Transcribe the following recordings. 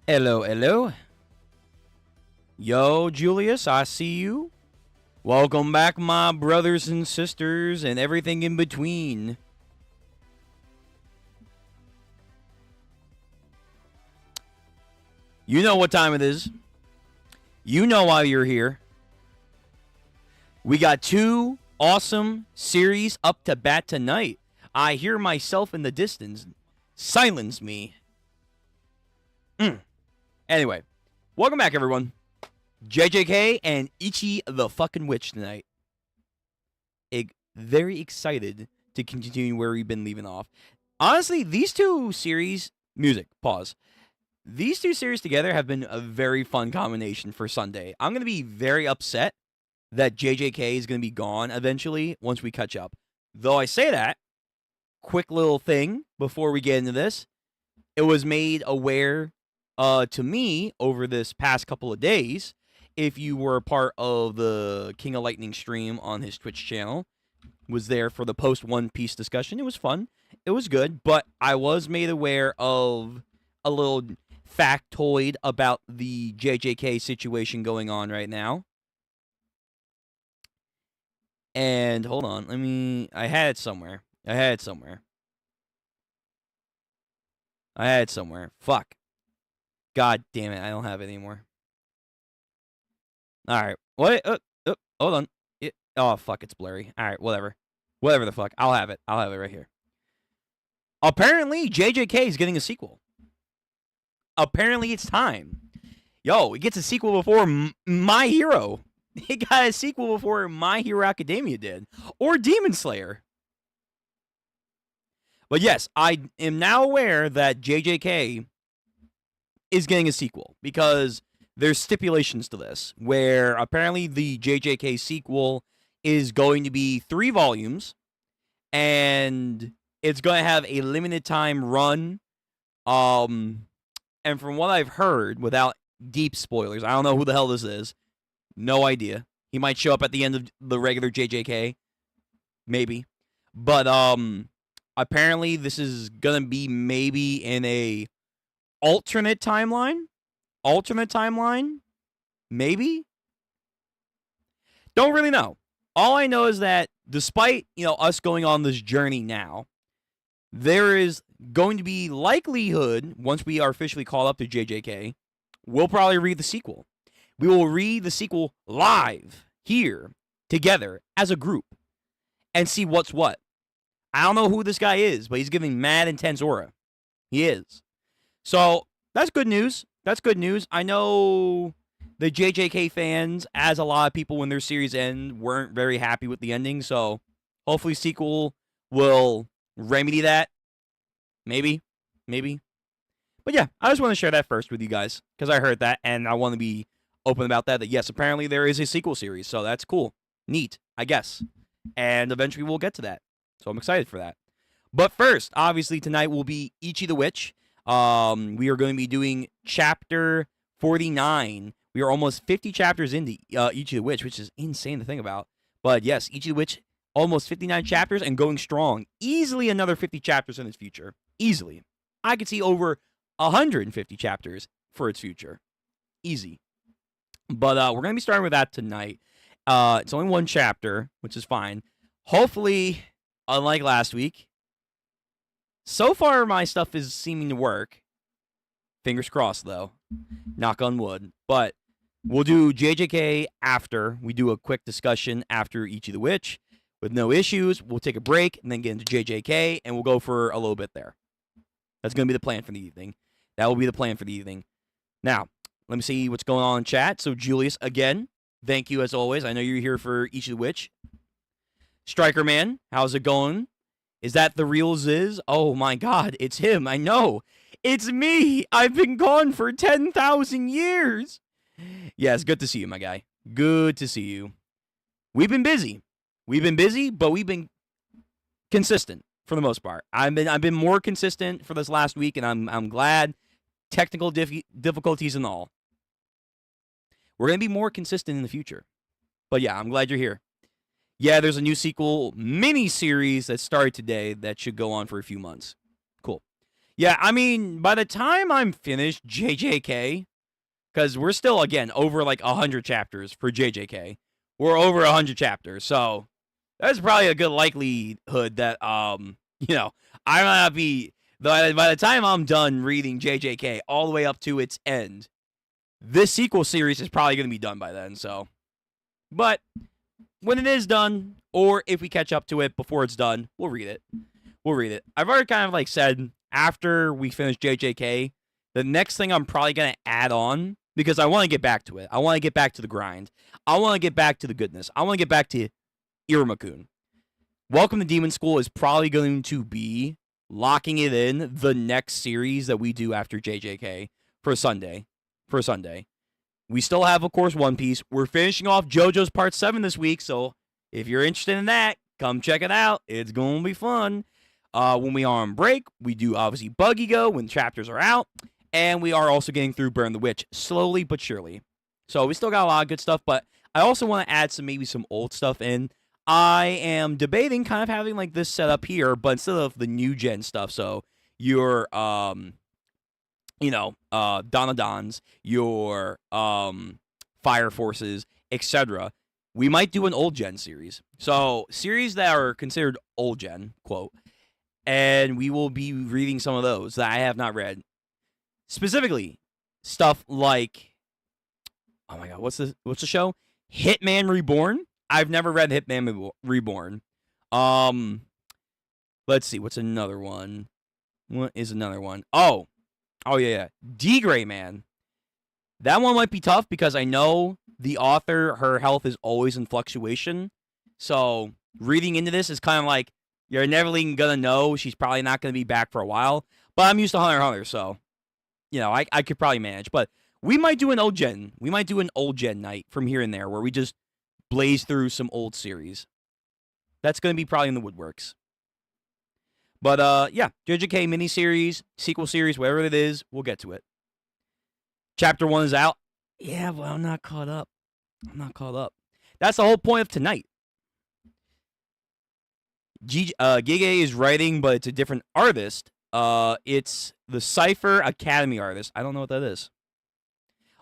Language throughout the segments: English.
Hello, hello. Yo, Julius, I see you. Welcome back, my brothers and sisters and everything in between. You know what time it is. You know why you're here. We got two awesome series up to bat tonight. I hear myself in the distance. Silence me. Anyway, welcome back, everyone. JJK and Ichi the fucking witch tonight. Very excited to continue where we've been leaving off. Honestly, these two series, pause. These two series together have been a very fun combination for Sunday. I'm going to be very upset that JJK is going to be gone eventually once we catch up. Though I say that, quick little thing before we get into this. It was made aware to me over this past couple of days. If you were a part of the King of Lightning stream on his Twitch channel, was there for the post One Piece discussion. It was fun. It was good, but I was made aware of a little factoid about the JJK situation going on right now. And hold on, I had it somewhere. Fuck. God damn it, I don't have it anymore. Alright. What? Hold on. Oh, fuck, it's blurry. Alright, whatever. Whatever the fuck. I'll have it. Right here. Apparently, JJK is getting a sequel. Apparently, it's time. Yo, it gets a sequel before My Hero. It got a sequel before My Hero Academia did. Or Demon Slayer. But yes, I am now aware that JJK is getting a sequel. Because there's stipulations to this, where apparently the JJK sequel is going to be 3 volumes, and it's going to have a limited time run. And from what I've heard, without deep spoilers, I don't know who the hell this is. No idea. He might show up at the end of the regular JJK. Maybe. But apparently this is going to be maybe in a alternate timeline. Maybe? Don't really know. All I know is that despite, us going on this journey now, there is going to be likelihood, once we are officially called up to JJK, we'll probably read the sequel. We will read the sequel live, here, together, as a group, and see what's what. I don't know who this guy is, but he's giving mad intense aura. He is. So, that's good news. I know the JJK fans, as a lot of people when their series end, weren't very happy with the ending. So hopefully sequel will remedy that. Maybe. But yeah, I just want to share that first with you guys because I heard that and I want to be open about that. That yes, apparently there is a sequel series. So that's cool. Neat, I guess. And eventually we'll get to that. So I'm excited for that. But first, obviously tonight will be Ichi the Witch. We are going to be doing chapter 49. We are almost 50 chapters into Ichi the Witch, which is insane to think about. But yes, Ichi the Witch, almost 59 chapters and going strong. Easily another 50 chapters in its future. Easily. I could see over 150 chapters for its future. Easy. But we're going to be starting with that tonight. It's only one chapter, which is fine. Hopefully, unlike last week, so far, my stuff is seeming to work. Fingers crossed, though. Knock on wood. But we'll do JJK after. We do a quick discussion after Ichi the Witch. With no issues, we'll take a break and then get into JJK, and we'll go for a little bit there. That's going to be the plan for the evening. That will be the plan for the evening. Now, let me see what's going on in chat. So, Julius, again, thank you as always. I know you're here for Ichi the Witch. Striker Man, how's it going? Is that the real Ziz? Oh my god, it's him. I know. It's me. I've been gone for 10,000 years. Yes, good to see you, my guy. Good to see you. We've been busy, but we've been consistent for the most part. I've been more consistent for this last week, and I'm glad. Technical difficulties and all. We're gonna be more consistent in the future. But yeah, I'm glad you're here. Yeah, there's a new sequel mini-series that started today that should go on for a few months. Cool. Yeah, I mean, by the time I'm finished JJK, because we're still, again, over like 100 chapters for JJK. We're over 100 chapters, so there's probably a good likelihood that, I might not be, by the time I'm done reading JJK all the way up to its end, this sequel series is probably going to be done by then, so. But when it is done, or if we catch up to it before it's done, we'll read it. I've already kind of like said, after we finish JJK, the next thing I'm probably going to add on, because I want to get back to it. I want to get back to the grind. I want to get back to the goodness. I want to get back to Iruma-kun. Welcome to Demon School is probably going to be locking it in the next series that we do after JJK for Sunday. We still have, of course, One Piece. We're finishing off JoJo's Part 7 this week, so if you're interested in that, come check it out. It's going to be fun. When we are on break, we do, obviously, Buggy Go when chapters are out, and we are also getting through Burn the Witch, slowly but surely. So we still got a lot of good stuff, but I also want to add maybe some old stuff in. I am debating kind of having, like, this set up here, but instead of the new gen stuff, so your, Donadons, your Fire Forces, etc., we might do an old gen series. So, series that are considered old gen, quote, and we will be reading some of those that I have not read. Specifically, stuff like, oh my god, what's the show? Hitman Reborn. I've never read Hitman Reborn. Let's see, what's another one? What is another one? Oh yeah. D-Gray Man. That one might be tough because I know the author, her health is always in fluctuation. So reading into this is kind of like, you're never even going to know. She's probably not going to be back for a while. But I'm used to Hunter x Hunter, so, I could probably manage. But we might do an old gen. We might do an old gen night from here and there where we just blaze through some old series. That's going to be probably in the woodworks. But, yeah, JJK miniseries, sequel series, whatever it is, we'll get to it. Chapter 1 is out. Yeah, but I'm not caught up. That's the whole point of tonight. Gege is writing, but it's a different artist. It's the Cypher Academy artist. I don't know what that is.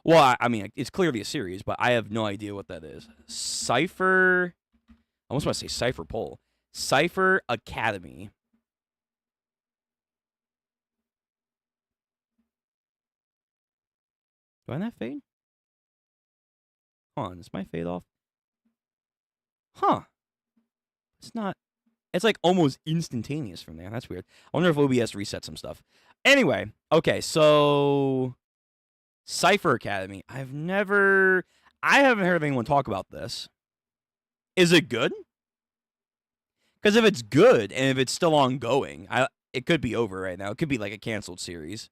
Well, I mean, it's clearly a series, but I have no idea what that is. Cypher... I almost want to say Cypher Pole. Cypher Academy. Do I not fade? Hold on, is my fade off? Huh. It's not... It's like almost instantaneous from there. That's weird. I wonder if OBS resets some stuff. Anyway, okay, so... Cypher Academy. I haven't heard of anyone talk about this. Is it good? Because if it's good, and if it's still ongoing, it could be over right now. It could be like a canceled series.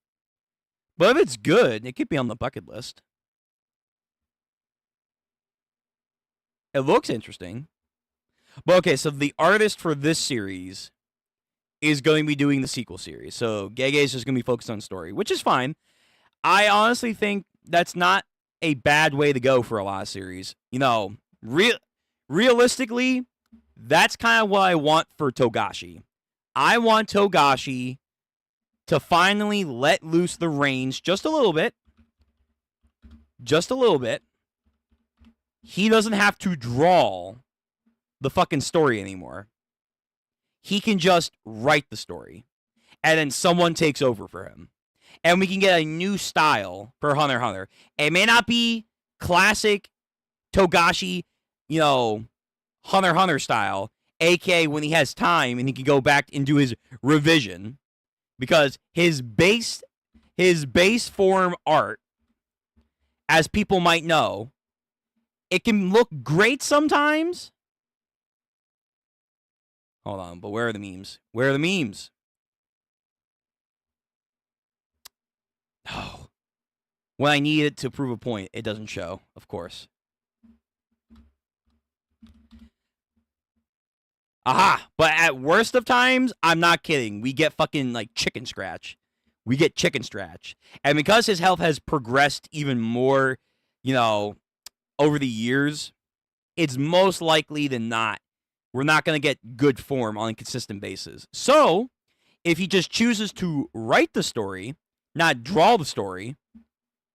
But if it's good, it could be on the bucket list. It looks interesting. But okay, so the artist for this series is going to be doing the sequel series. So Gege is just going to be focused on story, which is fine. I honestly think that's not a bad way to go for a lot of series. Realistically, that's kind of what I want for Togashi. I want Togashi to finally let loose the reins just a little bit. Just a little bit. He doesn't have to draw the fucking story anymore. He can just write the story. And then someone takes over for him. And we can get a new style for Hunter x Hunter. It may not be classic Togashi, Hunter x Hunter style, aka when he has time and he can go back and do his revision, because his base form art, as people might know, it can look great sometimes. Hold on, but where are the memes? Oh. When I need it to prove a point, it doesn't show, of course. Aha! But at worst of times, I'm not kidding. We get fucking, like, chicken scratch. And because his health has progressed even more, over the years, it's most likely than not, we're not going to get good form on a consistent basis. So, if he just chooses to write the story, not draw the story,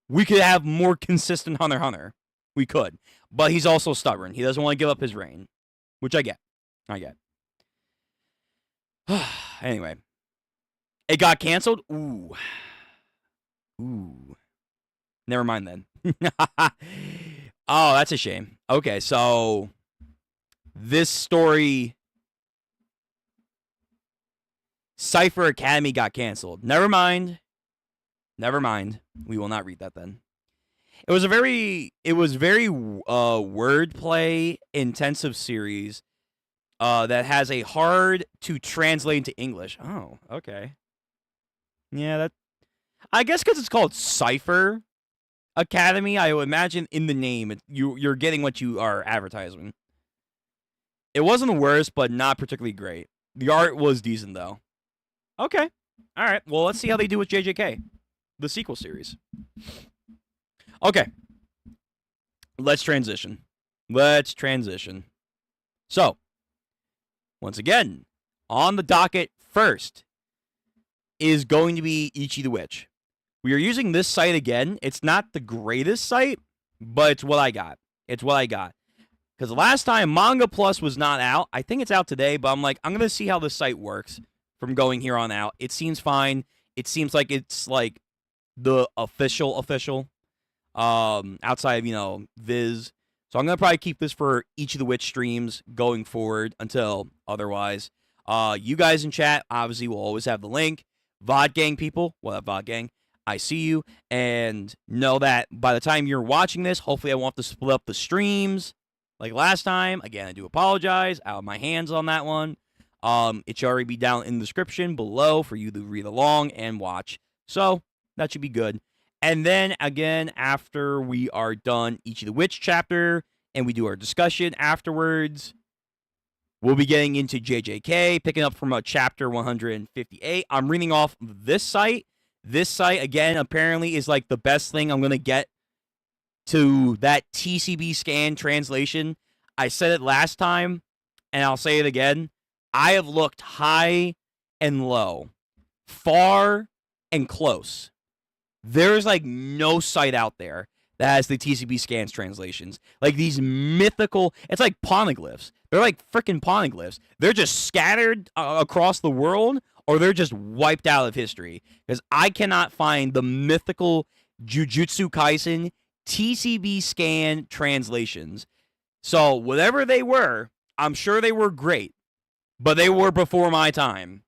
we could have more consistent Hunter x Hunter. We could. But he's also stubborn. He doesn't want to give up his reign, which I get. Anyway. It got canceled? Ooh. Never mind then. Oh, that's a shame. Okay, so this story, Cypher Academy, got canceled. Never mind. We will not read that then. It was very wordplay intensive series that has a hard to translate into English. Oh, okay. Yeah, I guess because it's called Cypher Academy, I would imagine in the name you're getting what you are advertising. It wasn't the worst, but not particularly great. The art was decent though. Okay, all right. Well, let's see how they do with JJK, the sequel series. Okay, let's transition. So, once again, on the docket first is going to be Ichi the Witch. We are using this site again. It's not the greatest site, but it's what I got. Because last time, Manga Plus was not out. I think it's out today, but I'm like, I'm going to see how this site works from going here on out. It seems fine. It seems like it's like the official, outside of, Viz. So I'm going to probably keep this for each of the Witch streams going forward until otherwise. You guys in chat, obviously, will always have the link. VOD Gang people, what up, VOD Gang? I see you, and know that by the time you're watching this, hopefully I won't have to split up the streams like last time. Again, I do apologize. Out of my hands on that one. It should already be down in the description below for you to read along and watch. So that should be good. And then, again, after we are done each of the Witch chapter, and we do our discussion afterwards, we'll be getting into JJK, picking up from chapter 158. I'm reading off this site. This site, again, apparently is like the best thing I'm going to get to that TCB scan translation. I said it last time, and I'll say it again. I have looked high and low, far and close. There is like no site out there that has the TCB scans translations. Like these mythical, it's like poneglyphs. They're like freaking poneglyphs. They're just scattered across the world, or they're just wiped out of history. Because I cannot find the mythical Jujutsu Kaisen TCB scan translations. So whatever they were, I'm sure they were great. But they were before my time.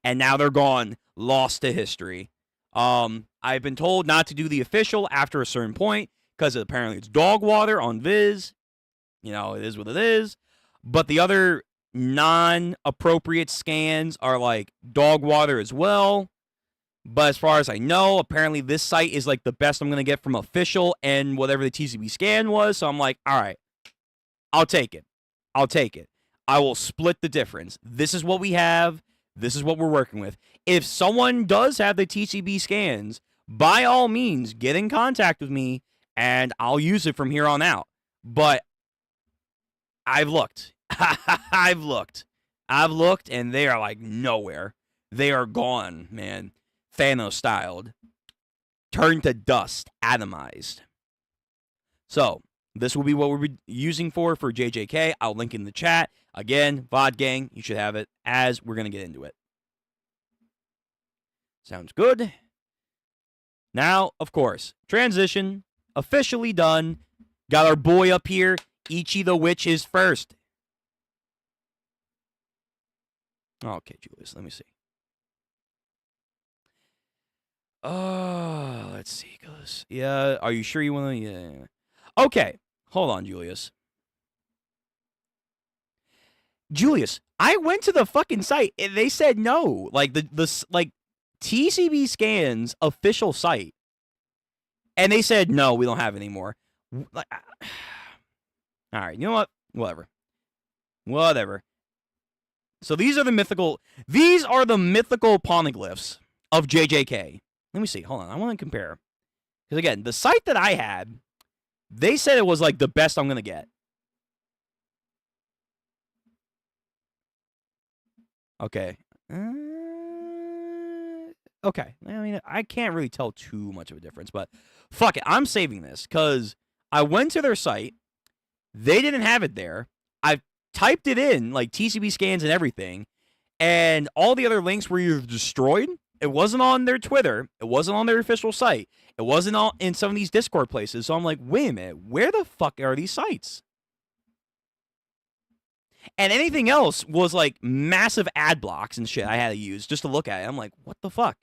And now they're gone, lost to history. I've been told not to do the official after a certain point, because apparently it's dog water on Viz. It is what it is. But the other non-appropriate scans are like dog water as well. But as far as I know, apparently this site is like the best I'm going to get from official and whatever the TCB scan was. So I'm like, all right, I'll take it. I will split the difference. This is what we have. This is what we're working with. If someone does have the TCB scans, by all means, get in contact with me, and I'll use it from here on out. But I've looked. I've looked, and they are like nowhere. They are gone, man. Thanos-styled. Turned to dust. Atomized. So, this will be what we're using for JJK. I'll link in the chat. Again, VOD Gang, you should have it as we're going to get into it. Sounds good. Now, of course, transition, officially done. Got our boy up here. Ichi the Witch is first. Okay, Julius, let me see. Let's see. Yeah, are you sure you want to? Yeah. Okay, hold on, Julius. I went to the fucking site and they said no. Like the TCB Scans official site, and they said no, we don't have it anymore. Like, all right, you know what? Whatever. So these are the mythical poneglyphs of JJK. Let me see. Hold on, I want to compare. Because again, the site that I had, they said it was like the best I'm gonna get. Okay, Okay. I mean, I can't really tell too much of a difference, but fuck it. I'm saving this because I went to their site. They didn't have it there. I typed it in, like TCB scans and everything, and all the other links were either destroyed. It wasn't on their Twitter. It wasn't on their official site. It wasn't on in some of these Discord places. So I'm like, wait a minute, where the fuck are these sites? And anything else was like massive ad blocks and shit I had to use just to look at it. I'm like, what the fuck?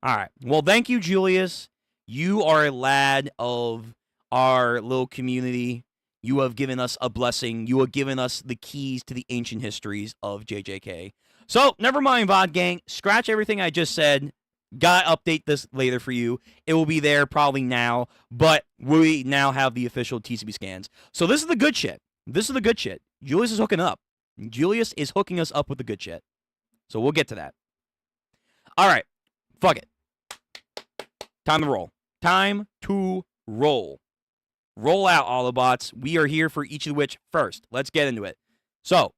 All right. Well, thank you, Julius. You are a lad of our little community. You have given us a blessing. You have given us the keys to the ancient histories of JJK. So, never mind, VOD Gang. Scratch everything I just said. Gotta update this later for you. It will be there probably now, but we now have the official TCB scans. So, this is the good shit. This is the good shit. Julius is hooking up. Julius is hooking us up with the good shit. So, we'll get to that. All right. Fuck it. Time to roll. Time to roll. Roll out, Autobots. We are here for each of which first. Let's get into it. So,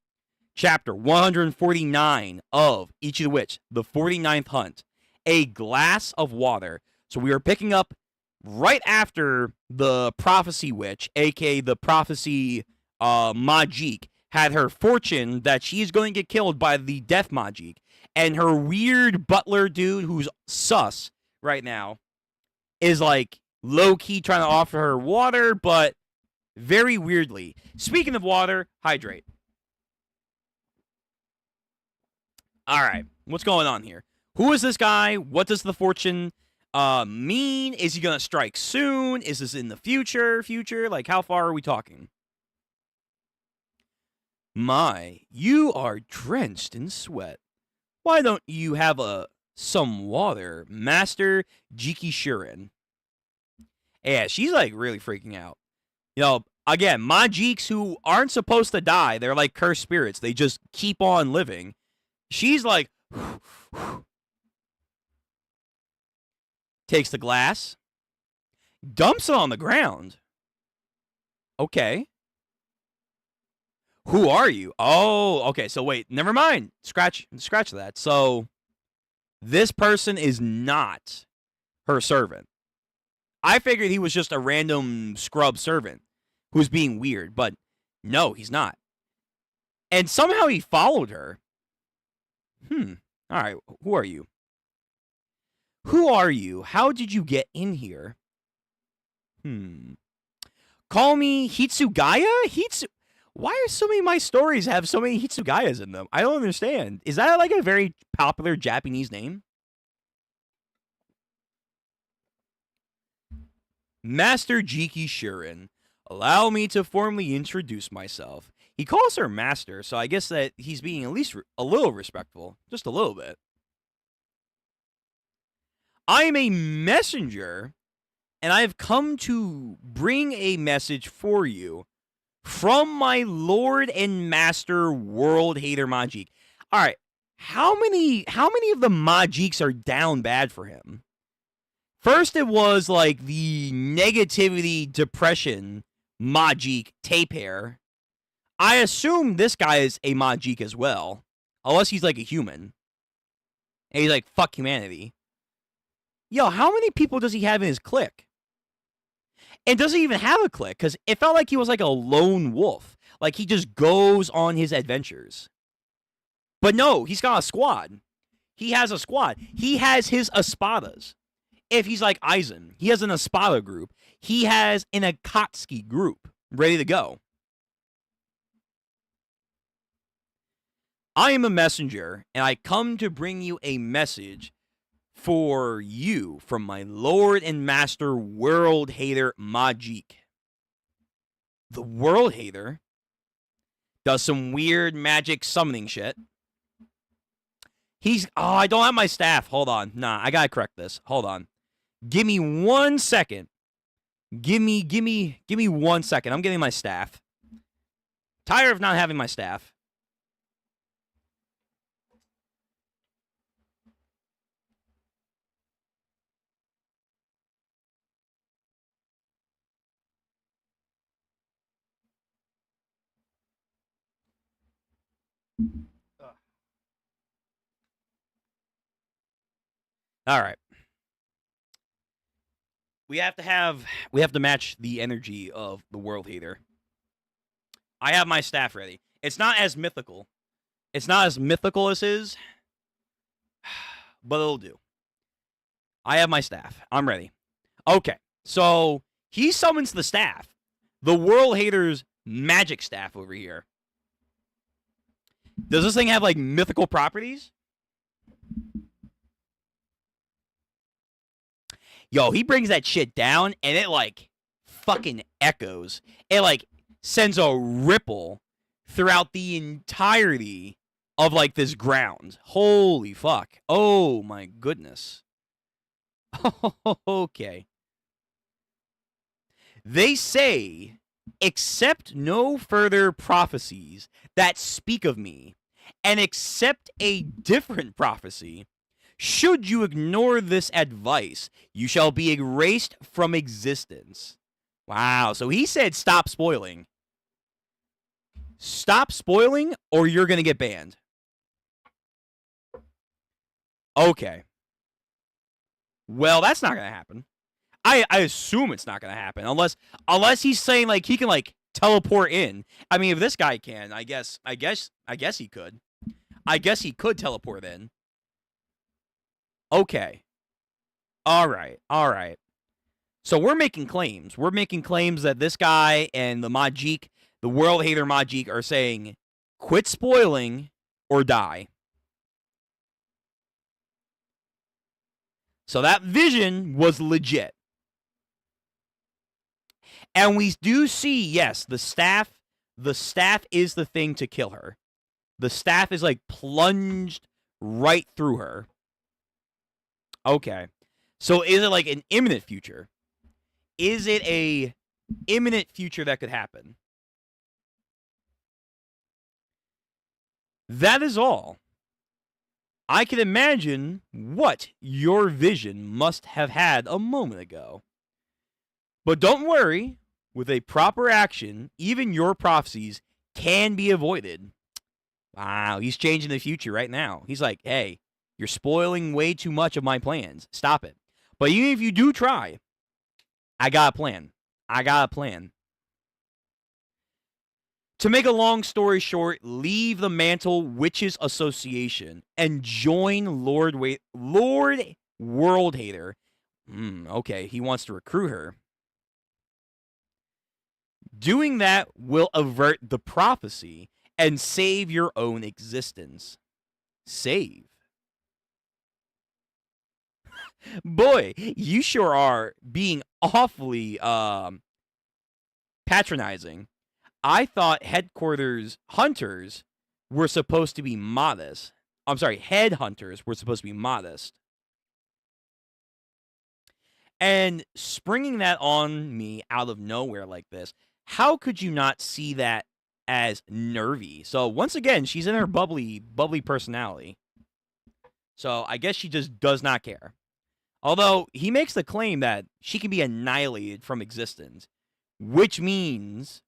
chapter 149 of Each of the Witch, the 49th Hunt, a glass of water. So we are picking up right after the Prophecy Witch, aka the Prophecy Majik, had her fortune that she's going to get killed by the Death Majik. And her weird butler dude who's sus right now is like low-key trying to offer her water, but very weirdly. Speaking of water, hydrate. All right, what's going on here? Who is this guy? What does the fortune mean? Is he going to strike soon? Is this in the future? Like, how far are we talking? My, you are drenched in sweat. Why don't you have some water, Master Jiki Shuren? Yeah, she's like really freaking out. You know, again, Majiks who aren't supposed to die, they're like cursed spirits. They just keep on living. She's like, takes the glass, dumps it on the ground. Okay. Who are you? Oh, okay. So wait, never mind. Scratch that. So this person is not her servant. I figured he was just a random scrub servant who's being weird, but no, he's not. And somehow he followed her. All right, who are you? Who are you? How did you get in here? Call me Hitsugaya? Why are so many of my stories have so many Hitsugayas in them? I don't understand. Is that like a very popular Japanese name? Master Jiki Shuren, allow me to formally introduce myself. He calls her master, so I guess that he's being at least a little respectful. Just a little bit. I am a messenger, and I have come to bring a message for you from my lord and master world hater Majik. All right, how many of the Majiks are down bad for him? First, it was like the negativity, depression Majik tape hair. I assume this guy is a Majik as well, unless he's like a human. And he's like, fuck humanity. Yo, how many people does he have in his clique? And does he even have a clique? Because it felt like he was like a lone wolf. Like he just goes on his adventures. But no, he's got a squad. He has a squad. He has his Espadas. If he's like Aizen, he has an Espada group. He has an Akatsuki group ready to go. I am a messenger, and I come to bring you a message for you from my lord and master world hater Majik. The world hater does some weird magic summoning shit. I don't have my staff. Hold on. Nah, I gotta correct this. Hold on. Give me 1 second. Give me 1 second. I'm getting my staff. Tired of not having my staff. All right. We have to match the energy of the world hater. I have my staff ready. It's not as mythical. It's not as mythical as his, but it'll do. I have my staff. I'm ready. Okay. So he summons the staff. The world hater's magic staff over here. Does this thing have like mythical properties? Yo, he brings that shit down and it like fucking echoes. It like sends a ripple throughout the entirety of like this ground. Holy fuck. Oh my goodness. Okay. They say, accept no further prophecies that speak of me, and accept a different prophecy. Should you ignore this advice, you shall be erased from existence. Wow, so he said stop spoiling. Stop spoiling, or you're going to get banned. Okay. Well, that's not going to happen. I assume it's not going to happen unless he's saying like he can like teleport in. I mean, if this guy can, I guess he could. I guess he could teleport in. Okay. All right. So we're making claims. We're making claims that this guy and the Majik, the world hater Majik, are saying, quit spoiling or die. So that vision was legit. And we do see, yes, the staff is the thing to kill her. The staff is like plunged right through her. Okay. So is it like an imminent future? Is it a imminent future that could happen? That is all. I can imagine what your vision must have had a moment ago. But don't worry, with a proper action, even your prophecies can be avoided. Wow, he's changing the future right now. He's like, hey, you're spoiling way too much of my plans. Stop it. But even if you do try, I got a plan. To make a long story short, leave the Mantle Witches Association and join Lord World Hater. Okay, he wants to recruit her. Doing that will avert the prophecy and save your own existence. Save. Boy, you sure are being awfully patronizing. I thought headquarters hunters were supposed to be modest. I'm sorry, headhunters were supposed to be modest. And springing that on me out of nowhere like this, how could you not see that as nervy? So once again, she's in her bubbly personality. So I guess she just does not care. Although he makes the claim that she can be annihilated from existence, which means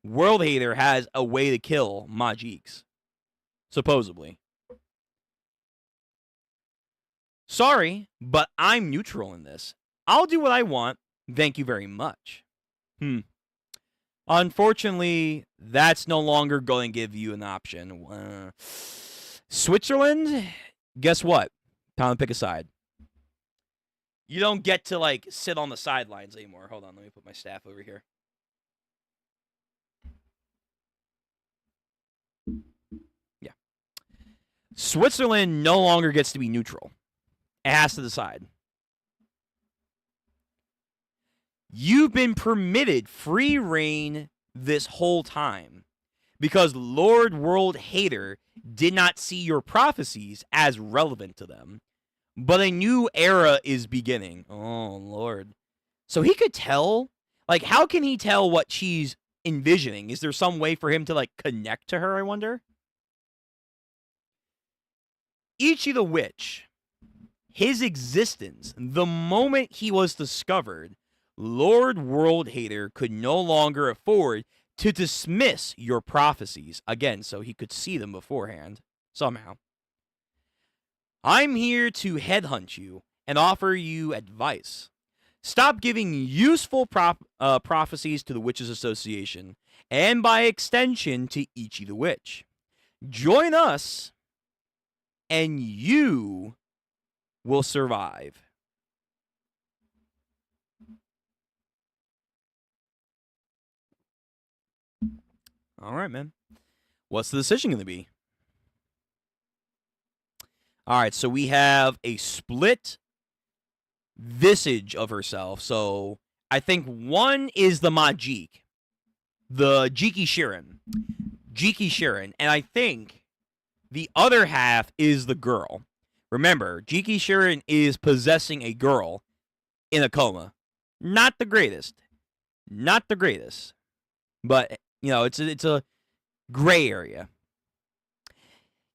World Hater has a way to kill Majiks. Supposedly. Sorry, but I'm neutral in this. I'll do what I want. Thank you very much. Unfortunately, that's no longer going to give you an option. Switzerland? Guess what? Time to pick a side. You don't get to, like, sit on the sidelines anymore. Hold on, let me put my staff over here. Yeah. Switzerland no longer gets to be neutral. It has to decide. You've been permitted free reign this whole time because Lord World Hater did not see your prophecies as relevant to them. But a new era is beginning. Oh, Lord. So he could tell? Like, how can he tell what she's envisioning? Is there some way for him to, like, connect to her, I wonder? Ichi the Witch. His existence, the moment he was discovered, Lord World Hater could no longer afford to dismiss your prophecies. Again, so he could see them beforehand. Somehow. I'm here to headhunt you and offer you advice. Stop giving useful prophecies to the Witches Association, and by extension to Ichi the Witch. Join us, and you will survive. All right, man. What's the decision going to be? All right, so we have a split visage of herself. So I think one is the Majik, the Jiki Shirin, and I think the other half is the girl. Remember, Jiki Shirin is possessing a girl in a coma. Not the greatest. But, it's a gray area.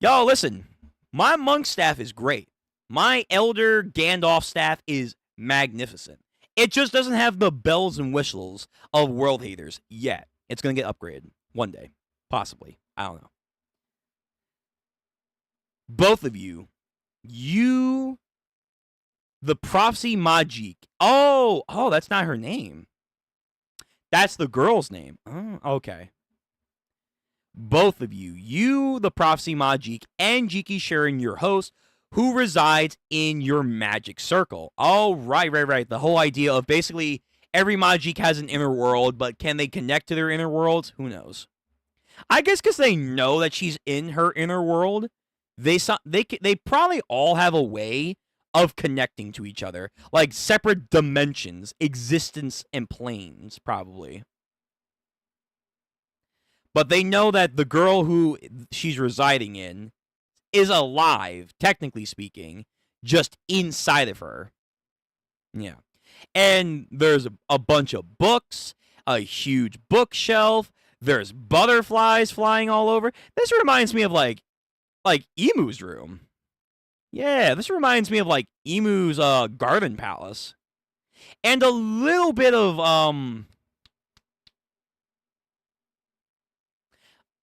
Y'all, listen. My monk staff is great. My Elder Gandalf staff is magnificent. It just doesn't have the bells and whistles of World Haters yet. It's going to get upgraded one day. Possibly. I don't know. Both of you, the Prophecy Majik. Oh, that's not her name. That's the girl's name. Oh, okay. Both of you, the Prophecy Majik, and Jiki Shirin, your host, who resides in your magic circle. Oh, right. The whole idea of basically every Majik has an inner world, but can they connect to their inner worlds? Who knows? I guess because they know that she's in her inner world, they probably all have a way of connecting to each other, like separate dimensions, existence, and planes, probably. But they know that the girl who she's residing in is alive, technically speaking, just inside of her. Yeah. And there's a bunch of books, a huge bookshelf. There's butterflies flying all over. This reminds me of like Emu's room. Yeah, this reminds me of like Emu's garden palace. And a little bit of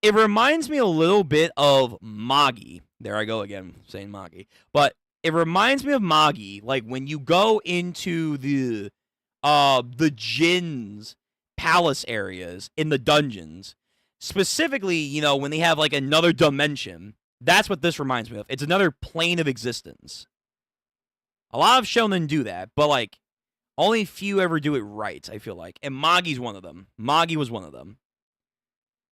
it reminds me a little bit of Magi. There I go again, saying Magi. But it reminds me of Magi, like when you go into the Jin's palace areas in the dungeons. Specifically, when they have like another dimension. That's what this reminds me of. It's another plane of existence. A lot of shonen do that, but like only few ever do it right, I feel like. And Magi's one of them. Magi was one of them.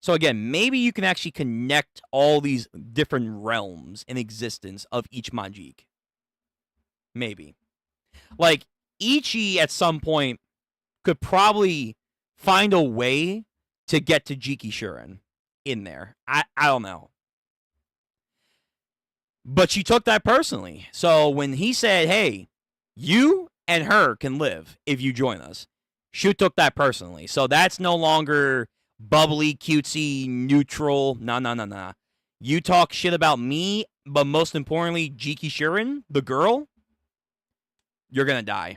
So again, maybe you can actually connect all these different realms in existence of each Majik. Maybe. Like, Ichi at some point could probably find a way to get to Jiki Shirin in there. I don't know. But she took that personally. So when he said, hey, you and her can live if you join us, she took that personally. So that's no longer bubbly, cutesy, neutral. Nah. You talk shit about me, but most importantly, Jiki Shirin, the girl, you're gonna die.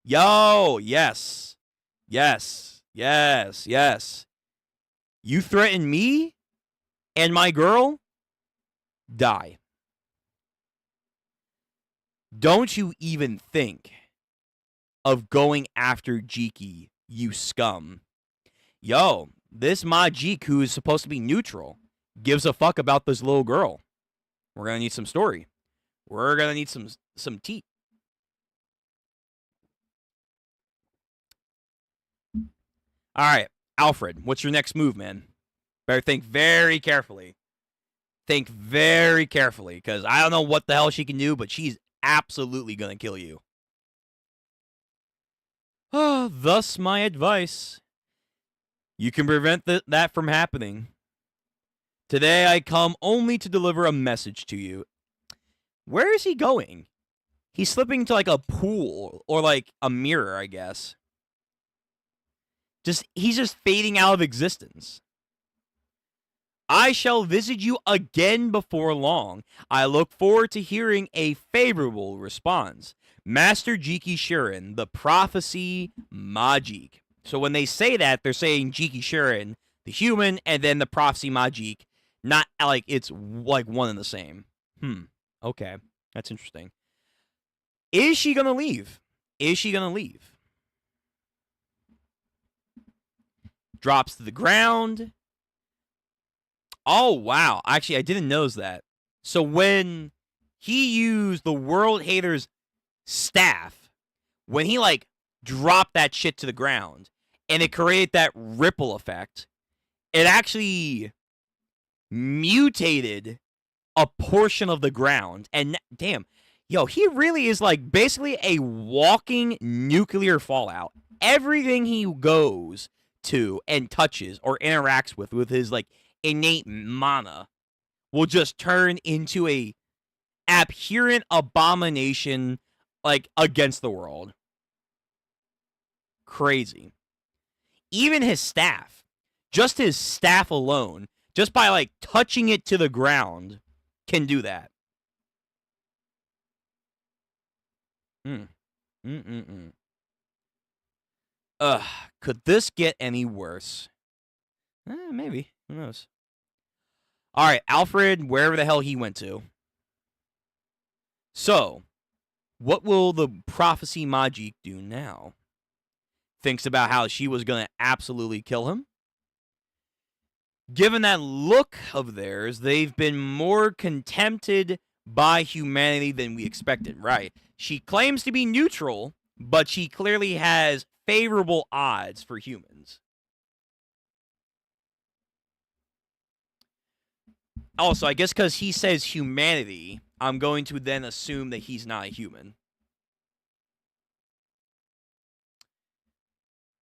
Yo, yes. You threaten me and my girl, die. Don't you even think of going after Jiki, you scum. Yo, this Majik, who is supposed to be neutral, gives a fuck about this little girl. We're gonna need some story. We're gonna need some tea. All right, Alfred, what's your next move, man? Better think very carefully. Think very carefully, because I don't know what the hell she can do, but she's absolutely gonna kill you. Thus my advice. You can prevent that from happening. Today I come only to deliver a message to you. Where is he going? He's slipping to like a pool or like a mirror, I guess. He's just fading out of existence. I shall visit you again before long. I look forward to hearing a favorable response. Master Jiki Shirin, the Prophecy Majik. So when they say that, they're saying Jiki Shirin, the human, and then the Prophecy Majik. Not like it's like one and the same. Okay. That's interesting. Is she going to leave? Is she going to leave? Drops to the ground. Oh, wow. Actually, I didn't notice that. So when he used the World Hater's staff, when he, like, dropped that shit to the ground, and it created that ripple effect, it actually mutated a portion of the ground. And, damn, yo, he really is, like, basically a walking nuclear fallout. Everything he goes to and touches or interacts with his, like, innate mana will just turn into a abhorrent abomination, like, against the world. Crazy. Even his staff, just his staff alone, just by, like, touching it to the ground, can do that. Could this get any worse? Maybe. Who knows? All right, Alfred, wherever the hell he went to. So, what will the prophecy Majik do now? Thinks about how she was going to absolutely kill him. Given that look of theirs, they've been more contempted by humanity than we expected, right? She claims to be neutral, but she clearly has favorable odds for humans. Also, I guess because he says humanity, I'm going to then assume that he's not a human.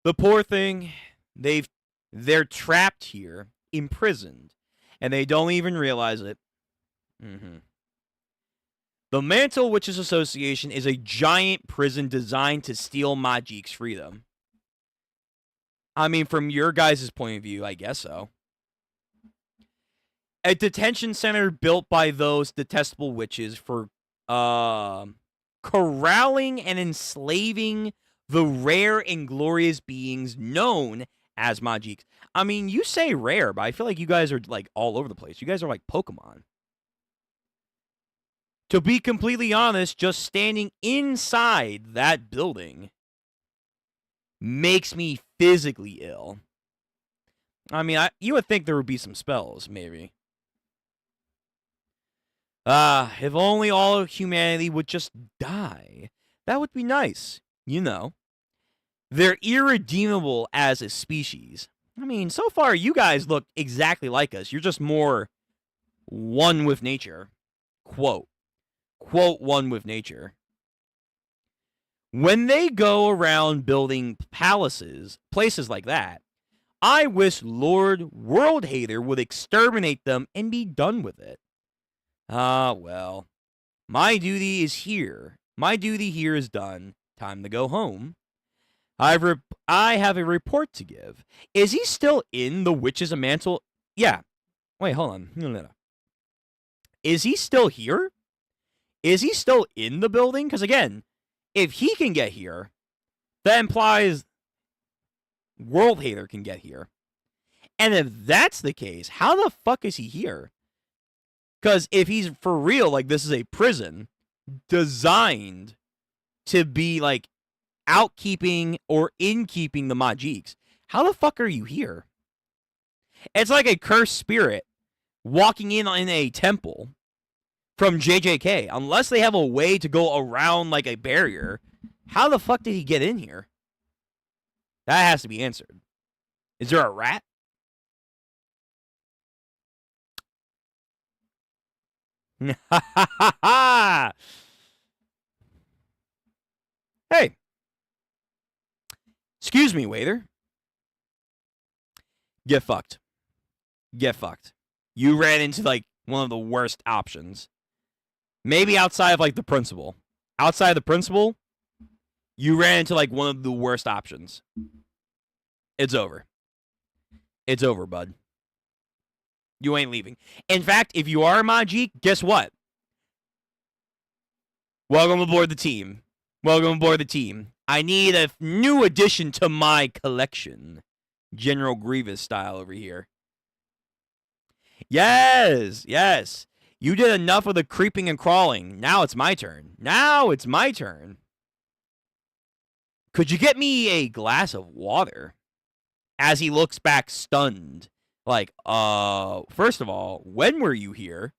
The poor thing, they're trapped here, imprisoned, and they don't even realize it. The Mantle Witches Association is a giant prison designed to steal Majik's freedom. I mean, from your guys' point of view, I guess so. A detention center built by those detestable witches for corralling and enslaving the rare and glorious beings known as Majiks. I mean, you say rare, but I feel like you guys are, like, all over the place. You guys are like Pokemon. To be completely honest, just standing inside that building makes me physically ill. I mean, you would think there would be some spells, maybe. If only all of humanity would just die. That would be nice, you know. They're irredeemable as a species. I mean, so far you guys look exactly like us. You're just more one with nature. Quote, one with nature. When they go around building palaces, places like that, I wish Lord World Hater would exterminate them and be done with it. Well, my duty is here. My duty here is done. Time to go home. I have a report to give. Is he still in the Witches of Mantle? Yeah. Wait, hold on. No. Is he still here? Is he still in the building? Because, again, if he can get here, that implies World Hater can get here. And if that's the case, how the fuck is he here? Because if he's for real, like, this is a prison designed to be, like, outkeeping or inkeeping the Majiks, how the fuck are you here? It's like a cursed spirit walking in a temple from JJK. Unless they have a way to go around, like, a barrier, how the fuck did he get in here? That has to be answered. Is there a rat? Hey. Excuse me, waiter. Get fucked. Get fucked. You ran into, like, one of the worst options. Maybe outside of, like, the principal. Outside of the principal, you ran into, like, one of the worst options. It's over. It's over, bud. You ain't leaving. In fact, if you are a Majik, guess what? Welcome aboard the team. Welcome aboard the team. I need a new addition to my collection. General Grievous style over here. Yes. You did enough of the creeping and crawling. Now it's my turn. Now it's my turn. Could you get me a glass of water? As he looks back stunned. Like, first of all, when were you here?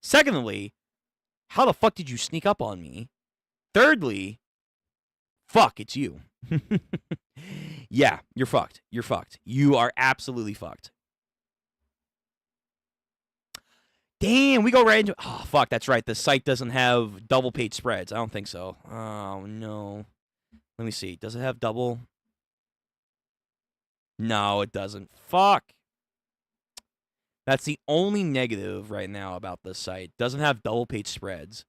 Secondly, how the fuck did you sneak up on me? Thirdly, fuck, it's you. Yeah, you're fucked. You're fucked. You are absolutely fucked. Damn, we go right into... Oh, fuck, that's right. The site doesn't have double page spreads. I don't think so. Oh, no. Let me see. Does it have double? No, it doesn't. Fuck. That's the only negative right now about this site. Doesn't have double page spreads.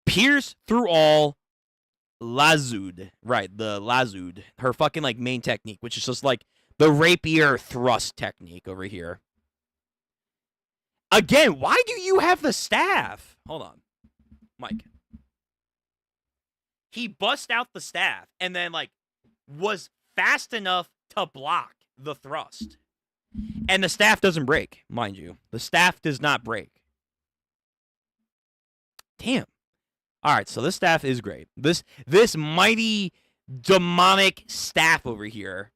Pierce through all Lazud. Right, the Lazud. Her fucking, like, main technique, which is just, like, the rapier thrust technique over here. Again, why do you have the staff? Hold on. Mike. He bust out the staff and then, like, was fast enough to block the thrust. And the staff doesn't break, mind you. The staff does not break. Damn. All right, so this staff is great. This mighty demonic staff over here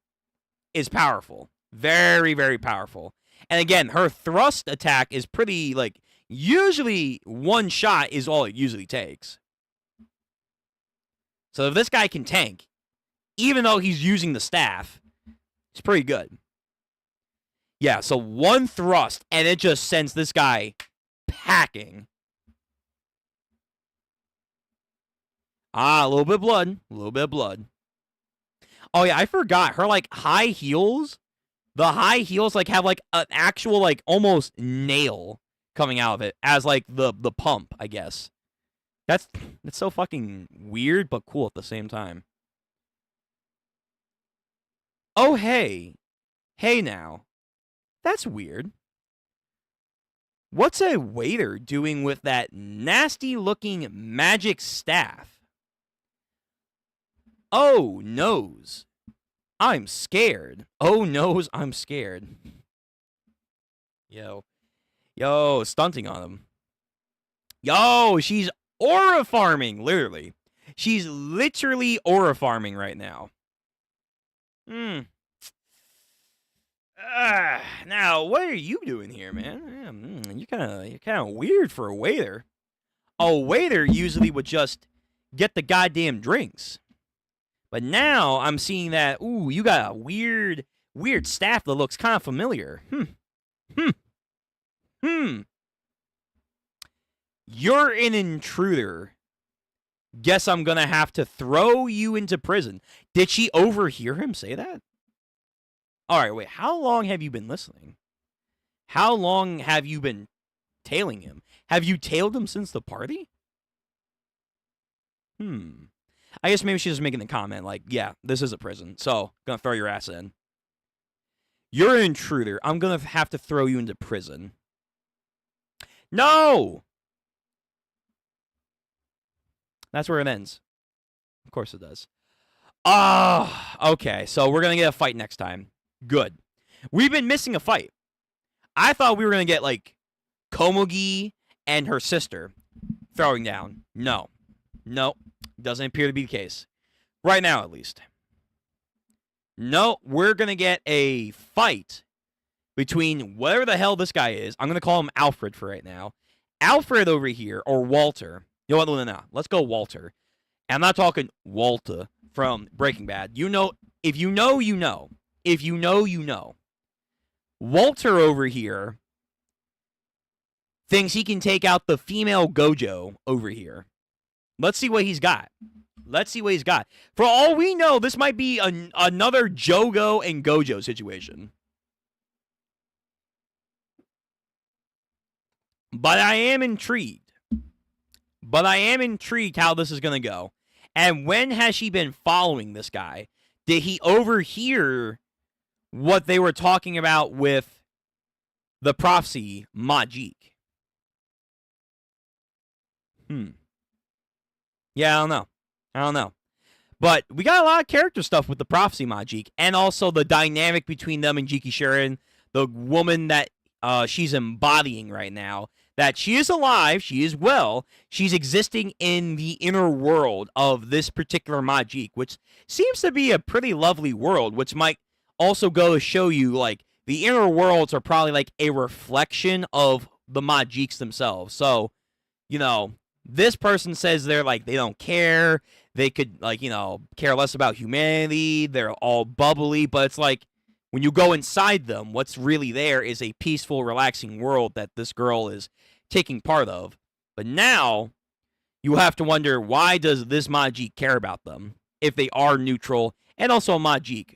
is powerful. Very, very powerful. And again, her thrust attack is pretty, like, usually one shot is all it usually takes. So if this guy can tank, even though he's using the staff, it's pretty good. Yeah, so one thrust, and it just sends this guy packing. Ah, a little bit of blood. A little bit of blood. Oh, yeah, I forgot. Her, like, high heels, the high heels, like, have, like, an actual, like, almost nail coming out of it as, like, the pump, I guess. That's so fucking weird, but cool at the same time. Oh, hey. Hey, now. That's weird. What's a waiter doing with that nasty-looking magic staff? Oh, nose. I'm scared. Oh, nose, I'm scared. Yo, stunting on him. Yo, she's aura farming, literally. She's literally aura farming right now. Now, what are you doing here, man? You're kind of weird for a waiter. A waiter usually would just get the goddamn drinks. But now I'm seeing that, ooh, you got a weird staff that looks kind of familiar. You're an intruder. Guess I'm gonna have to throw you into prison. Did she overhear him say that? Alright, wait, how long have you been listening? How long have you been tailing him? Have you tailed him since the party? I guess maybe she's just making the comment, like, yeah, this is a prison, so gonna throw your ass in. You're an intruder. I'm gonna have to throw you into prison. No! That's where it ends. Of course it does. Okay, so we're gonna get a fight next time. Good. We've been missing a fight. I thought we were gonna get, like, Komugi and her sister throwing down. No. Doesn't appear to be the case. Right now, at least. No, we're going to get a fight between whatever the hell this guy is. I'm going to call him Alfred for right now. Alfred over here, or Walter. You know what? No. Let's go Walter. And I'm not talking Walter from Breaking Bad. You know, if you know, you know. If you know, you know. Walter over here thinks he can take out the female Gojo over here. Let's see what he's got. For all we know, this might be another Jogo and Gojo situation. But I am intrigued. How this is going to go. And when has she been following this guy? Did he overhear what they were talking about with the prophecy Majik? Yeah, I don't know. But we got a lot of character stuff with the prophecy Majik, and also the dynamic between them and Jiki Sharon, the woman that she's embodying right now. That she is alive, she is well, she's existing in the inner world of this particular Majik, which seems to be a pretty lovely world, which might also go to show you, like, the inner worlds are probably like a reflection of the Majiks themselves. So, this person says they're like, they don't care, they could, like, care less about humanity, they're all bubbly, but it's like, when you go inside them, what's really there is a peaceful, relaxing world that this girl is taking part of. But now, you have to wonder, why does this Majik care about them if they are neutral and also a Majik?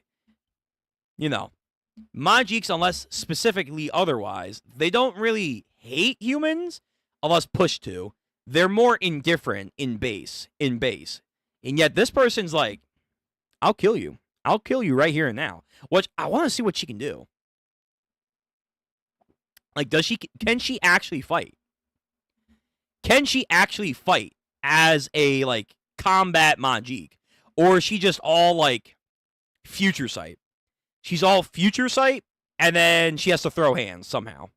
Majiks, unless specifically otherwise, they don't really hate humans unless pushed to. They're more indifferent in base. And yet this person's like, I'll kill you. I'll kill you right here and now. Which I want to see what she can do. Like, can she actually fight? Can she actually fight as a, like, combat Majik? Or is she just all, like, future sight? She's all future sight, and then she has to throw hands somehow.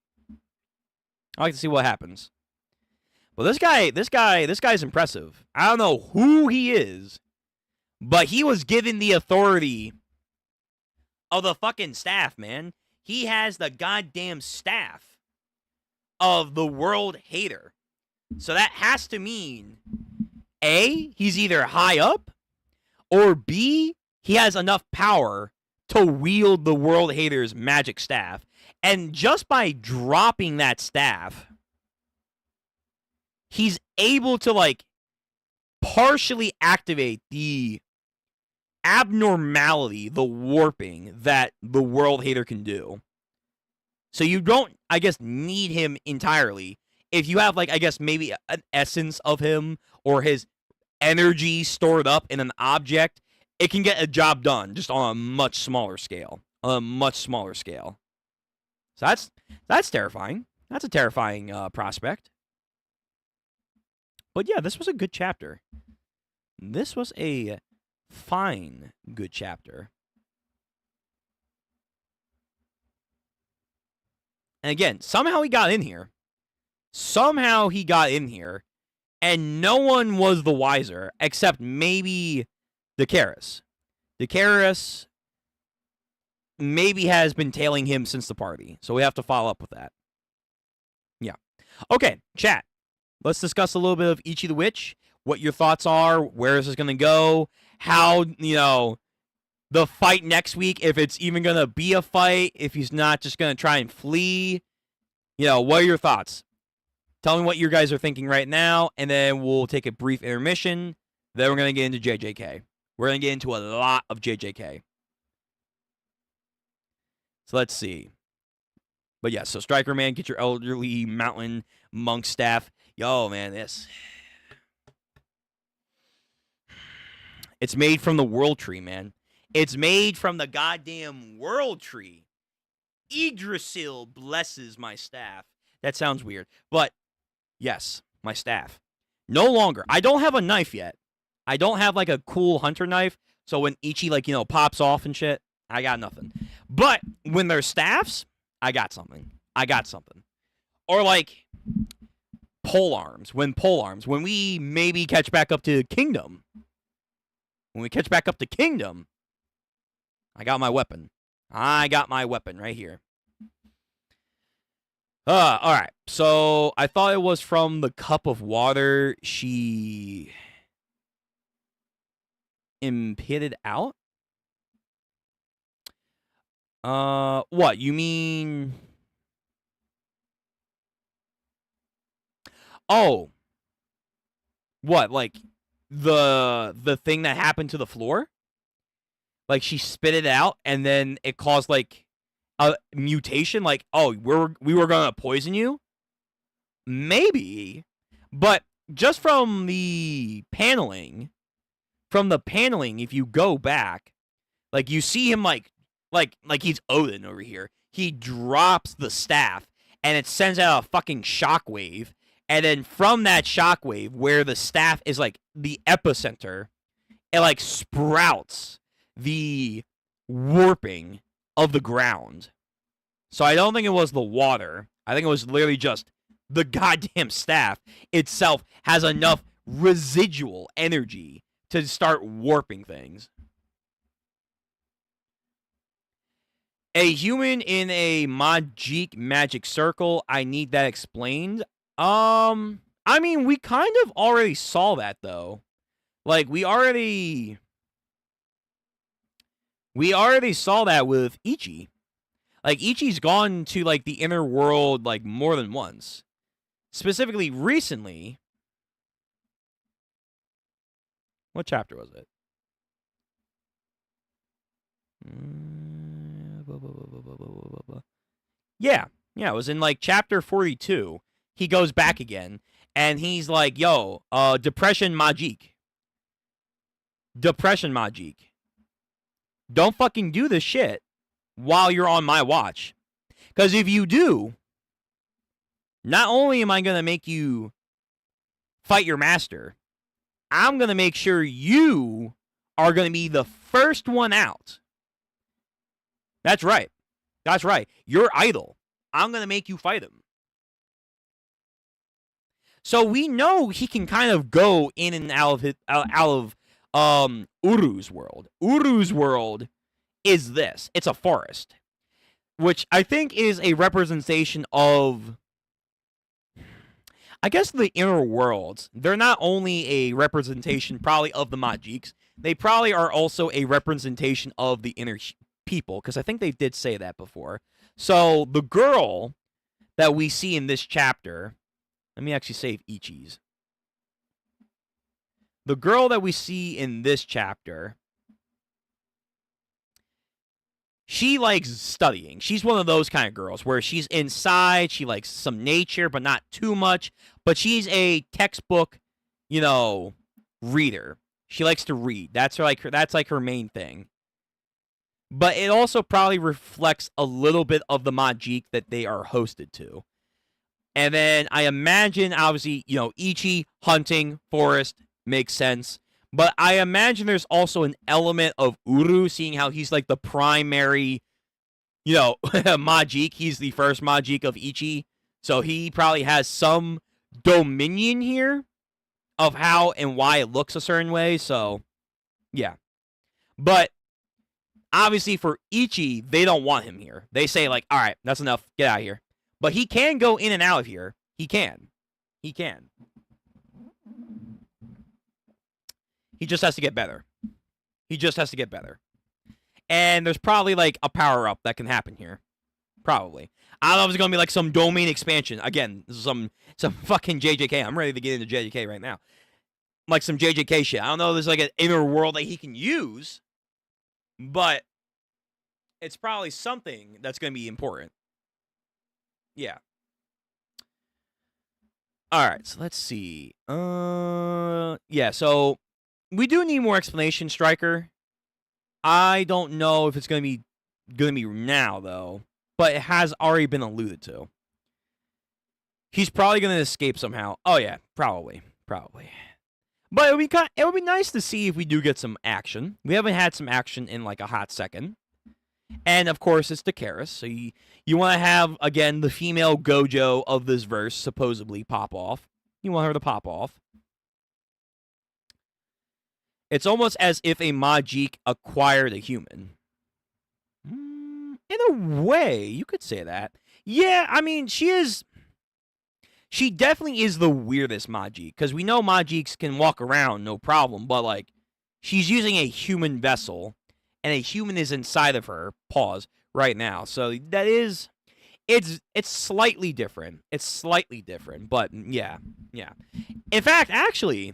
I like to see what happens. But this guy's impressive. I don't know who he is, but he was given the authority of the fucking staff, man. He has the goddamn staff of the world hater. So that has to mean, A, he's either high up, or B, he has enough power to wield the world hater's magic staff. And just by dropping that staff, he's able to, like, partially activate the abnormality, the warping that the world hater can do. So you don't, I guess, need him entirely. If you have, like, I guess maybe an essence of him or his energy stored up in an object, it can get a job done just on a much smaller scale. So that's terrifying. That's a terrifying prospect. But yeah, this was a good chapter. This was a fine, good chapter. And again, somehow he got in here. And no one was the wiser, except maybe Dakaris. Dakaris maybe has been tailing him since the party, so we have to follow up with that. Yeah. Okay, chat. Let's discuss a little bit of Ichi the Witch, what your thoughts are, where is this going to go, how, the fight next week, if it's even going to be a fight, if he's not just going to try and flee. What are your thoughts? Tell me what you guys are thinking right now, and then we'll take a brief intermission. Then we're going to get into JJK. We're going to get into a lot of JJK. So let's see. But yeah, so Striker Man, get your elderly mountain monk staff. Yo, man, this. It's made from the world tree, man. It's made from the goddamn world tree. Yggdrasil blesses my staff. That sounds weird. But, yes, my staff. No longer. I don't have a knife yet. I don't have, like, a cool hunter knife. So when Ichi, like, pops off and shit, I got nothing. But when there's staffs, I got something. Or, like, polearms. When we maybe catch back up to Kingdom. I got my weapon. Right here. Alright. So, I thought it was from the cup of water she impeded out? What? You mean... Oh. What, like, the thing that happened to the floor? Like, she spit it out, and then it caused, like, a mutation? Like, oh, we were gonna poison you? Maybe. But just from the paneling, if you go back, like, you see him, like he's Odin over here. He drops the staff, and it sends out a fucking shockwave. And then from that shockwave, where the staff is, like, the epicenter, it, like, sprouts the warping of the ground. So I don't think it was the water. I think it was literally just the goddamn staff itself has enough residual energy to start warping things. A human in a magic circle. I need that explained. I mean, we kind of already saw that though. Like we already saw that with Ichi. Like Ichi's gone to like the inner world like more than once. Specifically recently. What chapter was it? Yeah, it was in like chapter 42. He goes back again, and he's like, "Yo, depression magique. Depression magique. Don't fucking do this shit while you're on my watch. Because if you do, not only am I going to make you fight your master, I'm going to make sure you are going to be the first one out. That's right. That's right. Your idol. I'm going to make you fight him." So we know he can kind of go in and out of Uru's world. Uru's world is this. It's a forest, which I think is a representation of, I guess, the inner worlds. They're not only a representation probably of the Magiques, they probably are also a representation of the inner people, because I think they did say that before. So the girl that we see in this chapter, let me actually save Ichi's. The girl that we see in this chapter, she likes studying. She's one of those kind of girls where she's inside, she likes some nature, but not too much. But she's a textbook, reader. She likes to read. That's like her main thing. But it also probably reflects a little bit of the Magique that they are hosted to. And then I imagine, obviously, Ichi, hunting, forest, makes sense. But I imagine there's also an element of Uru, seeing how he's like the primary, Magique. He's the first Magique of Ichi. So he probably has some dominion here of how and why it looks a certain way. So, yeah. But obviously for Ichi, they don't want him here. They say like, all right, that's enough. Get out of here. But he can go in and out of here. He can. He just has to get better. And there's probably like a power-up that can happen here. Probably. I don't know if it's going to be like some domain expansion. Again, this is some fucking JJK. I'm ready to get into JJK right now. Like some JJK shit. I don't know if there's like an inner world that he can use. But it's probably something that's going to be important. Yeah. All right, so let's see. Yeah, so we do need more explanation, Striker. I don't know if it's going to be now though, but it has already been alluded to. He's probably going to escape somehow. Oh yeah, probably. But it would be nice to see if we do get some action. We haven't had some action in like a hot second. And of course, it's Dakaris. So you want to have, again, the female Gojo of this verse supposedly pop off. You want her to pop off. It's almost as if a Magique acquired a human. In a way, you could say that. Yeah, I mean, she definitely is the weirdest Magique. Because we know Magiques can walk around, no problem. But, like, she's using a human vessel. And a human is inside of her, right now. So that is, it's slightly different. But yeah. In fact, actually,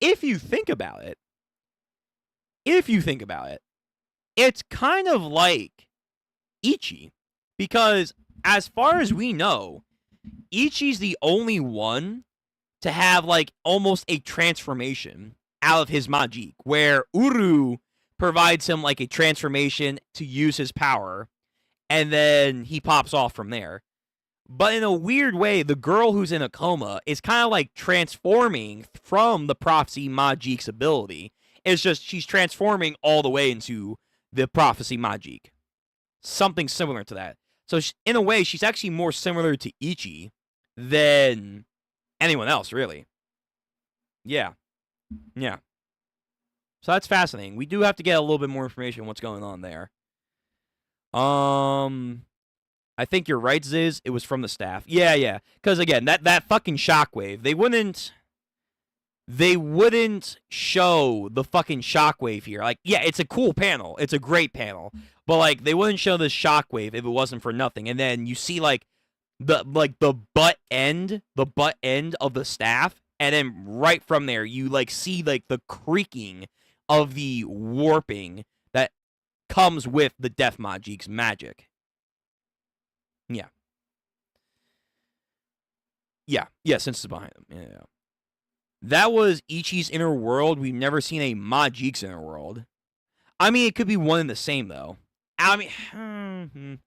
if you think about it, it's kind of like Ichi. Because as far as we know, Ichi's the only one to have like almost a transformation out of his Magique, where Uru provides him like a transformation to use his power, and then he pops off from there. But in a weird way, the girl who's in a coma is kind of like transforming from the Prophecy Magique's ability. It's just she's transforming all the way into the Prophecy Magique. Something similar to that. So in a way, she's actually more similar to Ichi than anyone else, really. Yeah. Yeah. So that's fascinating. We do have to get a little bit more information on what's going on there. I think you're right, Ziz. It was from the staff. Yeah. Because again, that fucking shockwave, they wouldn't show the fucking shockwave here. Like, yeah, it's a cool panel. It's a great panel. But like, they wouldn't show the shockwave if it wasn't for nothing. And then you see like the butt end of the staff, and then right from there you like see like the creaking of the warping that comes with the Death Magic's magic. Yeah, since it's behind him. Yeah. That was Ichi's inner world. We've never seen a Magic's inner world. I mean, it could be one and the same, though. I mean,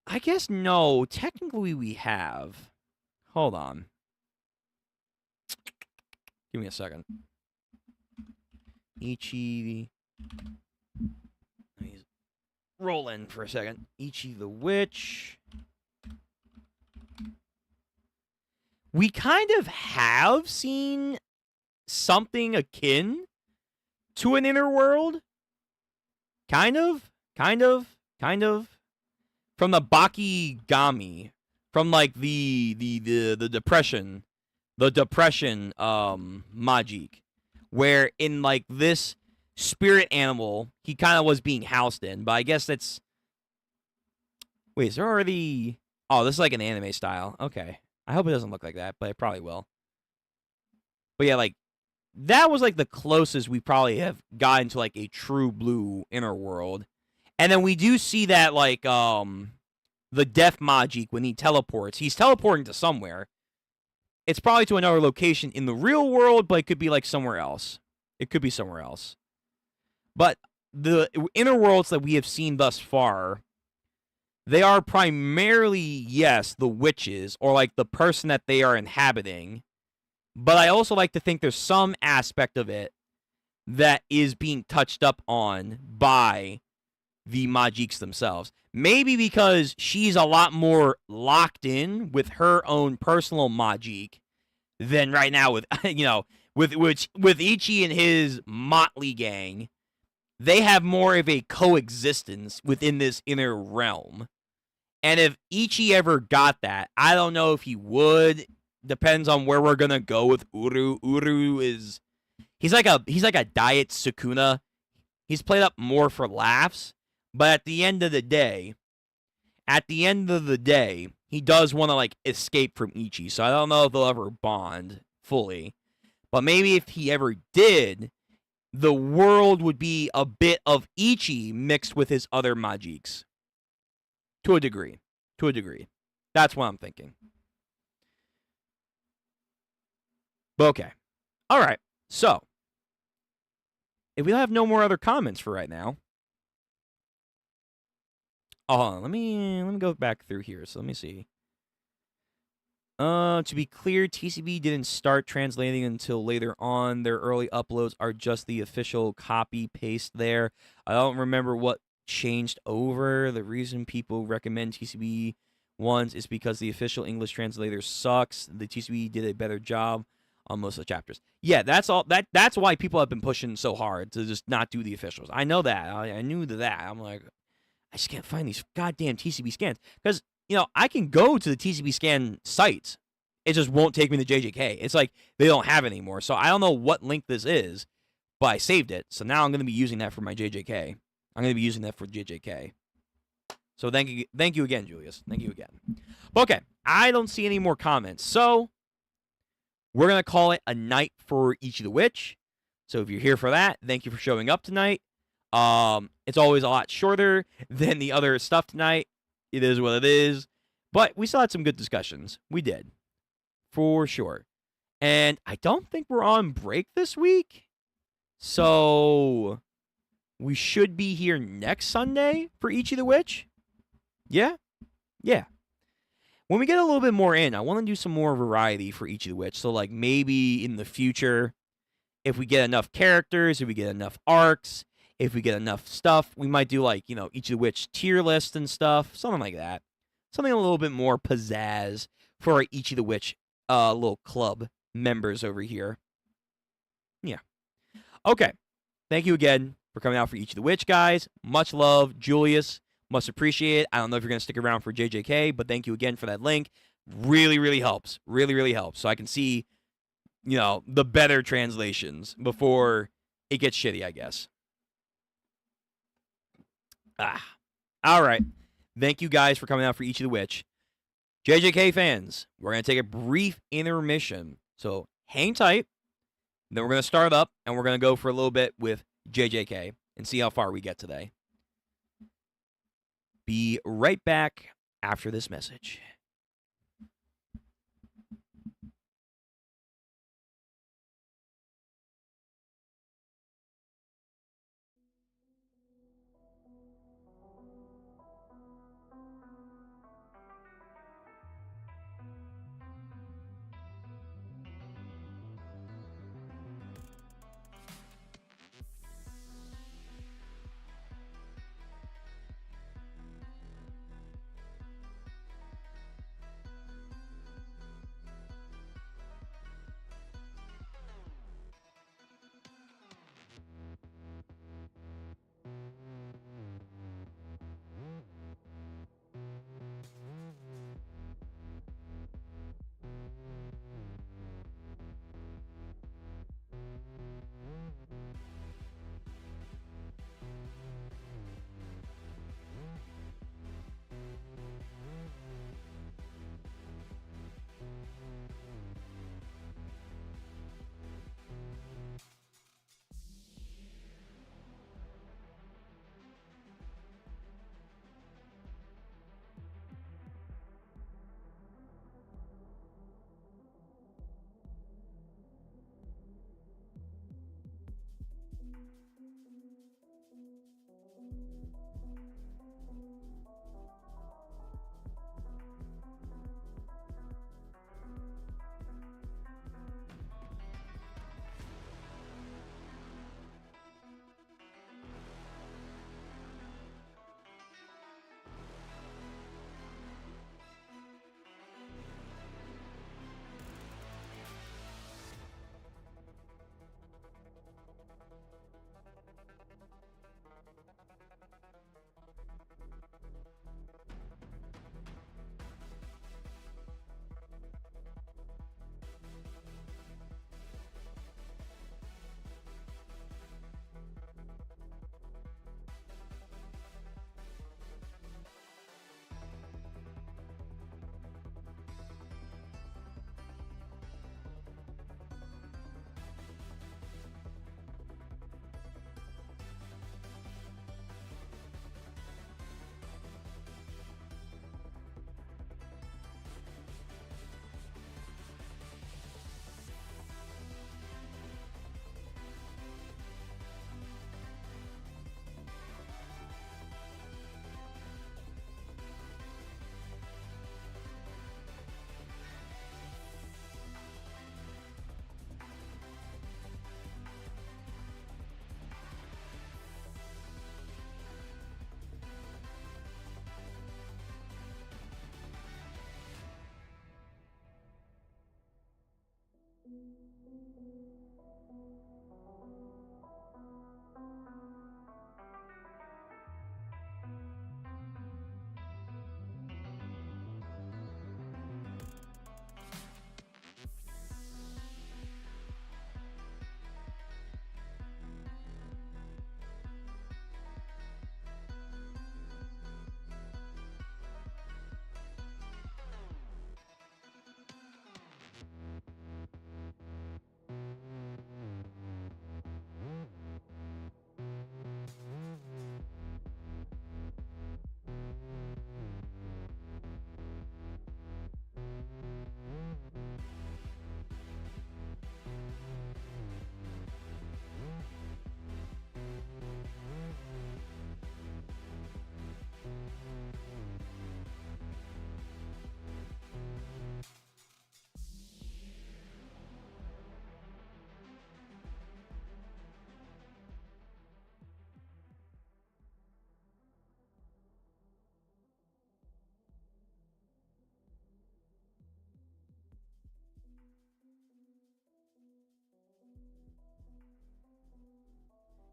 I guess no. Technically, we have. Hold on. Give me a second. Ichi. Let me roll in for a second. Ichi the Witch. We kind of have seen something akin to an inner world. Kind of. From the Bakigami. From like the depression. The depression Majik. Where in like this spirit animal, he kind of was being housed in. But I guess that's... Wait, is there already... Oh, this is like an anime style. Okay. I hope it doesn't look like that, but it probably will. But yeah, like, that was like the closest we probably have gotten to like a true blue inner world. And then we do see that like the Death Majik, when he teleports, he's teleporting to somewhere. It's probably to another location in the real world, but it could be like somewhere else. It could be somewhere else. But the inner worlds that we have seen thus far, they are primarily, yes, the witches, or like the person that they are inhabiting. But I also like to think there's some aspect of it that is being touched up on by the Majiks themselves. Maybe because she's a lot more locked in with her own personal Majik than right now with, with Ichi and his motley gang. They have more of a coexistence within this inner realm. And if Ichi ever got that, I don't know if he would. Depends on where we're gonna go with Uru. Uru is he's like a diet Sukuna. He's played up more for laughs, but at the end of the day, he does want to like escape from Ichi. So I don't know if they'll ever bond fully. But maybe if he ever did, the world would be a bit of Ichi mixed with his other Majiks. To a degree. That's what I'm thinking. But okay. All right. So, if we have no more other comments for right now. Oh, hold on. Let me go back through here. So let me see. To be clear, TCB didn't start translating until later on. Their early uploads are just the official copy paste there. I don't remember what changed over. The reason people recommend TCB ones is because the official English translator sucks. The TCB did a better job on most of the chapters. Yeah, that's all. That's why people have been pushing so hard to just not do the officials. I know that. I knew that. I'm like, I just can't find these goddamn TCB scans because I can go to the TCB scan sites. It just won't take me to JJK. It's like they don't have it anymore. So I don't know what link this is, but I saved it. So now I'm going to be using that for my JJK. I'm going to be using that for JJK. So thank you again, Julius. Thank you again. Okay, I don't see any more comments. So we're going to call it a night for Ichi the Witch. So if you're here for that, thank you for showing up tonight. It's always a lot shorter than the other stuff tonight. It is what it is. But we still had some good discussions. We did. For sure. And I don't think we're on break this week. So we should be here next Sunday for Ichi the Witch. Yeah? Yeah. When we get a little bit more in, I want to do some more variety for Ichi the Witch. So like maybe in the future, if we get enough characters, if we get enough arcs, If we get enough stuff, we might do like, each of the witch tier list and stuff, something like that. Something a little bit more pizzazz for our Ichi the Witch little club members over here. Yeah. Okay. Thank you again for coming out for Ichi the Witch, guys. Much love, Julius. Much appreciated. I don't know if you're going to stick around for JJK, but thank you again for that link. Really, really helps. Really, really helps. So I can see, the better translations before it gets shitty, I guess. All right. Thank you guys for coming out for Ichi the Witch. JJK fans, we're going to take a brief intermission. So hang tight. Then we're going to start up, and we're going to go for a little bit with JJK and see how far we get today. Be right back after this message.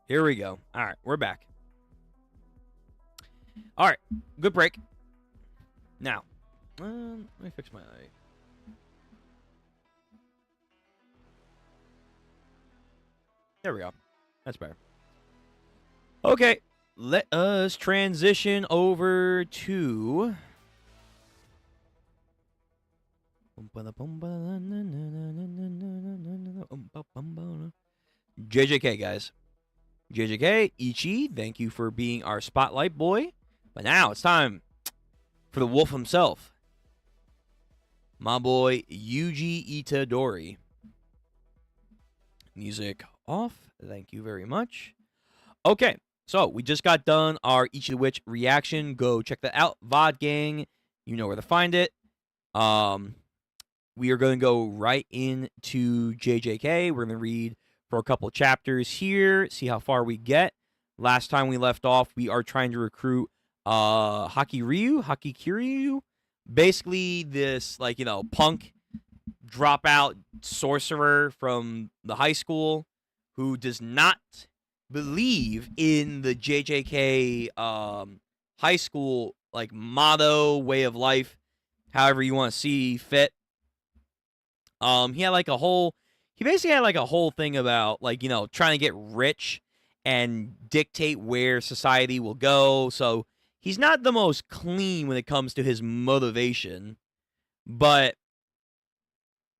Here we go. All right, we're back. All right, good break. Now, let me fix my eye. There we go. That's better. Okay, let us transition over to JJK, guys. JJK, Ichi, thank you for being our spotlight boy. But now it's time for the wolf himself. My boy, Yuji Itadori. Music off. Thank you very much. Okay, so we just got done our Ichi the Witch reaction. Go check that out. VOD gang, you know where to find it. We are going to go right into JJK. We're going to read for a couple chapters here, see how far we get. Last time we left off, we are trying to recruit Hakikiryu. Basically this, like, you know, punk dropout sorcerer from the high school who does not believe in the JJK high school, like, motto, way of life, however you want to see fit. He basically had like a whole thing about, like, you know, trying to get rich and dictate where society will go. So he's not the most clean when it comes to his motivation, but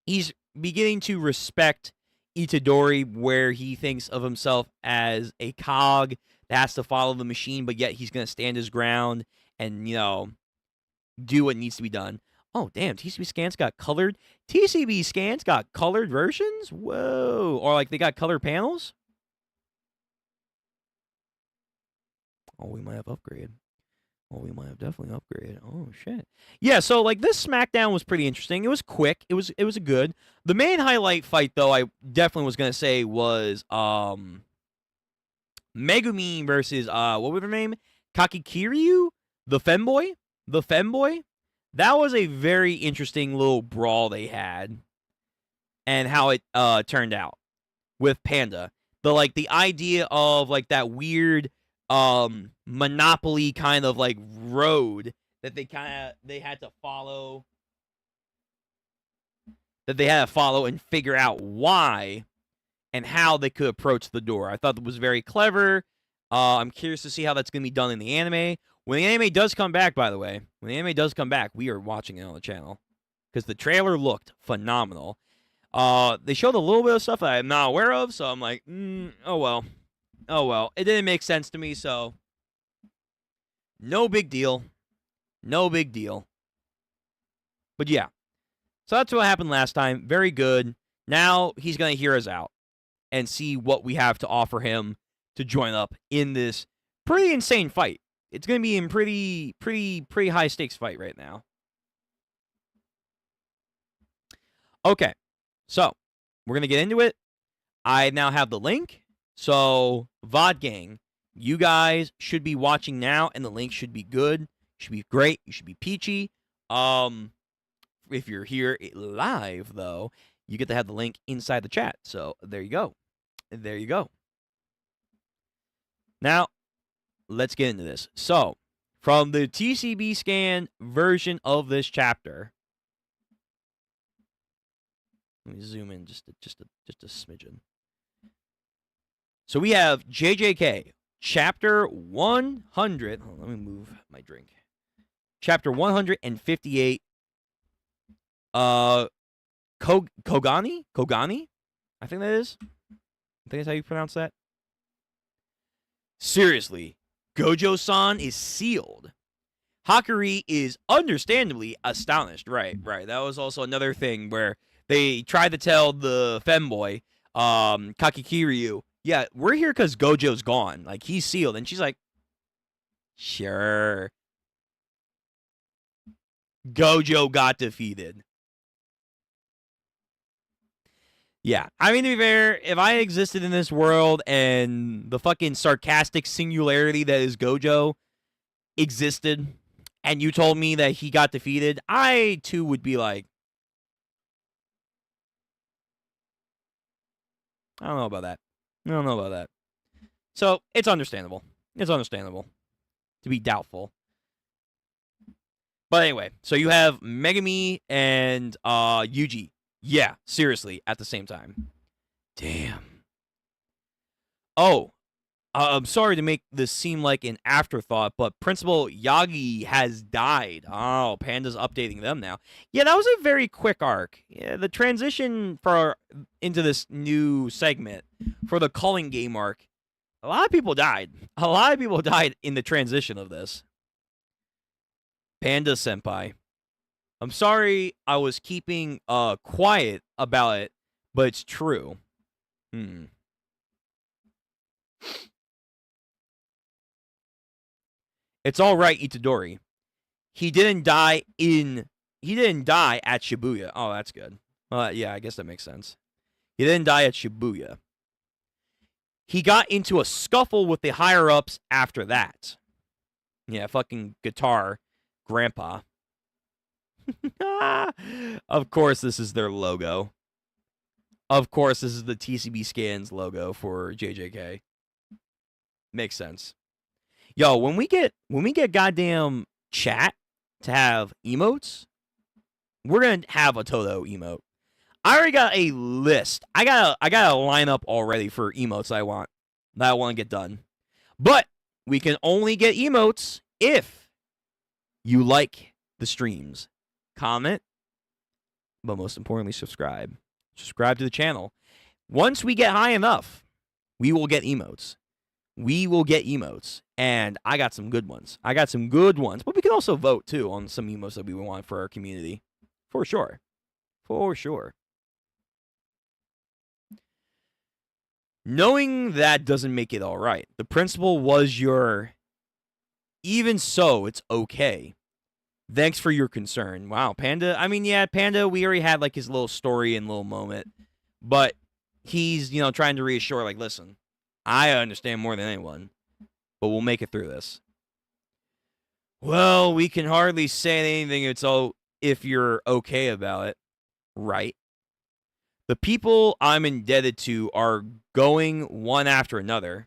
he's beginning to respect Itadori, where he thinks of himself as a cog that has to follow the machine, but yet he's going to stand his ground and, you know, do what needs to be done. Oh, damn, TCB scans got colored. TCB scans got colored versions? Whoa. Or, like, they got colored panels? Oh, we might have upgraded. Oh, we might have definitely upgraded. Oh, shit. Yeah, so, like, this SmackDown was pretty interesting. It was quick. It was a good. The main highlight fight, though, I definitely was going to say was Megumi versus, what was her name? Kakikiryu? The femboy? The femboy? That was a very interesting little brawl they had, and how it turned out with Panda. The idea of, like, that weird Monopoly kind of, like, road that they had to follow, and figure out why and how they could approach the door. I thought that was very clever. I'm curious to see how that's going to be done in the anime. When the anime does come back, by the way, we are watching it on the channel, because the trailer looked phenomenal. They showed a little bit of stuff that I'm not aware of, so I'm like, oh well. Oh well. It didn't make sense to me, so no big deal. No big deal. But yeah. So that's what happened last time. Very good. Now he's going to hear us out and see what we have to offer him to join up in this pretty insane fight. It's going to be in pretty high stakes fight right now. Okay. So, we're going to get into it. I now have the link. So, VOD gang, you guys should be watching now, and the link should be good. Should be great. You should be peachy. If you're here live, though, you get to have the link inside the chat. So, there you go. There you go. Now, let's get into this. So, from the TCB scan version of this chapter, let me zoom in just a smidgen. So we have JJK, chapter 100. Hold on, let me move my drink. Chapter 158. Kogani? I think that is. I think that's how you pronounce that. Seriously, Gojo-san is sealed. Hakari is understandably astonished. Right. That was also another thing where they tried to tell the femboy, Kakikiryu, yeah, we're here because Gojo's gone. Like, he's sealed. And she's like, sure. Gojo got defeated. Yeah, I mean, to be fair, if I existed in this world and the fucking sarcastic singularity that is Gojo existed, and you told me that he got defeated, I, too, would be like, I don't know about that. So it's understandable. It's understandable to be doubtful. But anyway, so you have Megami and Yuji. Yeah, seriously, at the same time. Damn. Oh, I'm sorry to make this seem like an afterthought, but Principal Yagi has died. Oh, Panda's updating them now. Yeah, that was a very quick arc. Yeah, the transition into this new segment for the Culling Game arc, a lot of people died. A lot of people died in the transition of this. Panda Senpai. I'm sorry I was keeping quiet about it, but it's true. It's all right, Itadori. He didn't die at Shibuya. Oh, that's good. Yeah, I guess that makes sense. He didn't die at Shibuya. He got into a scuffle with the higher-ups after that. Yeah, fucking guitar grandpa. Of course, this is their logo. Of course, this is the TCB Scans logo for JJK. Makes sense. Yo, when we get goddamn chat to have emotes, we're gonna have a Toto emote. I already got a list. I got a lineup already for emotes I want to get done. But we can only get emotes if you like the streams, comment, but most importantly, subscribe. Subscribe to the channel. Once we get high enough, we will get emotes. And I got some good ones. But we can also vote, too, on some emotes that we want for our community. For sure. Knowing that doesn't make it all right. The principal was your... Even so, it's okay. Thanks for your concern. Wow, Panda. I mean, yeah, Panda, we already had, like, his little story and little moment. But he's, trying to reassure, like, listen, I understand more than anyone. But we'll make it through this. Well, we can hardly say anything if you're okay about it. Right. The people I'm indebted to are going one after another.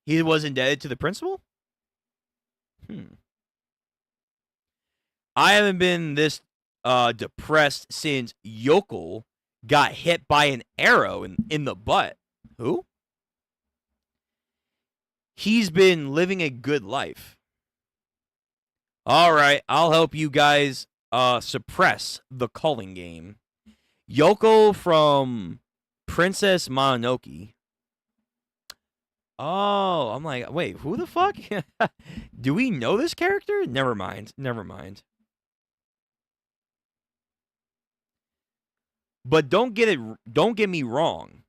He was indebted to the principal? I haven't been this depressed since Yoko got hit by an arrow in the butt. Who? He's been living a good life. All right, I'll help you guys suppress the Culling Game. Yoko from Princess Mononoke. Oh, I'm like, wait, who the fuck? Do we know this character? Never mind. But don't get me wrong.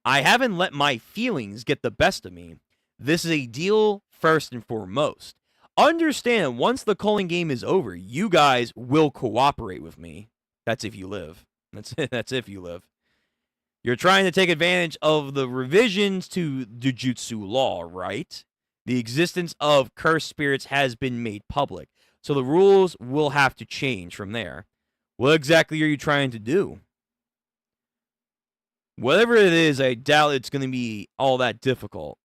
I haven't let my feelings get the best of me. This is a deal first and foremost. Understand, once the Culling Game is over, you guys will cooperate with me. That's if you live. That's if you live. You're trying to take advantage of the revisions to Jujutsu law, right? The existence of cursed spirits has been made public, so the rules will have to change from there. What exactly are you trying to do? Whatever it is, I doubt it's going to be all that difficult.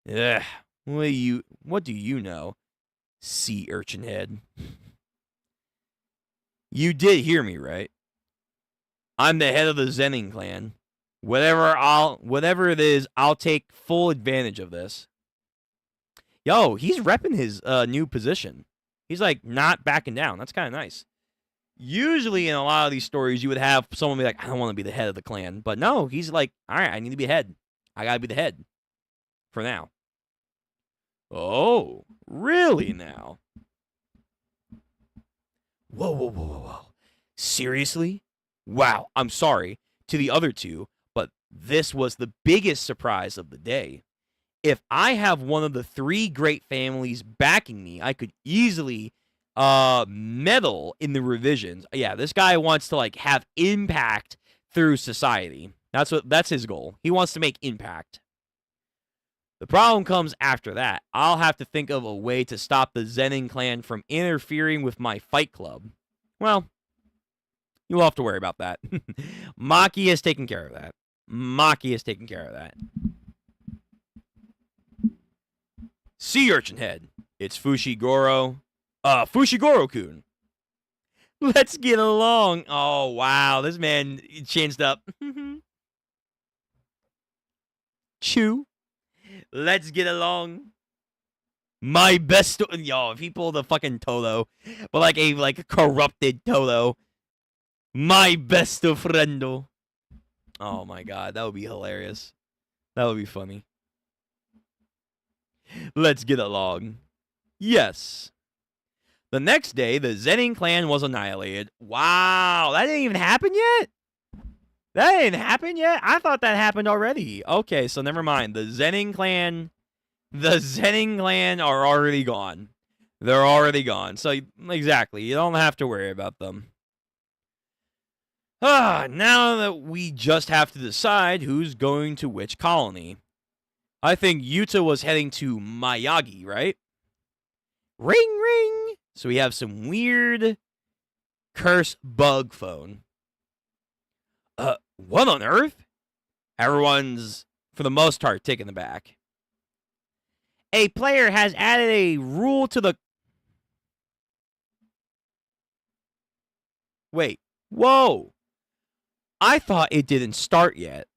Ugh, what do you know, sea urchin head? You did hear me, right? I'm the head of the Zenin clan. Whatever it is, I'll take full advantage of this. Yo, he's repping his new position. He's like not backing down. That's kind of nice. Usually in a lot of these stories, you would have someone be like, I don't want to be the head of the clan. But no, he's like, all right, I need to be head. I got to be the head. For now. Oh, really now? Whoa. Seriously? Wow, I'm sorry to the other two, but this was the biggest surprise of the day. If I have one of the three great families backing me, I could easily meddle in the revisions. Yeah, this guy wants to like have impact through society. That's his goal. He wants to make impact. The problem comes after that. I'll have to think of a way to stop the Zenin clan from interfering with my fight club. Well, you'll have to worry about that. Maki has taken care of that. Sea urchin head. It's Fushigoro. Fushigoro-kun. Let's get along. Oh, wow. This man changed up. Chew. Let's get along. My best. Yo, if he pulled a fucking Tolo, but like a corrupted Tolo. My best friendo. Oh my god, that would be hilarious. That would be funny. Let's get along. Yes. The next day, the Zenin clan was annihilated. Wow, that didn't even happen yet? That didn't happen yet? I thought that happened already. Okay, so never mind. The Zenin clan are already gone. They're already gone. So, exactly, you don't have to worry about them. Now that we just have to decide who's going to which colony. I think Yuta was heading to Miyagi, right? Ring, ring. So we have some weird curse bug phone. What on earth? Everyone's, for the most part, taken aback. A player has added a rule to the... Wait. Whoa. I thought it didn't start yet.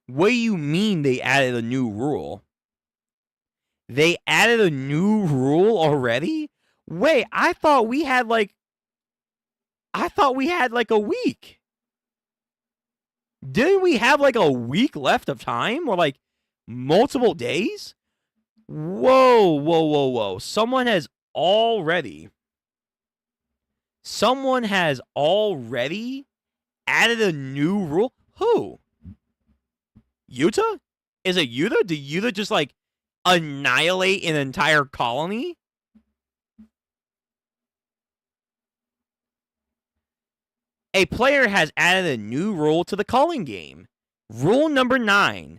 What do you mean they added a new rule? They added a new rule already? Wait, I thought we had like a week. Didn't we have like a week left of time? Or like multiple days? Whoa, whoa, whoa, whoa. Someone has already added a new rule? Who? Yuta? Is it Yuta? Did Yuta just like annihilate an entire colony? A player has added a new rule to the calling game. Rule number 9.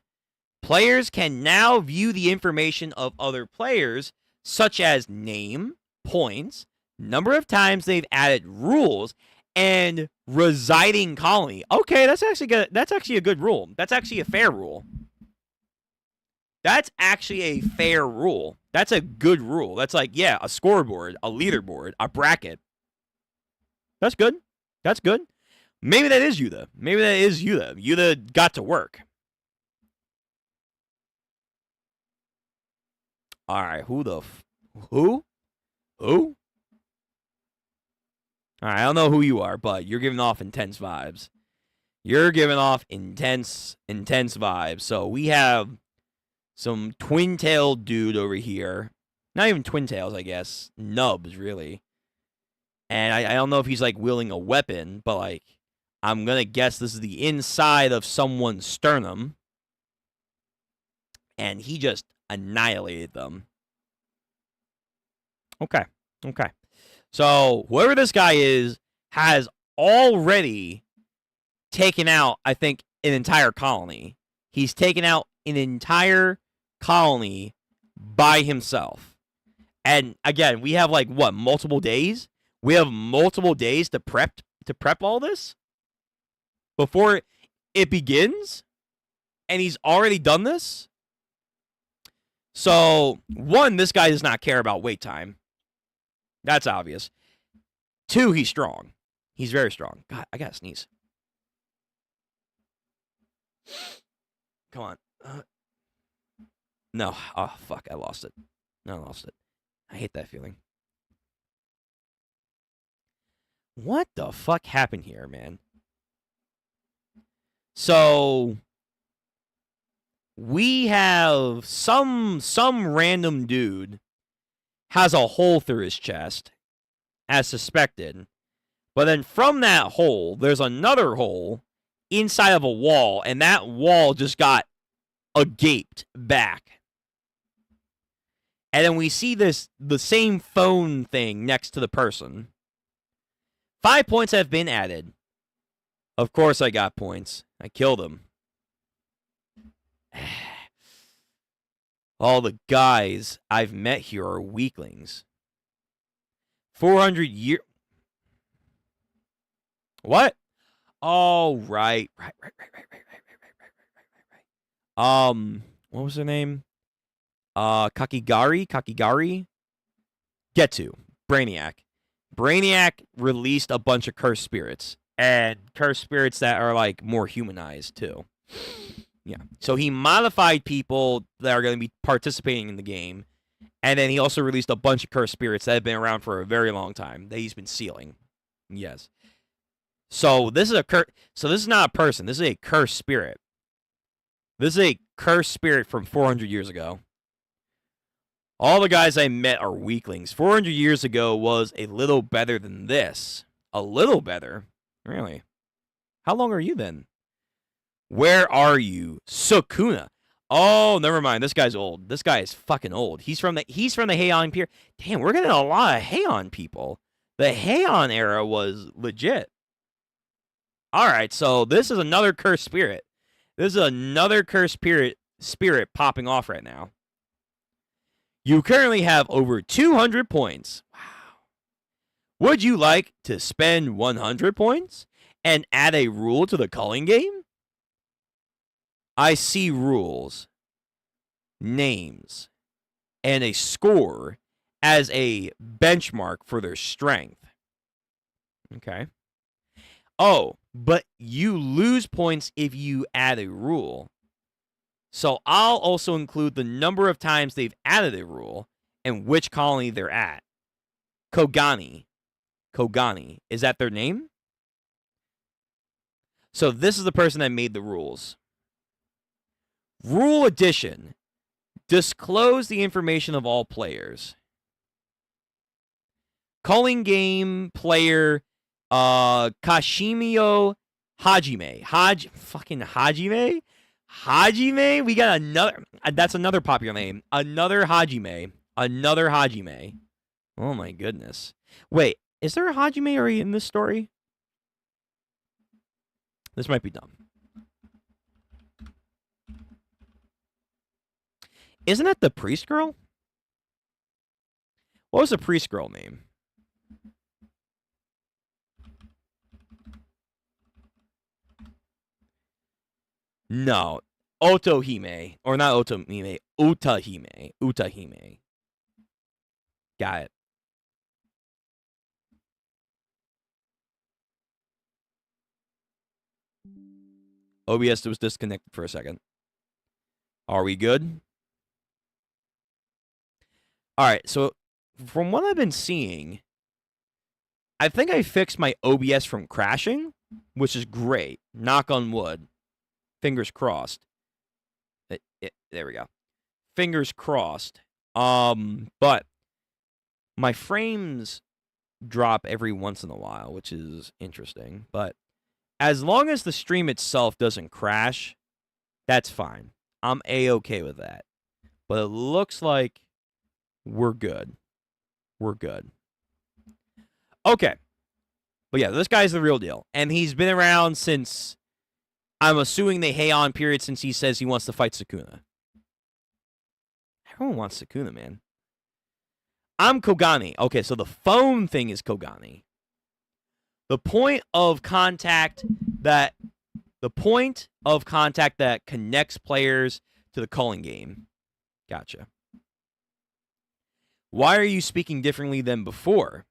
Players can now view the information of other players, such as name, points, number of times they've added rules, and residing colony. Okay, that's actually good. That's actually a good rule. That's actually a fair rule. That's actually a fair rule. That's a good rule. That's like, yeah, a scoreboard, a leaderboard, a bracket. That's good. That's good. Maybe that is Yuta. Maybe that is Yuta. Yuta got to work. All right, who? Who? All right, I don't know who you are, but you're giving off intense vibes. You're giving off intense vibes. So we have some twin-tailed dude over here. Not even twin tails, I guess. Nubs, really. And I don't know if he's, like, wielding a weapon, but, like, I'm going to guess this is the inside of someone's sternum. And he just annihilated them. Okay. So, whoever this guy is has already taken out, I think, an entire colony. He's taken out an entire colony by himself. And, again, we have, like, what, multiple days? We have multiple days to prep all this before it begins, and he's already done this. So, 1, this guy does not care about wait time. That's obvious. 2, he's strong. He's very strong. God, I gotta sneeze. Come on. No. Oh, fuck. I lost it. No, I lost it. I hate that feeling. What the fuck happened here, man? So we have some random dude has a hole through his chest, as suspected. But then from that hole, there's another hole inside of a wall, and that wall just got agaped back. And then we see the same phone thing next to the person. 5 points have been added. Of course I got points. I killed him. All the guys I've met here are weaklings. 400 years. What? Oh, right. What was her name? Kakigari. Get to Brainiac. Brainiac released a bunch of cursed spirits, and cursed spirits that are like more humanized too. Yeah. So he modified people that are going to be participating in the game, and then he also released a bunch of cursed spirits that have been around for a very long time that he's been sealing. Yes. So this is So this is not a person. This is a cursed spirit. This is a cursed spirit from 400 years ago. All the guys I met are weaklings. 400 years ago was a little better than this. A little better? Really? How long are you then? Where are you? Sukuna. Oh, never mind. This guy's old. This guy is fucking old. He's from the Heian period. Damn, we're getting a lot of Heian people. The Heian era was legit. All right, so this is another cursed spirit. This is another cursed spirit popping off right now. You currently have over 200 points. Wow. Would you like to spend 100 points and add a rule to the culling game? I see rules, names, and a score as a benchmark for their strength. Okay. Oh, but you lose points if you add a rule. So I'll also include the number of times they've added a rule and which colony they're at. Kogani. Kogani. Is that their name? So this is the person that made the rules. Rule addition. Disclose the information of all players. Calling game player Kashimio Hajime. Fucking Hajime? Hajime? We got another. That's another popular name. Another Hajime. Another Hajime. Oh my goodness. Wait, is there a Hajime already in this story? This might be dumb. Isn't that the priest girl? What was the priest girl name? No. Otohime. Or not Otohime. Utahime. Utahime. Got it. OBS was disconnected for a second. Are we good? Alright, so from what I've been seeing, I think I fixed my OBS from crashing, which is great. Knock on wood. Fingers crossed. There we go. Fingers crossed. But my frames drop every once in a while, which is interesting. But as long as the stream itself doesn't crash, that's fine. I'm A-okay with that. But it looks like we're good. We're good. Okay. But yeah, this guy's the real deal. And he's been around since, I'm assuming, the Heian period, since he says he wants to fight Sukuna. Everyone wants Sukuna, man. I'm Kogani. Okay, so the phone thing is Kogani. The point of contact that connects players to the calling game. Gotcha. Why are you speaking differently than before?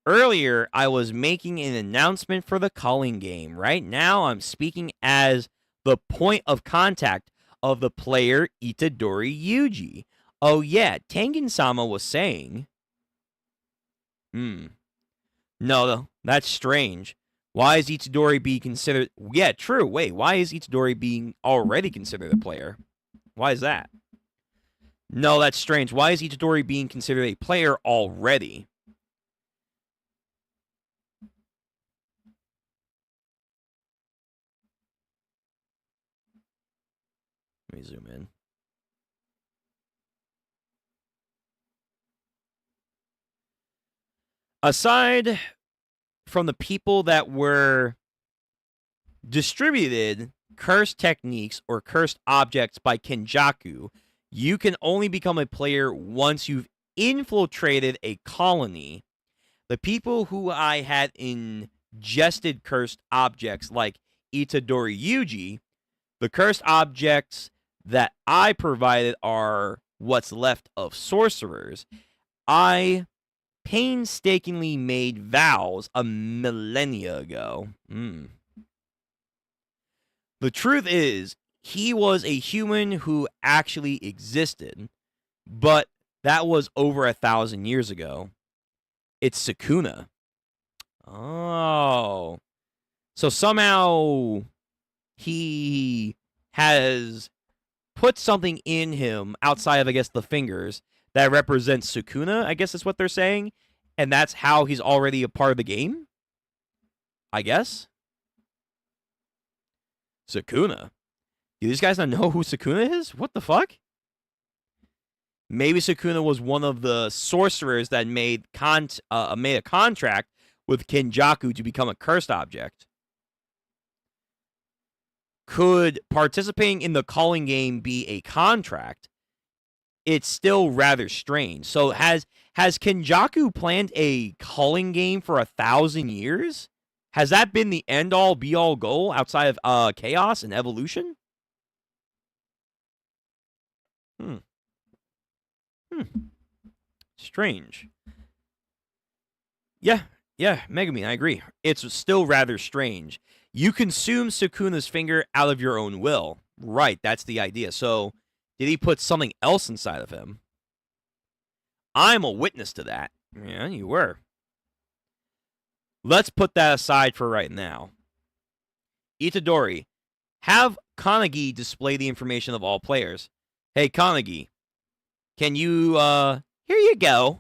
Earlier, I was making an announcement for the calling game. Right now, I'm speaking as the point of contact of the player Itadori Yuji. Oh yeah, Tengen-sama was saying... No, that's strange. Why is Itadori being considered... Yeah, true. Wait, why is Itadori being already considered a player? Why is that? No, that's strange. Why is Itadori being considered a player already? Let me zoom in. Aside from the people that were distributed cursed techniques or cursed objects by Kenjaku, you can only become a player once you've infiltrated a colony. The people who I had ingested cursed objects like Itadori Yuji, the cursed objects that I provided are what's left of sorcerers. I painstakingly made vows a millennia ago. The truth is, he was a human who actually existed, but that was over 1,000 years ago. It's Sukuna. Oh. So somehow he has put something in him outside of, I guess, the fingers that represents Sukuna, I guess is what they're saying. And that's how he's already a part of the game? I guess? Sukuna? Do these guys not know who Sukuna is? What the fuck? Maybe Sukuna was one of the sorcerers that made a contract with Kenjaku to become a cursed object. Could participating in the calling game be a contract? It's still rather strange. So has Kenjaku planned a calling game for 1,000 years? Has that been the end-all, be-all goal outside of chaos and evolution? Strange. Yeah, Megami, I agree. It's still rather strange. You consume Sukuna's finger out of your own will. Right, that's the idea. So, did he put something else inside of him? I'm a witness to that. Yeah, you were. Let's put that aside for right now. Itadori, have Kanagi display the information of all players. Hey, Kanagi, can you, here you go.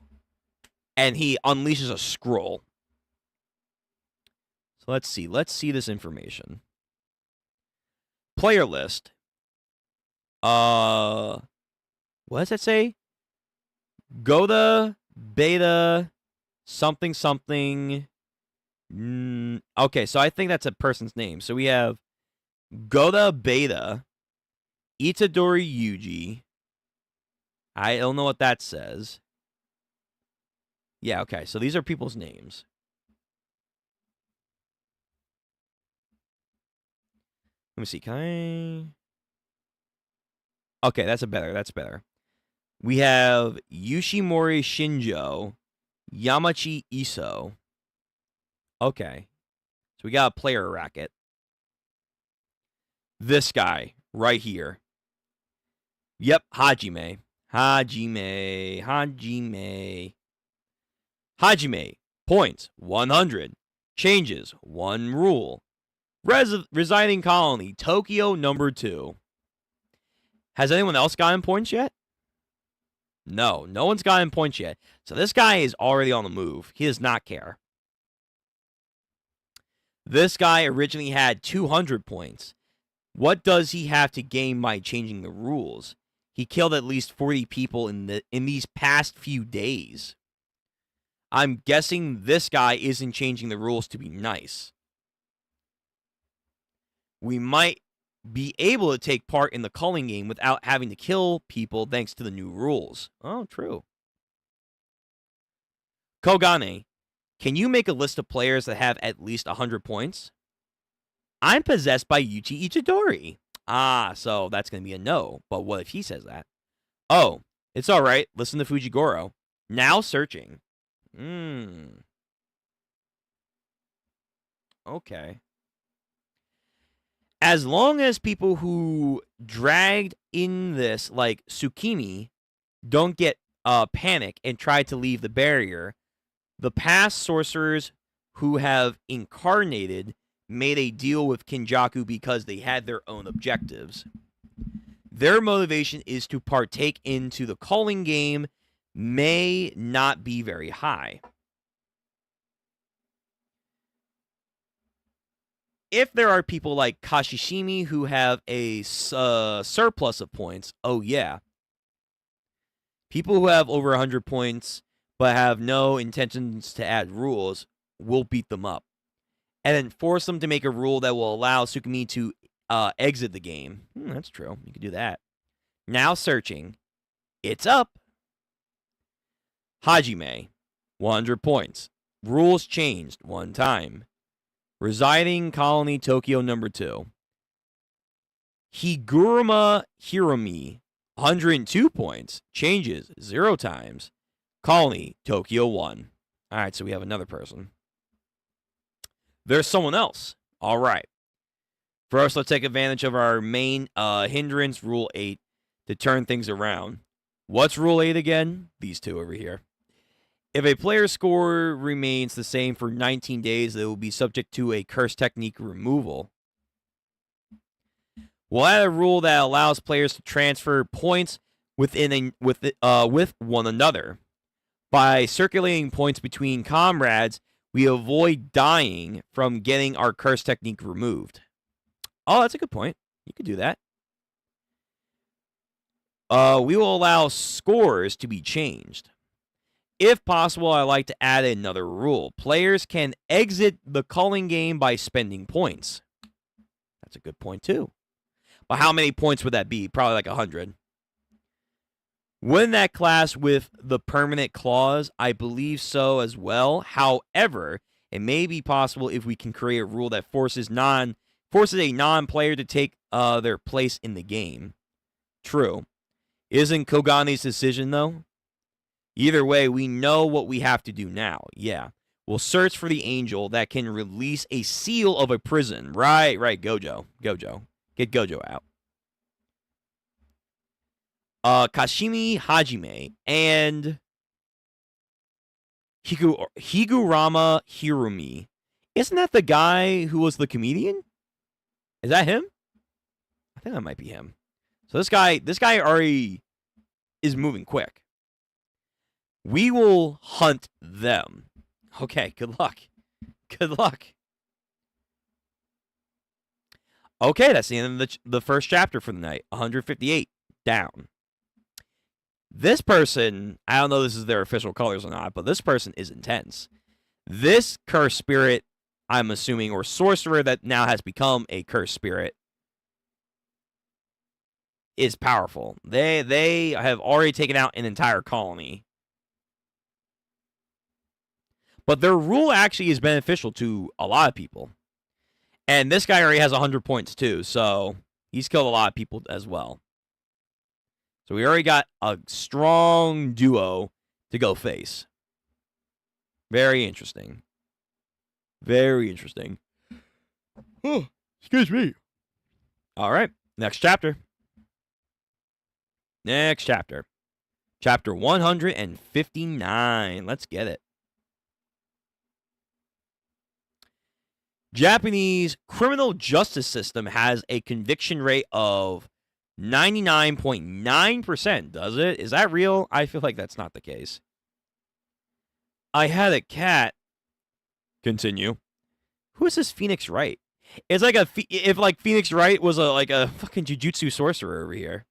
And he unleashes a scroll. So let's see this information. Player list. What does that say? Goda, Beta, something, something. Okay, so I think that's a person's name. So we have Goda Beta, Itadori Yuji. I don't know what that says. Yeah, okay, so these are people's names. Let me see, can I... Okay, that's better. We have Yoshimori Shinjo, Yamachi Iso. Okay, so we got a player racket. This guy, right here. Yep, Hajime. Hajime, points, 100. Changes, 1 rule. Residing colony, Tokyo number 2. Has anyone else gotten points yet? No one's gotten points yet. So this guy is already on the move. He does not care. This guy originally had 200 points. What does he have to gain by changing the rules? He killed at least 40 people in these past few days. I'm guessing this guy isn't changing the rules to be nice. We might be able to take part in the calling game without having to kill people thanks to the new rules. Oh, true. Kogane, can you make a list of players that have at least 100 points? I'm possessed by Yuji Itadori. Ah, so that's going to be a no. But what if he says that? Oh, it's all right. Listen to Fujigoro. Now searching. Okay. As long as people who dragged in this, like Tsukimi, don't get panic and try to leave the barrier, the past sorcerers who have incarnated made a deal with Kenjaku because they had their own objectives. Their motivation is to partake into the calling game may not be very high. If there are people like Kashishimi who have a surplus of points, oh yeah. People who have over 100 points but have no intentions to add rules will beat them up. And then force them to make a rule that will allow Tsukimi to exit the game. That's true. You can do that. Now searching. It's up. Hajime, 100 points. Rules changed 1 time. Residing colony Tokyo number 2. Higuruma Hirumi, 102 points. Changes 0 times. Colony, Tokyo 1. All right, so we have another person. There's someone else. All right. First, let's take advantage of our main hindrance, Rule 8, to turn things around. What's Rule 8 again? These two over here. If a player's score remains the same for 19 days, they will be subject to a curse technique removal. We'll add a rule that allows players to transfer points with one another. By circulating points between comrades, we avoid dying from getting our curse technique removed. Oh, that's a good point. You could do that. We will allow scores to be changed. If possible, I like to add another rule. Players can exit the culling game by spending points. That's a good point, too. But how many points would that be? Probably like 100. Wouldn't that class with the permanent clause? I believe so as well. However, it may be possible if we can create a rule that forces a non-player to take their place in the game. True. Isn't Kogani's decision, though? Either way, we know what we have to do now. Yeah. We'll search for the angel that can release a seal of a prison. Right, Gojo. Get Gojo out. Kashimi Hajime and Higurama Hirumi. Isn't that the guy who was the comedian? Is that him? I think that might be him. So this guy already is moving quick. We will hunt them. Okay, good luck. Good luck. Okay, that's the end of the first chapter for the night. 158 down. This person, I don't know if this is their official colors or not, but this person is intense. This cursed spirit, I'm assuming, or sorcerer that now has become a cursed spirit, is powerful. They have already taken out an entire colony. But their rule actually is beneficial to a lot of people. And this guy already has 100 points too, so he's killed a lot of people as well. So we already got a strong duo to go face. Very interesting. Very interesting. Oh, excuse me. All right, next chapter. Next chapter. Chapter 159. Let's get it. Japanese criminal justice system has a conviction rate of 99.9%, does it? Is that real? I feel like that's not the case. I had a cat. Continue. Who is this Phoenix Wright? It's like if like Phoenix Wright was like a fucking Jujutsu sorcerer over here.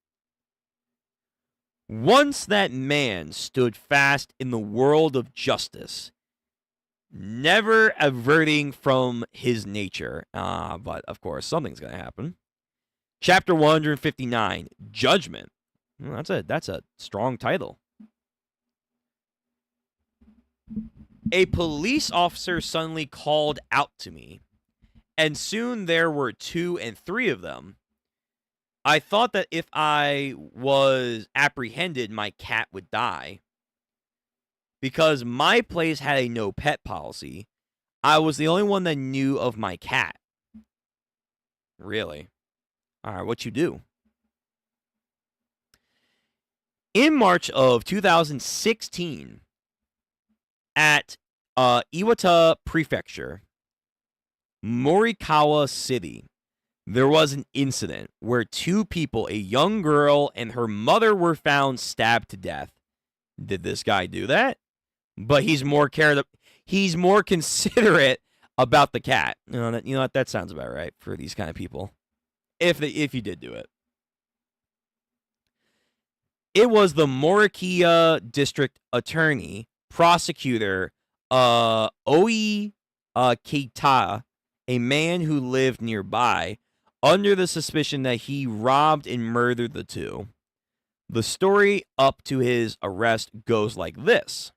Once that man stood fast in the world of justice, never averting from his nature. But of course, something's gonna happen. Chapter 159, Judgment. Well, that's a strong title. A police officer suddenly called out to me, and soon there were 2 and 3 of them. I thought that if I was apprehended, my cat would die. Because my place had a no pet policy, I was the only one that knew of my cat. Really? All right, what you do? In March of 2016, at Iwata Prefecture, Morikawa City, there was an incident where 2 people, a young girl and her mother, were found stabbed to death. Did this guy do that? But he's more considerate about the cat. You know what? That sounds about right for these kind of people. If you did do it. It was the Morikia District Attorney, prosecutor, Oi Keita, a man who lived nearby, under the suspicion that he robbed and murdered the 2. The story up to his arrest goes like this.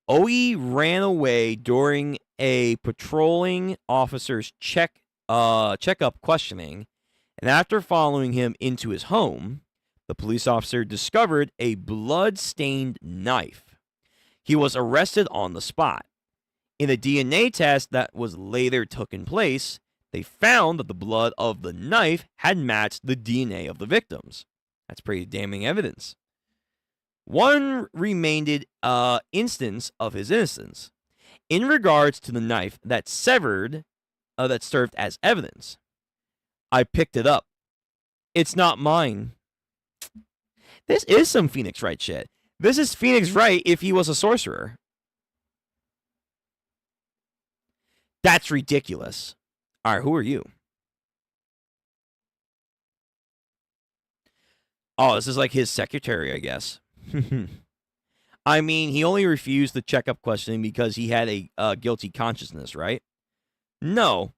Oi ran away during a patrolling officer's check checkup questioning, and after following him into his home, the police officer discovered a blood-stained knife. He was arrested on the spot. In a DNA test that was later taken place, they found that the blood of the knife had matched the DNA of the victims. That's pretty damning evidence. One remained instance of his innocence. In regards to the knife that served as evidence, I picked it up. It's not mine. This is some Phoenix Wright shit. This is Phoenix Wright if he was a sorcerer. That's ridiculous. All right, who are you? Oh, this is like his secretary, I guess. I mean, he only refused the checkup questioning because he had a guilty consciousness, right? No,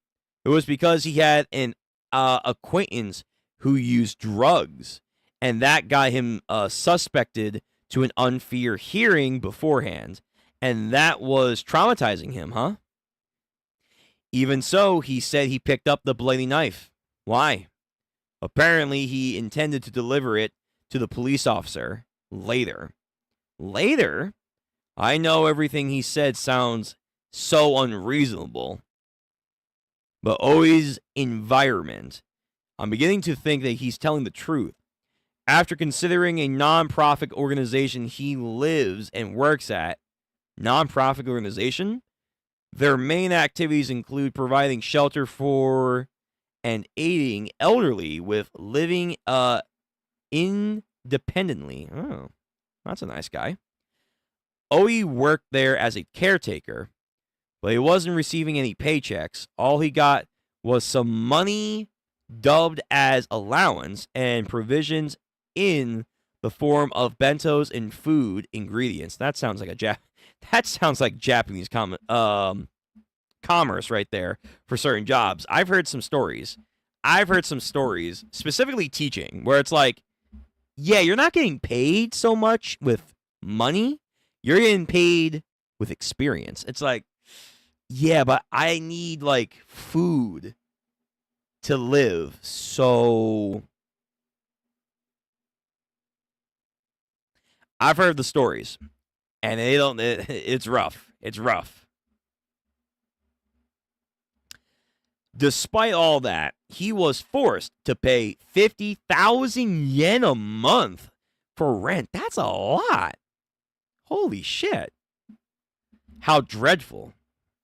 it was because he had an acquaintance who used drugs, and that got him suspected to an unfair hearing beforehand, and that was traumatizing him, huh? Even so, he said he picked up the bloody knife. Why? Apparently, he intended to deliver it to the police officer later. Later? I know everything he said sounds so unreasonable. But Oi's environment, I'm beginning to think that he's telling the truth. After considering a non-profit organization he lives and works at, non-profit organization, their main activities include providing shelter for and aiding elderly with living independently. Oh, that's a nice guy. Oi worked there as a caretaker, but he wasn't receiving any paychecks. All he got was some money dubbed as allowance and provisions in the form of bentos and food ingredients. That sounds like Japanese commerce right there for certain jobs. I've heard some stories, specifically teaching, where it's like, yeah, you're not getting paid so much with money. You're getting paid with experience. It's like, yeah, but I need like food to live. So I've heard the stories, and it's rough. It's rough. Despite all that, he was forced to pay 50,000 yen a month for rent. That's a lot. Holy shit. How dreadful.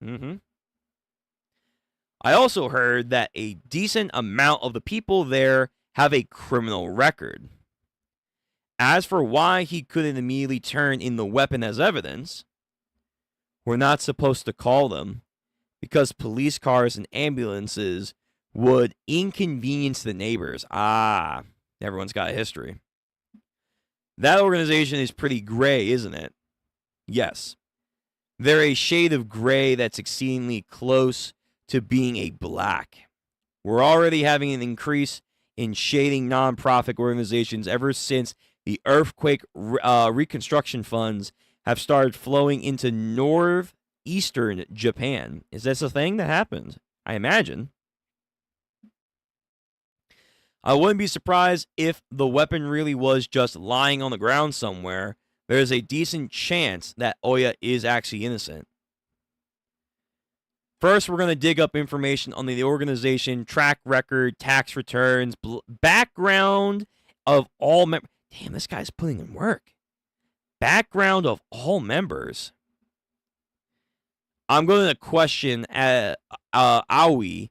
I also heard that a decent amount of the people there have a criminal record. As for why he couldn't immediately turn in the weapon as evidence, we're not supposed to call them, because police cars and ambulances would inconvenience the neighbors. Ah, everyone's got a history. That organization is pretty gray, isn't it? Yes. They're a shade of gray that's exceedingly close to being a black. We're already having an increase in shading nonprofit organizations ever since the earthquake reconstruction funds have started flowing into northeastern Japan. Is this a thing that happened? I imagine. I wouldn't be surprised if the weapon really was just lying on the ground somewhere. There's a decent chance that Oya is actually innocent. First, we're going to dig up information on the organization, track record, tax returns, background of all members. Damn, this guy's putting in work. Background of all members. I'm going to question Aoi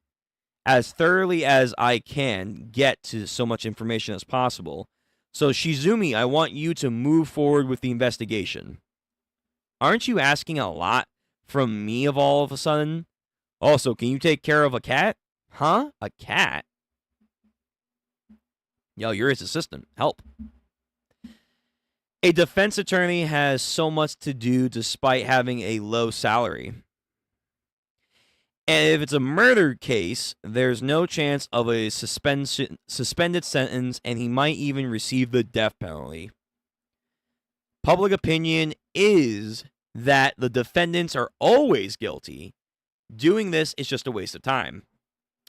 as thoroughly as I can get to so much information as possible. So, Shizumi, I want you to move forward with the investigation. Aren't you asking a lot from me all of a sudden? Also, can you take care of a cat? Huh? A cat? Yo, you're his assistant. Help. A defense attorney has so much to do despite having a low salary. And if it's a murder case, there's no chance of a suspended sentence, and he might even receive the death penalty. Public opinion is that the defendants are always guilty. Doing this is just a waste of time.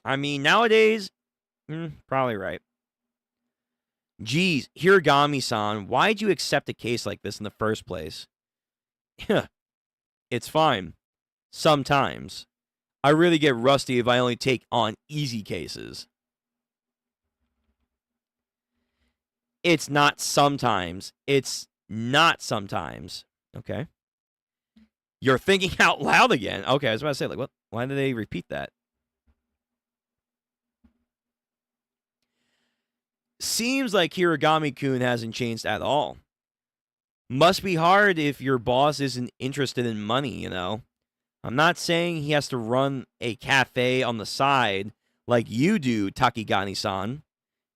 I mean, nowadays, probably right. Geez, Hiragami-san, why'd you accept a case like this in the first place? It's fine. Sometimes. I really get rusty if I only take on easy cases. It's not sometimes. It's not sometimes. Okay. You're thinking out loud again. Okay, I was about to say, like, what? Why did they repeat that? Seems like Hiragami-kun hasn't changed at all. Must be hard if your boss isn't interested in money, you know? I'm not saying he has to run a cafe on the side like you do, Takigani-san.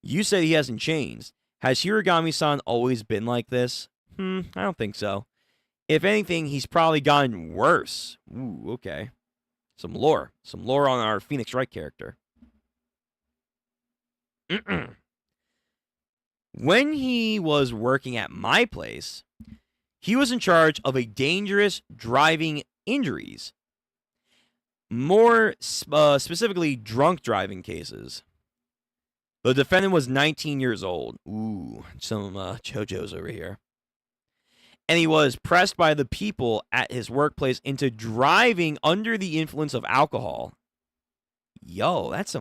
You said he hasn't changed. Has Hiragami-san always been like this? I don't think so. If anything, he's probably gotten worse. Ooh, okay. Some lore. Some lore on our Phoenix Wright character. When he was working at my place, he was in charge of a dangerous driving injuries. More specifically, drunk driving cases. The defendant was 19 years old. Ooh, some JoJo's over here. And he was pressed by the people at his workplace into driving under the influence of alcohol. Yo, that's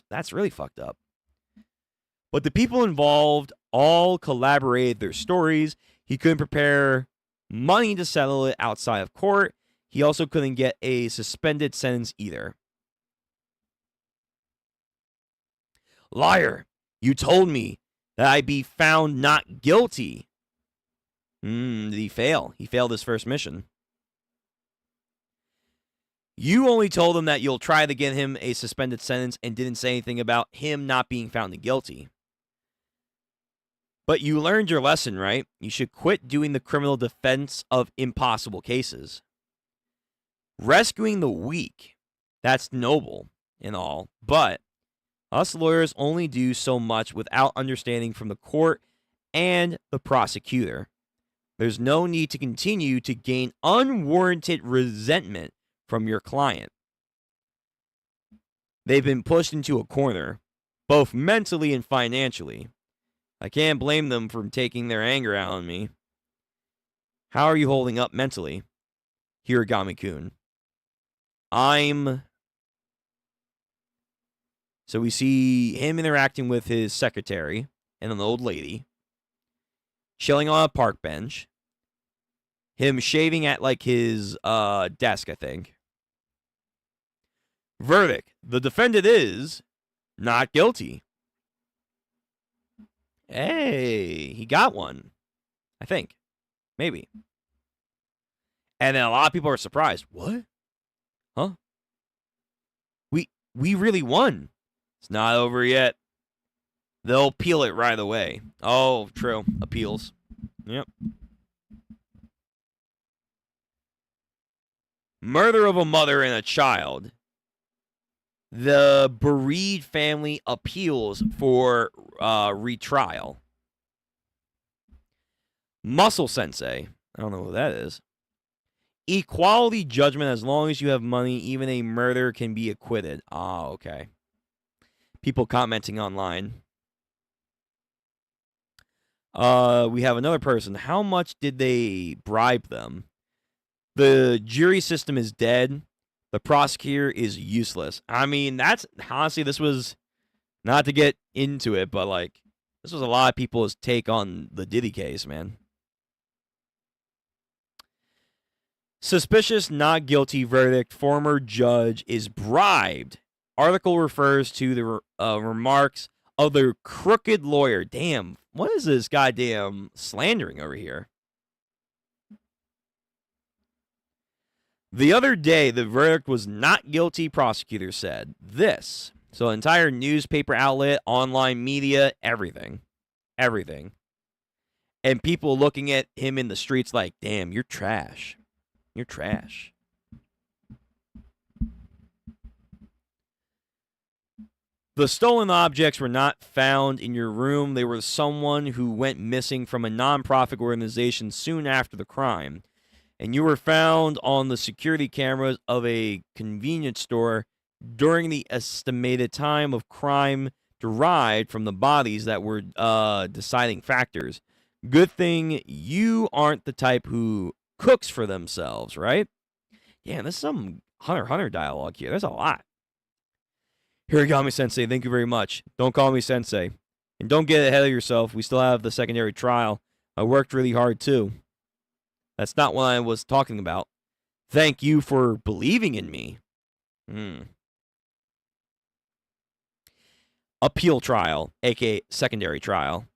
that's really fucked up. But the people involved all collaborated their stories. He couldn't prepare money to settle it outside of court. He also couldn't get a suspended sentence either. Liar, you told me that I'd be found not guilty. Did he fail? He failed his first mission. You only told him that you'll try to get him a suspended sentence and didn't say anything about him not being found guilty. But you learned your lesson, right? You should quit doing the criminal defense of impossible cases. Rescuing the weak, that's noble and all, but us lawyers only do so much without understanding from the court and the prosecutor. There's no need to continue to gain unwarranted resentment from your client. They've been pushed into a corner, both mentally and financially. I can't blame them for taking their anger out on me. How are you holding up mentally, Hiragami-kun? So we see him interacting with his secretary and an old lady, chilling on a park bench, him shaving at like his desk, I think. Verdict: the defendant is not guilty. Hey, he got one. I think. Maybe. And then a lot of people are surprised. What? Huh? We really won. It's not over yet. They'll appeal it right away. Oh, true. Appeals. Yep. Murder of a mother and a child. The bereaved family appeals for retrial. Muscle Sensei. I don't know who that is. Equality judgment: as long as you have money, even a murderer can be acquitted. Ah, okay. People commenting online. We have another person. How much did they bribe them? The jury system is dead. The prosecutor is useless. I mean, that's honestly, this was not to get into it, but like, this was a lot of people's take on the Diddy case, man. Suspicious, not guilty verdict. Former judge is bribed. Article refers to the remarks of the crooked lawyer. Damn, what is this goddamn slandering over here? The other day, the verdict was not guilty, prosecutor said. This. So entire newspaper outlet, online media, everything. Everything. And people looking at him in the streets like, damn, you're trash. You're trash. The stolen objects were not found in your room. They were someone who went missing from a nonprofit organization soon after the crime. And you were found on the security cameras of a convenience store during the estimated time of crime derived from the bodies that were deciding factors. Good thing you aren't the type who cooks for themselves, right? Yeah, there's some Hunter x Hunter dialogue here. There's a lot. Hiragami Sensei, thank you very much. Don't call me Sensei. And don't get ahead of yourself. We still have the secondary trial. I worked really hard too. That's not what I was talking about. Thank you for believing in me. Appeal trial, aka secondary trial.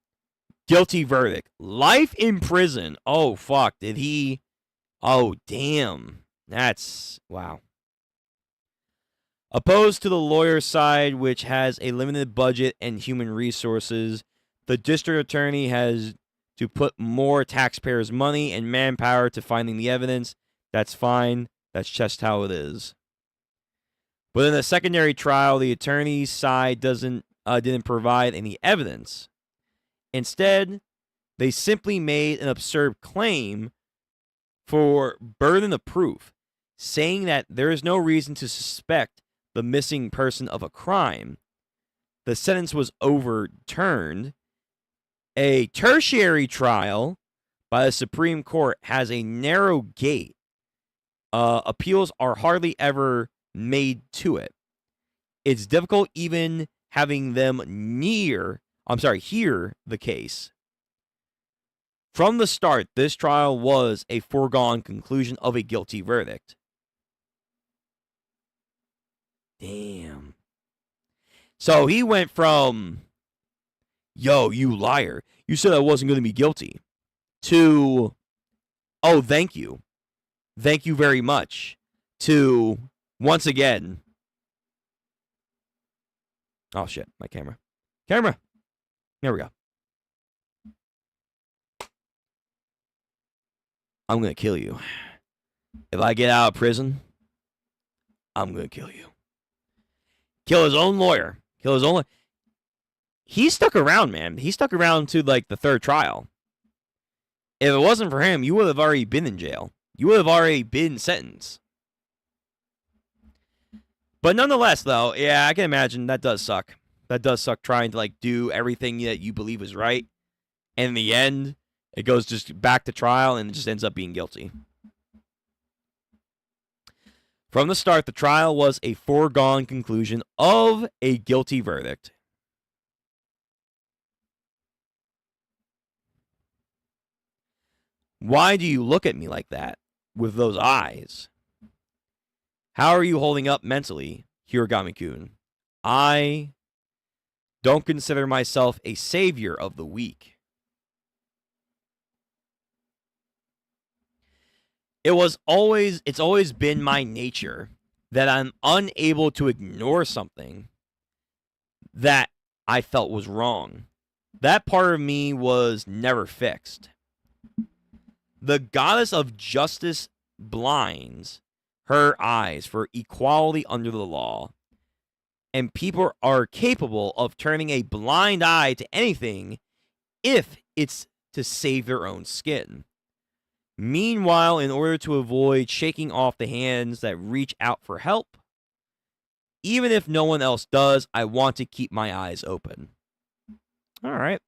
Guilty verdict. Life in prison. Oh, fuck. Did he? Oh, damn. That's. Wow. Opposed to the lawyer's side, which has a limited budget and human resources, the district attorney has to put more taxpayers' money and manpower to finding the evidence. That's fine. That's just how it is. But in the secondary trial, the attorney's side didn't provide any evidence. Instead, they simply made an absurd claim for burden of proof, saying that there is no reason to suspect the missing person of a crime. The sentence was overturned. A tertiary trial by the Supreme Court has a narrow gate. Appeals are hardly ever made to it. It's difficult even having them hear the case. From the start, this trial was a foregone conclusion of a guilty verdict. Damn. So he went from, yo, you liar, you said I wasn't going to be guilty, to, oh, thank you. Thank you very much. To, once again, oh shit, my camera. Camera. There we go. I'm going to kill you. If I get out of prison, I'm going to kill you. Kill his own lawyer. Kill his own. He stuck around, man. He stuck around to like the third trial. If it wasn't for him, you would have already been in jail. You would have already been sentenced. But nonetheless, though, yeah, I can imagine that does suck. That does suck trying to like do everything that you believe is right, and in the end, it goes just back to trial and it just ends up being guilty. From the start, the trial was a foregone conclusion of a guilty verdict. Why do you look at me like that, with those eyes? How are you holding up mentally, Hiragami-kun? I don't consider myself a savior of the weak. It's always been my nature that I'm unable to ignore something that I felt was wrong. That part of me was never fixed. The goddess of justice blinds her eyes for equality under the law, and people are capable of turning a blind eye to anything if it's to save their own skin. Meanwhile, in order to avoid shaking off the hands that reach out for help, even if no one else does, I want to keep my eyes open. All right.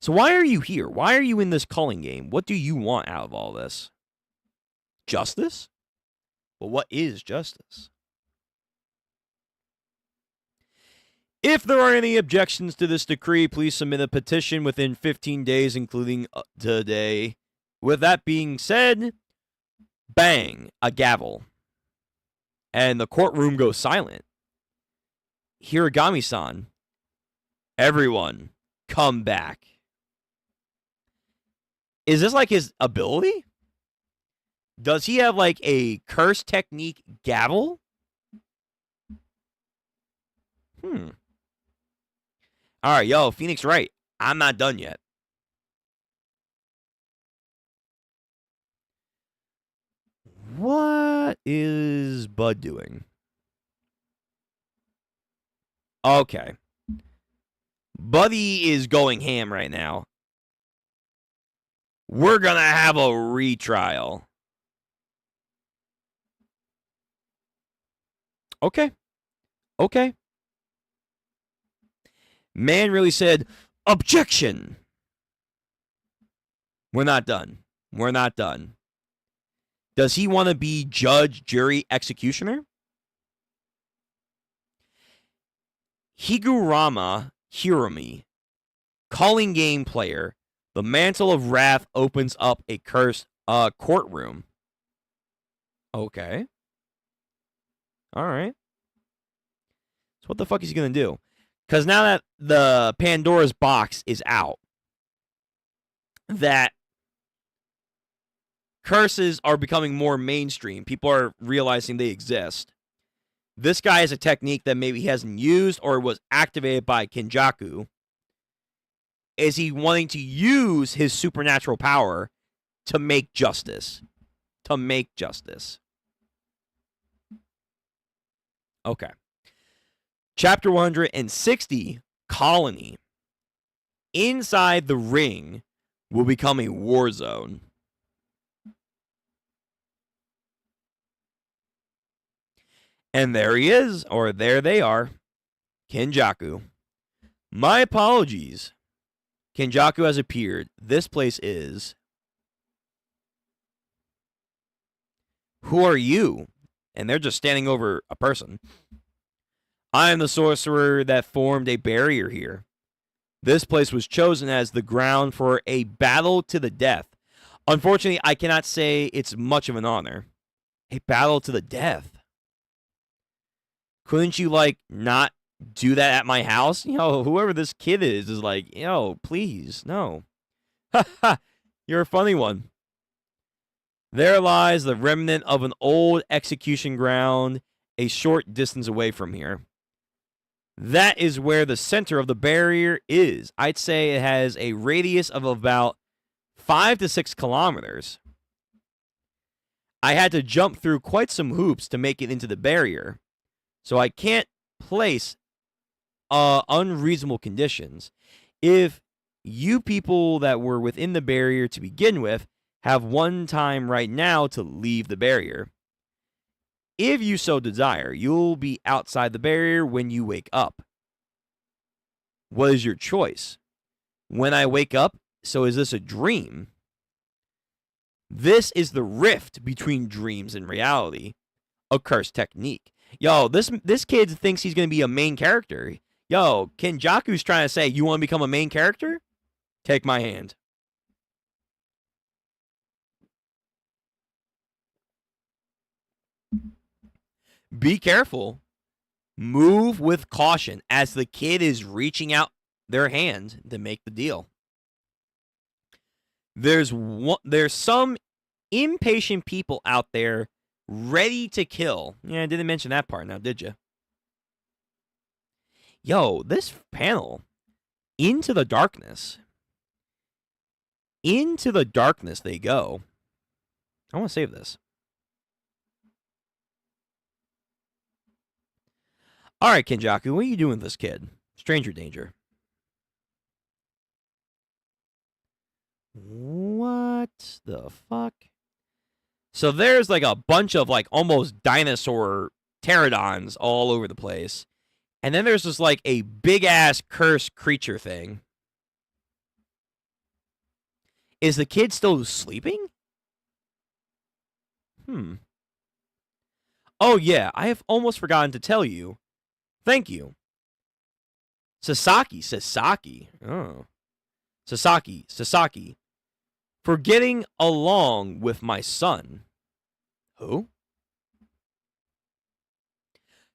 So why are you here? Why are you in this culling game? What do you want out of all this? Justice? Well, what is justice? If there are any objections to this decree, please submit a petition within 15 days, including today. With that being said, bang, a gavel. And the courtroom goes silent. Hiragami-san, everyone, come back. Is this like his ability? Does he have like a curse technique gavel? All right, yo, Phoenix Wright, I'm not done yet. What is Bud doing? Okay. Buddy is going ham right now. We're going to have a retrial. Okay. Okay. Man really said, objection. We're not done. We're not done. Does he want to be judge, jury, executioner? Higurama Hiromi, calling game player. The mantle of wrath opens up a cursed courtroom. Okay. All right. So what the fuck is he going to do? Because now that the Pandora's box is out, that curses are becoming more mainstream. People are realizing they exist. This guy has a technique that maybe he hasn't used or was activated by Kenjaku. Is he wanting to use his supernatural power to make justice? To make justice. Okay. Chapter 160, Colony. Inside the ring will become a war zone. And there he is, or there they are. Kenjaku. My apologies. Kenjaku has appeared. This place is... Who are you? And they're just standing over a person. I am the sorcerer that formed a barrier here. This place was chosen as the ground for a battle to the death. Unfortunately, I cannot say it's much of an honor. A battle to the death. Couldn't you, like, not do that at my house? You know, whoever this kid is like, yo, please, no. Ha ha, you're a funny one. There lies the remnant of an old execution ground a short distance away from here. That is where the center of the barrier is. I'd say it has a radius of about 5 to 6 kilometers. I had to jump through quite some hoops to make it into the barrier. So I can't place unreasonable conditions. If you people that were within the barrier to begin with have one time right now to leave the barrier. If you so desire, you'll be outside the barrier when you wake up. What is your choice? When I wake up, so is this a dream? This is the rift between dreams and reality. A cursed technique. Yo, this kid thinks he's going to be a main character. Yo, Kenjaku's trying to say, you want to become a main character? Take my hand. Be careful. Move with caution as the kid is reaching out their hand to make the deal. There's some impatient people out there ready to kill. Yeah, I didn't mention that part now, did you? Yo, this panel. Into the darkness. Into the darkness they go. I want to save this. All right, Kenjaku, what are you doing with this kid? Stranger danger. What the fuck? So there's like a bunch of like almost dinosaur pterodons all over the place. And then there's just like a big ass cursed creature thing. Is the kid still sleeping? Oh yeah, I have almost forgotten to tell you. Thank you. Sasaki. Oh. Sasaki. For getting along with my son. Who?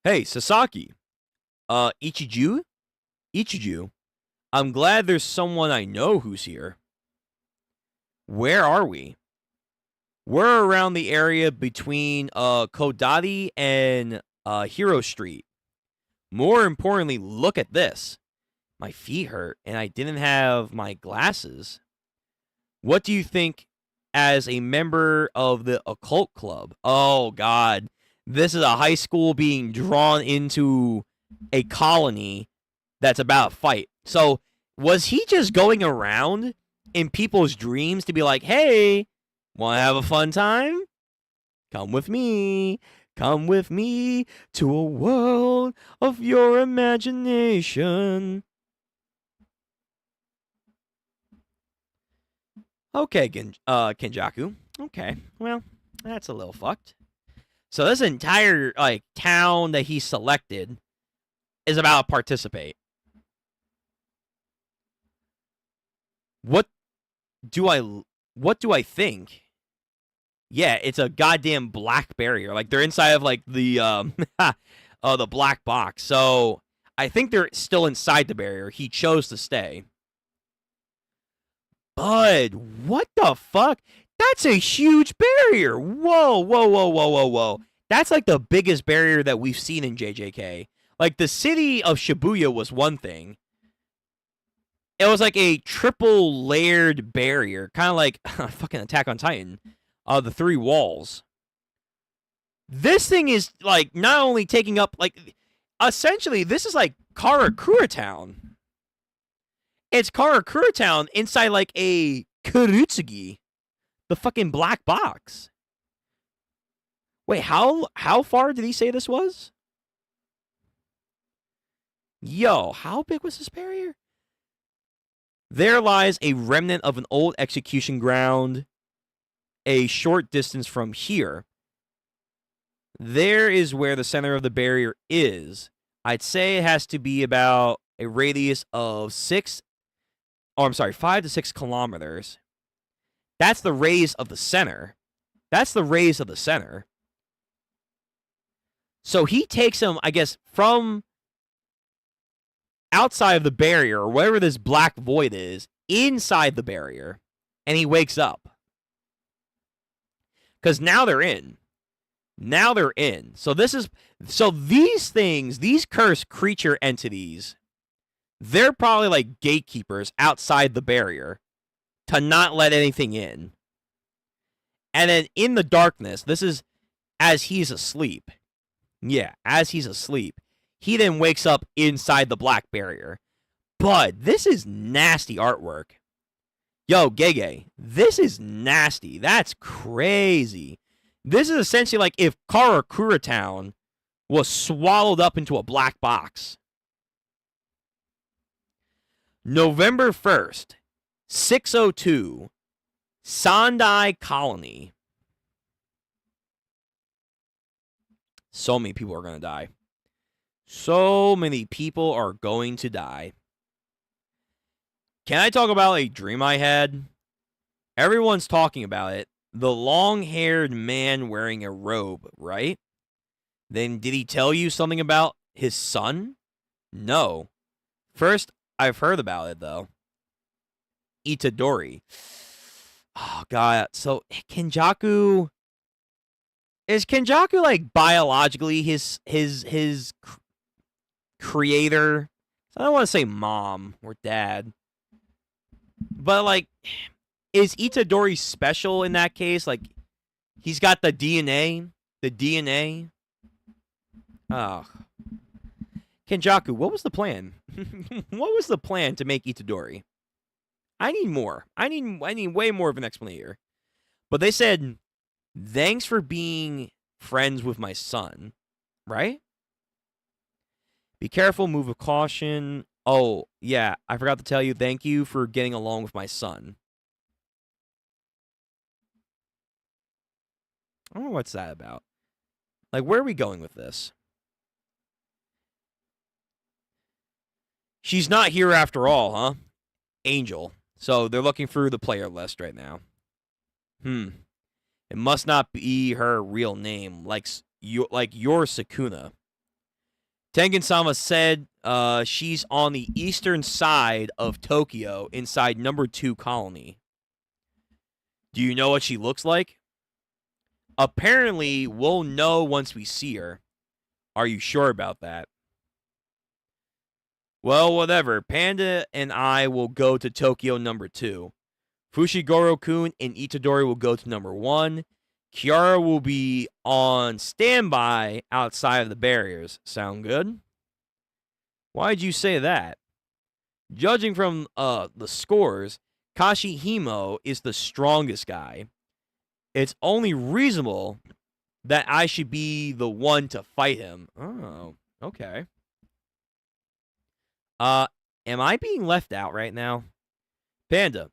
Hey, Sasaki. Ichiju? I'm glad there's someone I know who's here. Where are we? We're around the area between Kodati and Hero Street. More importantly, look at this. My feet hurt, and I didn't have my glasses. What do you think as a member of the occult club? Oh, God. This is a high school being drawn into a colony that's about to fight. So, was he just going around in people's dreams to be like, hey, want to have a fun time? Come with me. Come with me to a world of your imagination. Okay, Kenjaku. Okay, well, that's a little fucked. So this entire like town that he selected is about to participate. What do I think? Yeah, it's a goddamn black barrier. Like they're inside of like the the black box. So I think they're still inside the barrier. He chose to stay. Bud, what the fuck? That's a huge barrier. Whoa, whoa, whoa, whoa, whoa, whoa. That's like the biggest barrier that we've seen in JJK. Like the city of Shibuya was one thing. It was like a triple layered barrier, kind of like fucking Attack on Titan. The three walls. This thing is like not only taking up like essentially this is like Karakura Town. It's Karakura Town inside like a Kurutsugi, the fucking black box. Wait, how far did he say this was? Yo, how big was this barrier? There lies a remnant of an old execution ground a short distance from here. There is where the center of the barrier is. I'd say it has to be about a radius of 5 to 6 kilometers. That's the radius of the center. That's the radius of the center. So he takes him, I guess, from outside of the barrier, or whatever this black void is, inside the barrier, and he wakes up. Because now they're in. Now they're in. So these things, these cursed creature entities, they're probably like gatekeepers outside the barrier to not let anything in. And then in the darkness, this is as he's asleep. Yeah, as he's asleep. He then wakes up inside the black barrier. But this is nasty artwork. Yo, Gege, this is nasty. That's crazy. This is essentially like if Karakura Town was swallowed up into a black box. November 1st, 602, Sandai Colony. So many people are going to die. So many people are going to die. Can I talk about a dream I had? Everyone's talking about it. The long-haired man wearing a robe, right? Then did he tell you something about his son? No. First, I've heard about it, though. Itadori. Oh, God. So, Kenjaku... Is Kenjaku, like, biologically his creator? I don't want to say mom or dad. But, like, is Itadori special in that case? Like, he's got the DNA? The DNA? Oh. Kenjaku, what was the plan? What was the plan to make Itadori? I need more. I need way more of an explanation here. But they said, thanks for being friends with my son. Right? Be careful, move with caution. Oh, yeah, I forgot to tell you, thank you for getting along with my son. I don't know what's that about. Like, where are we going with this? She's not here after all, huh? Angel. So they're looking through the player list right now. It must not be her real name, like your Sukuna. Tengen-sama said she's on the eastern side of Tokyo, inside number 2 colony. Do you know what she looks like? Apparently, we'll know once we see her. Are you sure about that? Well, whatever. Panda and I will go to Tokyo number 2. Fushiguro-kun and Itadori will go to number 1. Kiara will be on standby outside of the barriers. Sound good? Why'd you say that? Judging from the scores, Kashihimo is the strongest guy. It's only reasonable that I should be the one to fight him. Oh, okay. Am I being left out right now? Panda,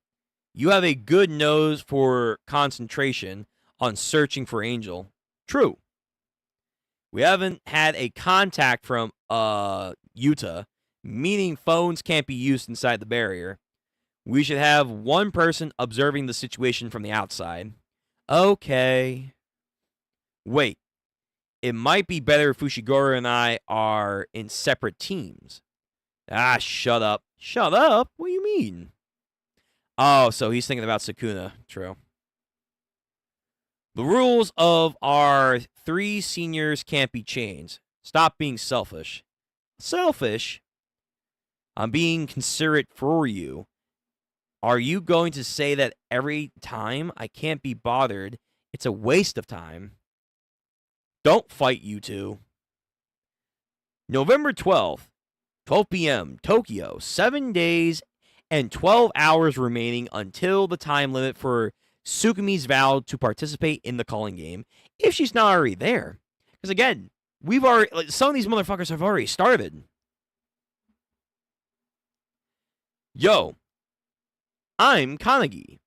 you have a good nose for concentration on searching for Angel. True. We haven't had a contact from Utah, meaning phones can't be used inside the barrier. We should have one person observing the situation from the outside. Okay. Wait. It might be better if Fushiguro and I are in separate teams. Ah, shut up. Shut up? What do you mean? Oh, so he's thinking about Sukuna. True. The rules of our 3 seniors can't be changed. Stop being selfish. Selfish? I'm being considerate for you. Are you going to say that every time I can't be bothered, it's a waste of time? Don't fight, you two. November 12th, 12 p.m., Tokyo. 7 days and 12 hours remaining until the time limit for Tsukumi's vow to participate in the calling game, if she's not already there. Because again, some of these motherfuckers have already started. Yo, I'm Kanagi.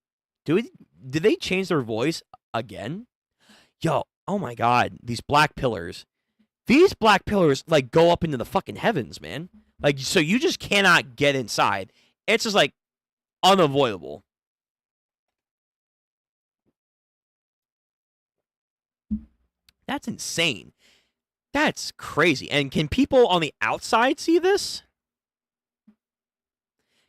Did they change their voice again? Yo, oh my god, these black pillars. These black pillars, like, go up into the fucking heavens, man. Like, so you just cannot get inside. It's just, like, unavoidable. That's insane. That's crazy. And can people on the outside see this?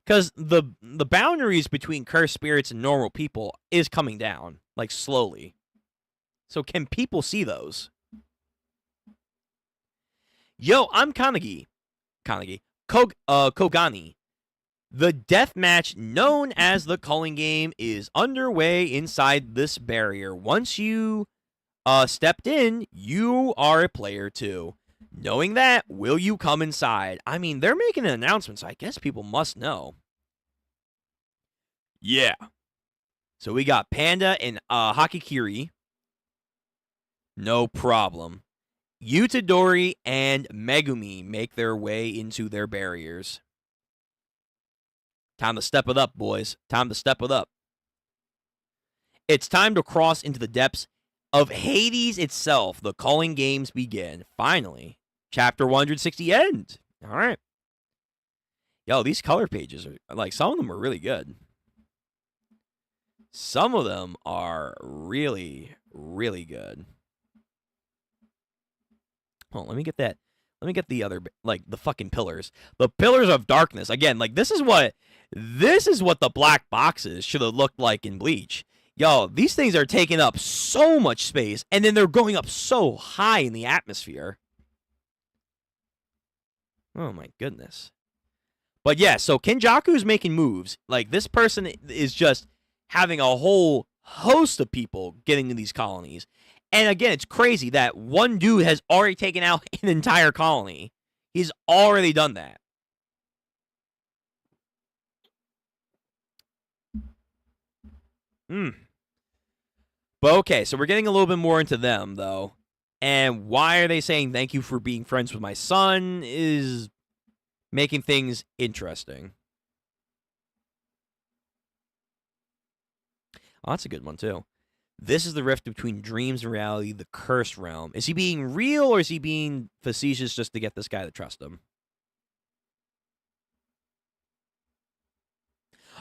Because the boundaries between cursed spirits and normal people is coming down, like, slowly. So can people see those? Yo, I'm Kogani. The death match known as the calling game is underway inside this barrier. Once you stepped in, you are a player too. Knowing that, will you come inside? I mean, they're making an announcement, so I guess people must know. Yeah. So we got Panda and Hakikiri. No problem. Utadori and Megumi make their way into their barriers. Time to step it up, boys. Time to step it up. It's time to cross into the depths of Hades itself. The calling games begin. Finally. Chapter 160 end. All right. Yo, these color pages are, like, some of them are really good. Some of them are really, really good. Hold on, let me get that. Let me get the other, like, the fucking pillars. The pillars of darkness. Again, like, this is what the black boxes should have looked like in Bleach. Yo, these things are taking up so much space, and then they're going up so high in the atmosphere. Oh my goodness. But yeah, so Kenjaku's making moves. Like, this person is just having a whole host of people getting to these colonies. And again, it's crazy that one dude has already taken out an entire colony. He's already done that. But okay, so we're getting a little bit more into them, though. And why are they saying thank you for being friends with my son is making things interesting. Oh, that's a good one, too. This is the rift between dreams and reality, the cursed realm. Is he being real or is he being facetious just to get this guy to trust him?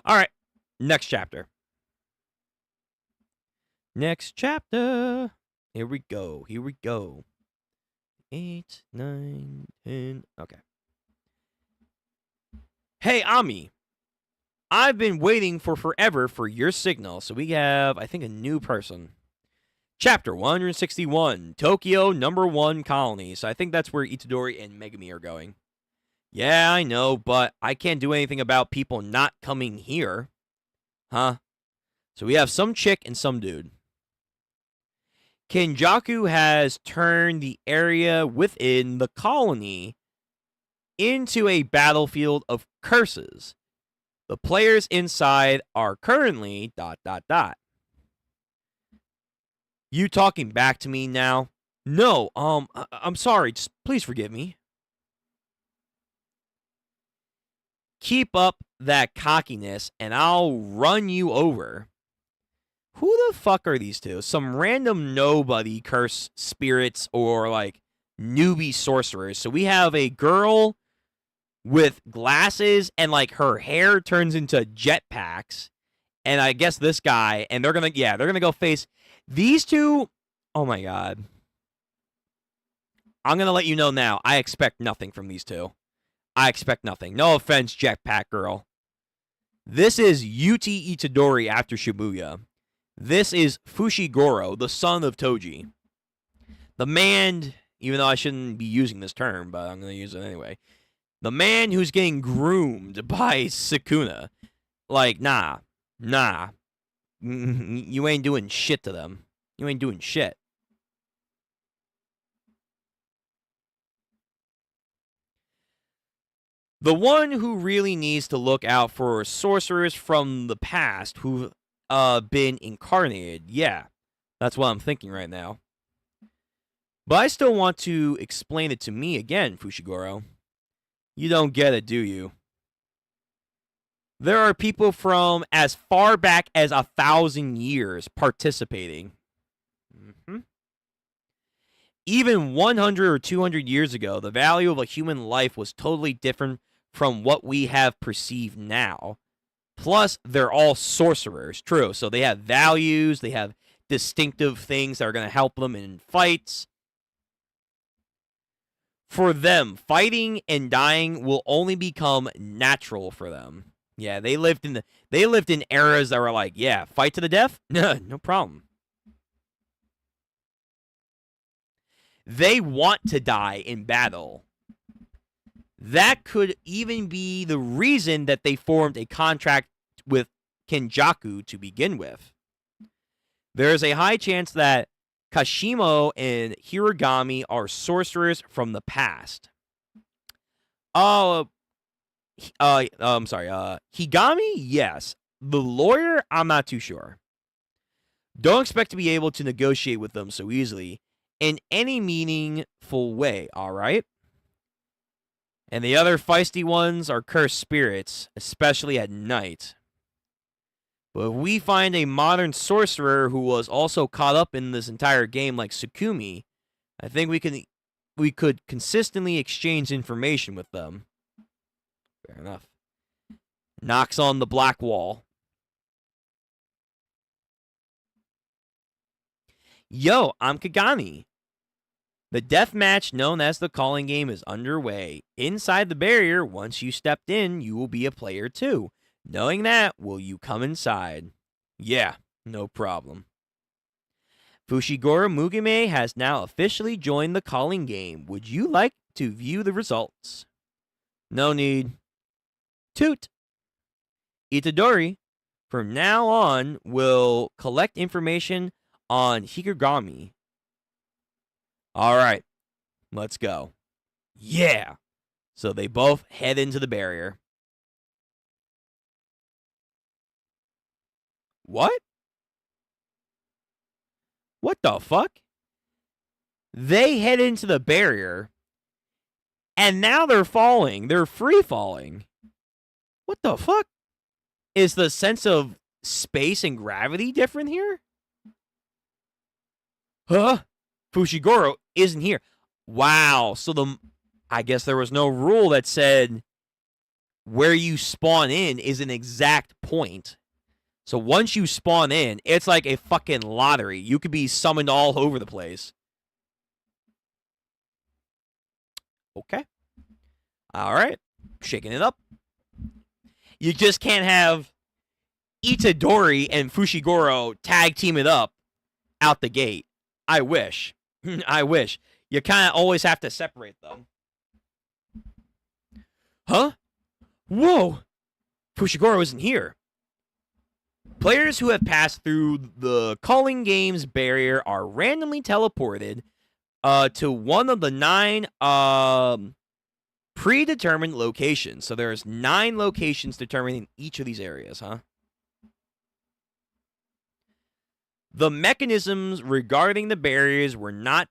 All right, next chapter. Next chapter. Here we go. Here we go. 8, 9, 10. Okay. Hey, Ami. I've been waiting for forever for your signal. So we have, I think, a new person. Chapter 161. Tokyo #1 colony. So I think that's where Itadori and Megumi are going. Yeah, I know, but I can't do anything about people not coming here. Huh? So we have some chick and some dude. Kenjaku has turned the area within the colony into a battlefield of curses. The players inside are currently ... You talking back to me now? No, I'm sorry. Just please forgive me. Keep up that cockiness and I'll run you over. Who the fuck are these two? Some random nobody curse spirits or like newbie sorcerers. So we have a girl with glasses and like her hair turns into jetpacks. And I guess this guy, and they're gonna go face these two. Oh my god. I'm gonna let you know now. I expect nothing from these two. I expect nothing. No offense, Jetpack Girl. This is Yuti Itadori after Shibuya. This is Fushiguro, the son of Toji. The man, even though I shouldn't be using this term, but I'm going to use it anyway. The man who's getting groomed by Sukuna. Like, nah. You ain't doing shit to them. You ain't doing shit. The one who really needs to look out for sorcerers from the past who've been incarnated. Yeah, that's what I'm thinking right now. But I still want to explain it to me again, Fushiguro. You don't get it, do you? There are people from as far back as 1,000 years participating. Even 100 or 200 years ago, the value of a human life was totally different from what we have perceived now. Plus, they're all sorcerers, true. So they have values, they have distinctive things that are going to help them in fights. For them, fighting and dying will only become natural for them. Yeah, they lived in eras that were like, yeah, fight to the death? No problem. They want to die in battle. That could even be the reason that they formed a contract with Kenjaku to begin with. There is a high chance that Kashimo and Hiragami are sorcerers from the past. I'm sorry. Higami, yes. The lawyer, I'm not too sure. Don't expect to be able to negotiate with them so easily in any meaningful way, alright? And the other feisty ones are cursed spirits, especially at night. But if we find a modern sorcerer who was also caught up in this entire game like Sukumi, I think we could consistently exchange information with them. Fair enough. Knocks on the black wall. Yo, I'm Kagami. The death match known as the calling game is underway. Inside the barrier, once you stepped in, you will be a player too. Knowing that, will you come inside? Yeah, no problem. Fushiguro Mugime has now officially joined the calling game. Would you like to view the results? No need. Toot. Itadori, from now on, will collect information on Hikigami. Alright, let's go. Yeah! So they both head into the barrier. What? What the fuck? They head into the barrier, and now they're falling. They're free falling. What the fuck? Is the sense of space and gravity different here? Huh? Fushiguro isn't here. Wow. So I guess there was no rule that said where you spawn in is an exact point. So once you spawn in, it's like a fucking lottery. You could be summoned all over the place. Okay. All right. Shaking it up. You just can't have Itadori and Fushiguro tag team it up out the gate. I wish. I wish. You kind of always have to separate them. Huh? Whoa! Fushiguro isn't here. Players who have passed through the calling game's barrier are randomly teleported to one of the 9 predetermined locations. So there's 9 locations determined in each of these areas, huh? The mechanisms regarding the barriers were not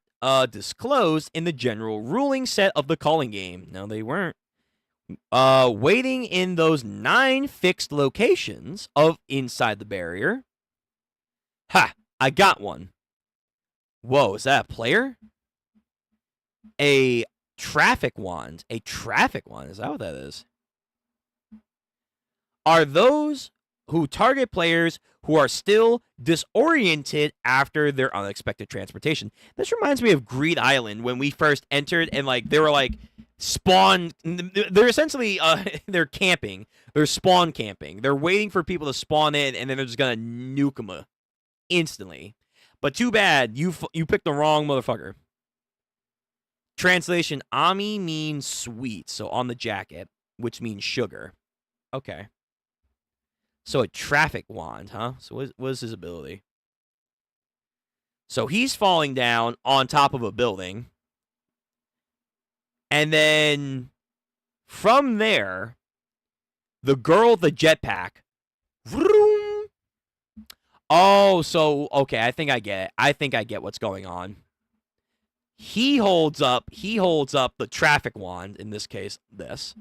disclosed in the general ruling set of the calling game. No, they weren't. Waiting in those 9 fixed locations of inside the barrier. Ha! I got one. Whoa, is that a player? A traffic wand. A traffic wand. Is that what that is? Are those who target players who are still disoriented after their unexpected transportation. This reminds me of Greed Island when we first entered and like they were like spawn. They're essentially they're camping. They're spawn camping. They're waiting for people to spawn in and then they're just gonna nuke them instantly. But too bad you picked the wrong motherfucker. Translation: Ami means sweet, so on the jacket, which means sugar. Okay. So a traffic wand, huh? So what is his ability? So he's falling down on top of a building. And then from there, the girl with the jetpack. Vroom. Oh, so, okay, I think I get it. I think I get what's going on. He holds up the traffic wand, in this case, this.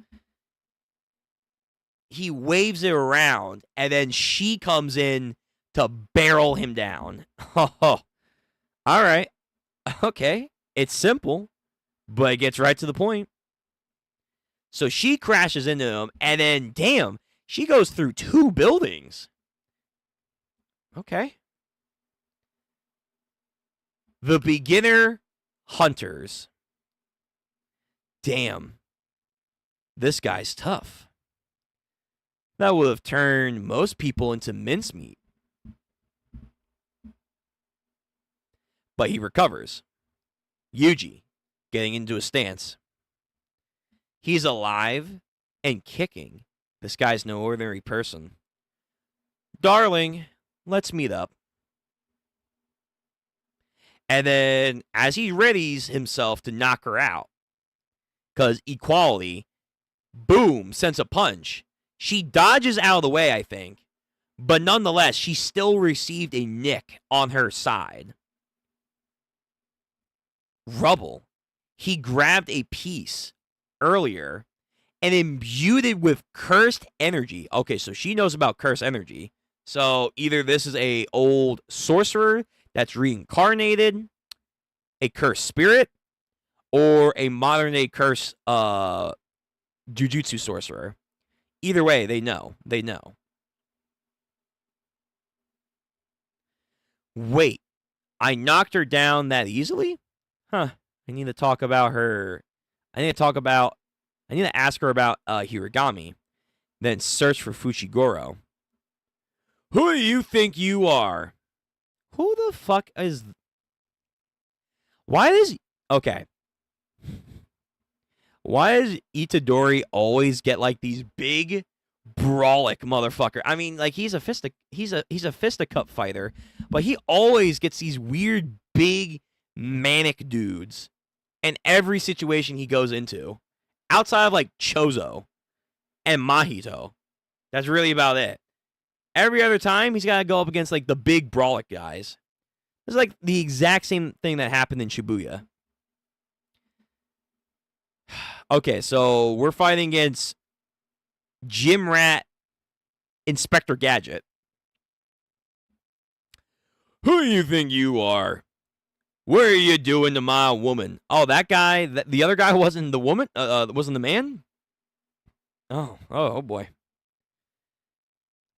He waves it around, and then she comes in to barrel him down. Oh, all right. Okay. It's simple, but it gets right to the point. So she crashes into him, and then, damn, she goes through 2 buildings. Okay. The beginner hunters. Damn. This guy's tough. That would have turned most people into mincemeat. But he recovers. Yuji, getting into a stance. He's alive and kicking. This guy's no ordinary person. Darling, let's meet up. And then, as he readies himself to knock her out, because equality, boom, sends a punch. She dodges out of the way, I think. But nonetheless, she still received a nick on her side. Rubble. He grabbed a piece earlier and imbued it with cursed energy. Okay, so she knows about cursed energy. So either this is a old sorcerer that's reincarnated, a cursed spirit, or a modern-day cursed Jujutsu sorcerer. Either way, they know. They know. Wait, I knocked her down that easily? Huh. I need to talk about her. I need to ask her about Hiragami. Then search for Fushiguro. Who do you think you are? Who the fuck is... Why does... Okay. Why does Itadori always get like these big brawlic motherfucker? I mean, like he's a fisticuff fighter, but he always gets these weird big manic dudes in every situation he goes into. Outside of like Chozo and Mahito. That's really about it. Every other time he's gotta go up against like the big brawlic guys. It's like the exact same thing that happened in Shibuya. Okay, so we're fighting against Gym Rat Inspector Gadget. Who do you think you are? What are you doing to my woman? Oh, that guy, the other guy wasn't the woman? Wasn't the man? Oh boy.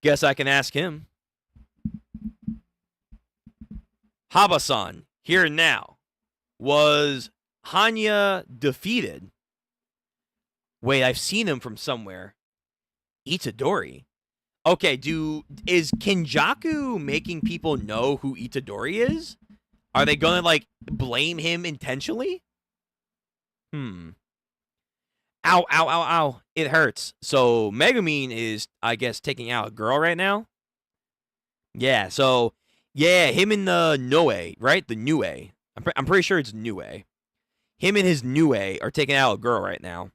Guess I can ask him. Haba-san, here and now. Was Hanya defeated? Wait, I've seen him from somewhere. Itadori. Okay, is Kenjaku making people know who Itadori is? Are they gonna like blame him intentionally? Ow, ow, ow, ow. It hurts. So Megumin is, I guess, taking out a girl right now? Yeah, so yeah, him and the Noe, right? The Nue. I'm pretty sure it's Nue. Him and his Nue are taking out a girl right now.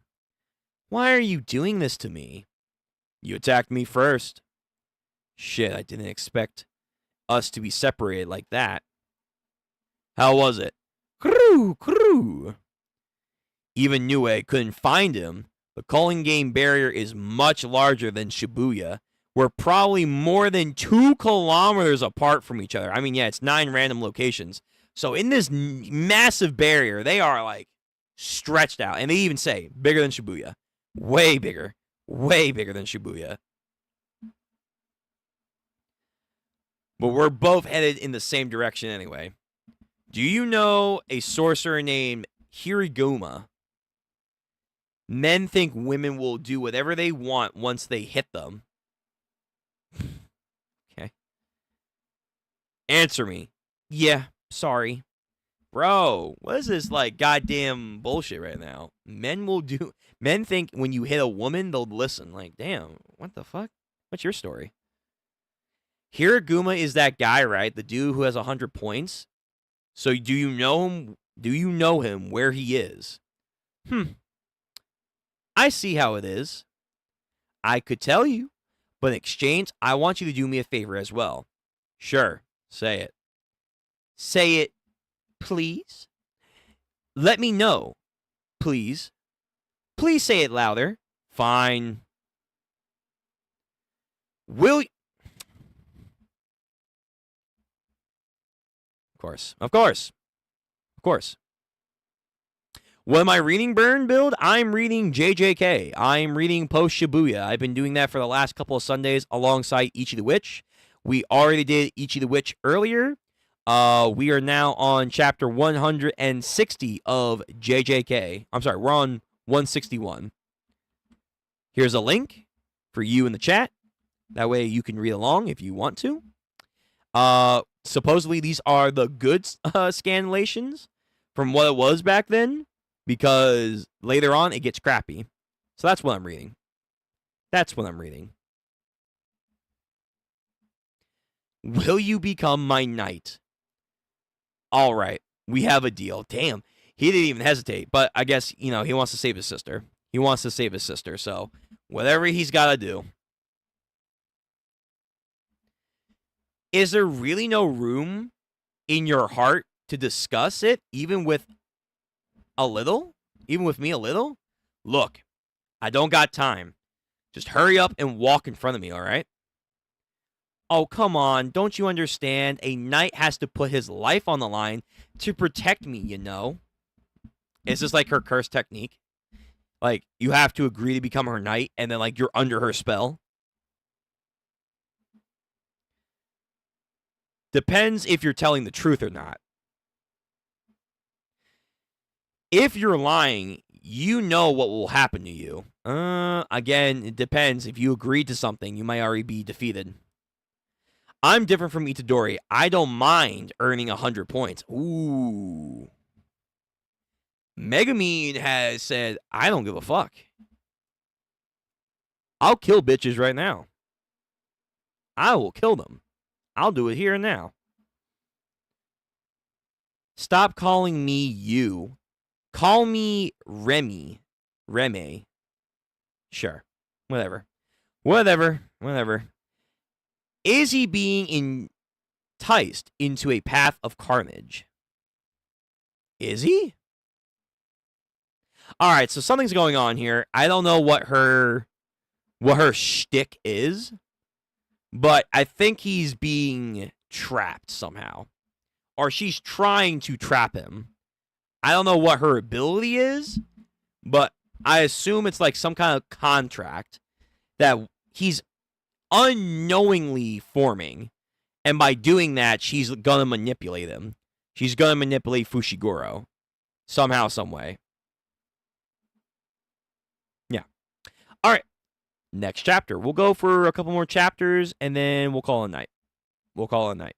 Why are you doing this to me? You attacked me first. Shit, I didn't expect us to be separated like that. How was it? Crew, crew. Even Nue couldn't find him. The calling game barrier is much larger than Shibuya. We're probably more than 2 kilometers apart from each other. I mean, yeah, it's 9 random locations. So in this massive barrier, they are like stretched out. And they even say bigger than Shibuya. Way bigger. Way bigger than Shibuya. But we're both headed in the same direction anyway. Do you know a sorcerer named Hiriguma? Men think women will do whatever they want once they hit them. Okay. Answer me. Yeah, sorry. Bro, what is this like goddamn bullshit right now? Men think when you hit a woman, they'll listen. Like, damn, what the fuck? What's your story? Hiriguma is that guy, right? The dude who has 100 points. So do you know him? Do you know him where he is? I see how it is. I could tell you, but in exchange, I want you to do me a favor as well. Sure, say it. Say it, please. Let me know, please. Please say it louder. Fine. Will you? Of course. What am I reading, Burn Build? I'm reading JJK. I'm reading Post Shibuya. I've been doing that for the last couple of Sundays alongside Ichi the Witch. We already did Ichi the Witch earlier. We are now on chapter 160 of JJK. I'm sorry, we're on 161. Here's a link for you in the chat. That way you can read along if you want to. Supposedly these are the good scanlations from what it was back then, because later on it gets crappy. So that's what I'm reading. Will you become my knight? All right, we have a deal. Damn, he didn't even hesitate. But I guess, he wants to save his sister. So whatever he's got to do. Is there really no room in your heart to discuss it, even with a little? Even with me a little? Look, I don't got time. Just hurry up and walk in front of me, all right? Oh, come on. Don't you understand? A knight has to put his life on the line to protect me, you know? Is this like her curse technique? Like, you have to agree to become her knight, and then, like, you're under her spell? Depends if you're telling the truth or not. If you're lying, you know what will happen to you. Again, it depends. If you agreed to something, you might already be defeated. I'm different from Itadori. I don't mind earning 100 points. Ooh. Megumin has said, I don't give a fuck. I'll kill bitches right now. I will kill them. I'll do it here and now. Stop calling me you. Call me Remy. Reme. Sure. Whatever. Is he being enticed into a path of carnage? Is he? All right, so something's going on here. I don't know what her shtick is, but I think he's being trapped somehow. Or she's trying to trap him. I don't know what her ability is, but I assume it's like some kind of contract that he's unknowingly forming. And by doing that, she's going to manipulate him. She's going to manipulate Fushiguro. Somehow, some way. Yeah. All right. Next chapter. We'll go for a couple more chapters, and then we'll call it a night.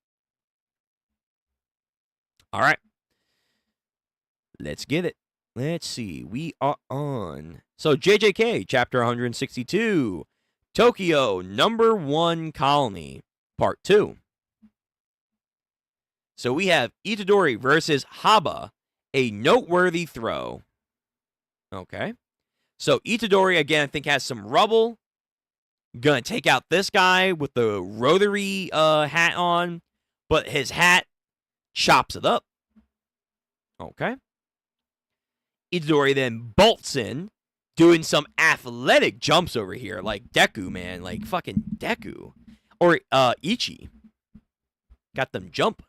All right. Let's get it. Let's see. We are on. So, JJK, chapter 162. Tokyo, number 1 colony, part 2. So, we have Itadori versus Haba, a noteworthy throw. Okay. So, Itadori, again, I think has some rubble. Gonna take out this guy with the rotary hat on. But his hat chops it up. Okay. Itadori then bolts in, doing some athletic jumps over here, like Deku, man. Like fucking Deku. Or Ichi. Got them jump.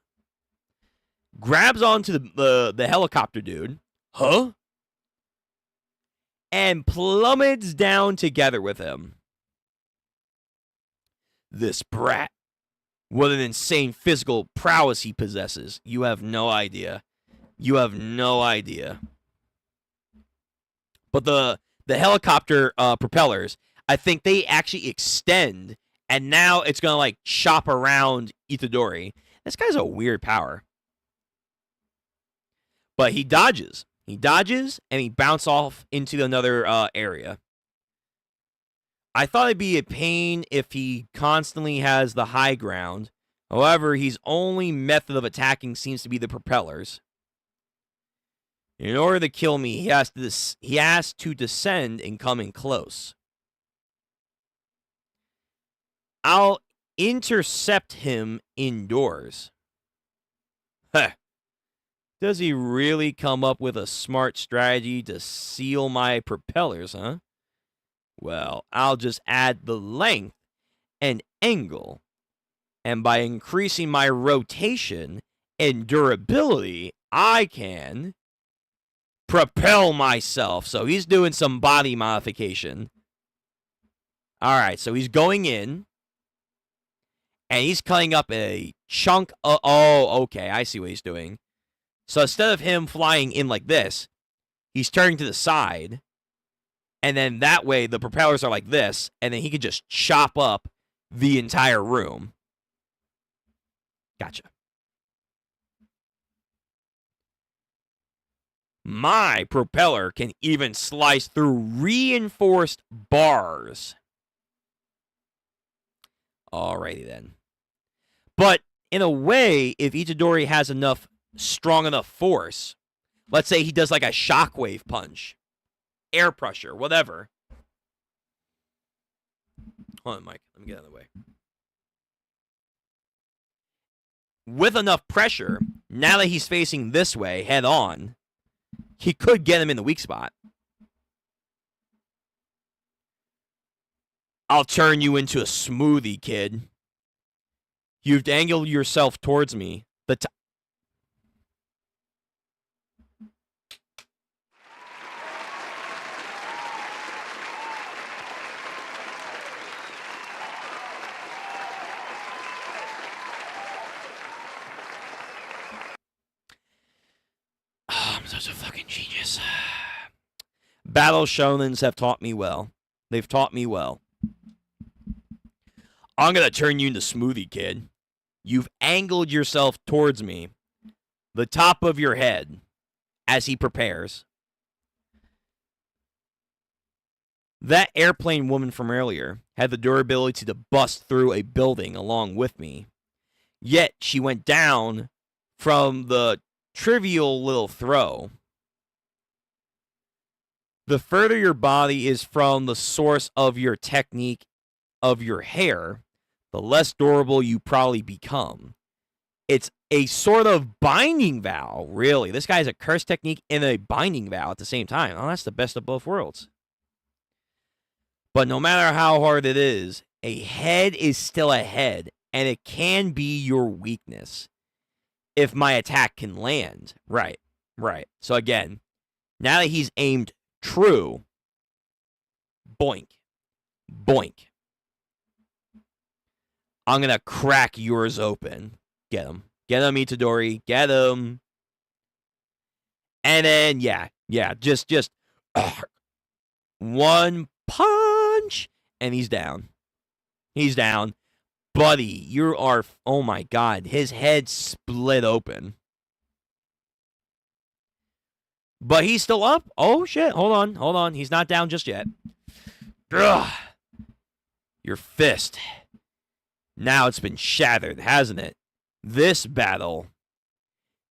Grabs onto the helicopter dude. Huh? And plummets down together with him. This brat. What an insane physical prowess he possesses. You have no idea. You have no idea. But the helicopter propellers, I think they actually extend, and now it's going to, like, chop around Itadori. This guy's a weird power. But he dodges. He dodges, and he bounces off into another area. I thought it'd be a pain if he constantly has the high ground. However, his only method of attacking seems to be the propellers. In order to kill me, he has to descend and come in close. I'll intercept him indoors. Huh. Does he really come up with a smart strategy to seal my propellers, huh? Well, I'll just add the length and angle. And by increasing my rotation and durability, I can propel myself. So he's doing some body modification. All right, so he's going in. And he's cutting up a chunk of... Oh, okay, I see what he's doing. So instead of him flying in like this, he's turning to the side. And then that way, the propellers are like this. And then he can just chop up the entire room. Gotcha. My propeller can even slice through reinforced bars. Alrighty then. But in a way, if Itadori has strong enough force, let's say he does like a shockwave punch, air pressure, whatever. Hold on, Mike. Let me get out of the way. With enough pressure, now that he's facing this way, head on, he could get him in the weak spot. I'll turn you into a smoothie, kid. You've angled yourself towards me. I'm such a fucking genius. Battle shonens have taught me well. They've taught me well. I'm going to turn you into smoothie, kid. You've angled yourself towards me. The top of your head. As he prepares. That airplane woman from earlier had the durability to bust through a building along with me. Yet she went down from the trivial little throw. The further your body is from the source of your technique of your hair, the less durable you probably become. It's a sort of binding vow, really. This guy's a curse technique and a binding vow at the same time. Oh, that's the best of both worlds. But no matter how hard it is, a head is still a head, and it can be your weakness. If my attack can land. Right. So again, now that he's aimed true, boink. I'm going to crack yours open. Get him. Get him, Itadori. Get him. And then, just one punch, and he's down. He's down. Buddy, you are... Oh, my God. His head split open. But he's still up. Oh, shit. Hold on. He's not down just yet. Ugh. Your fist. Now it's been shattered, hasn't it? This battle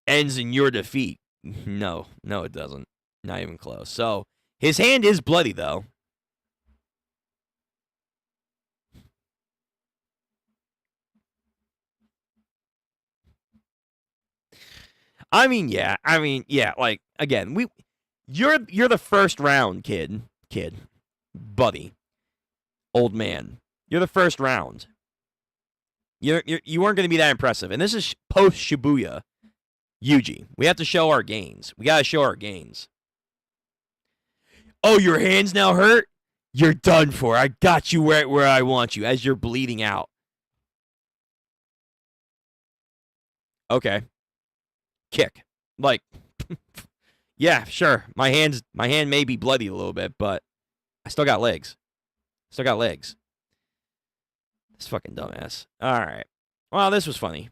ends in your defeat. No, it doesn't. Not even close. So, his hand is bloody, though. I mean, yeah. Like again, you're the first round kid, buddy, old man. You're the first round. You weren't going to be that impressive, and this is post Shibuya, Yuji. We have to show our gains. We got to show our gains. Oh, your hands now hurt? You're done for. I got you where I want you as you're bleeding out. Okay. Kick. Like, yeah, sure. My hand may be bloody a little bit, but I still got legs. This fucking dumbass. All right. Well, this was funny.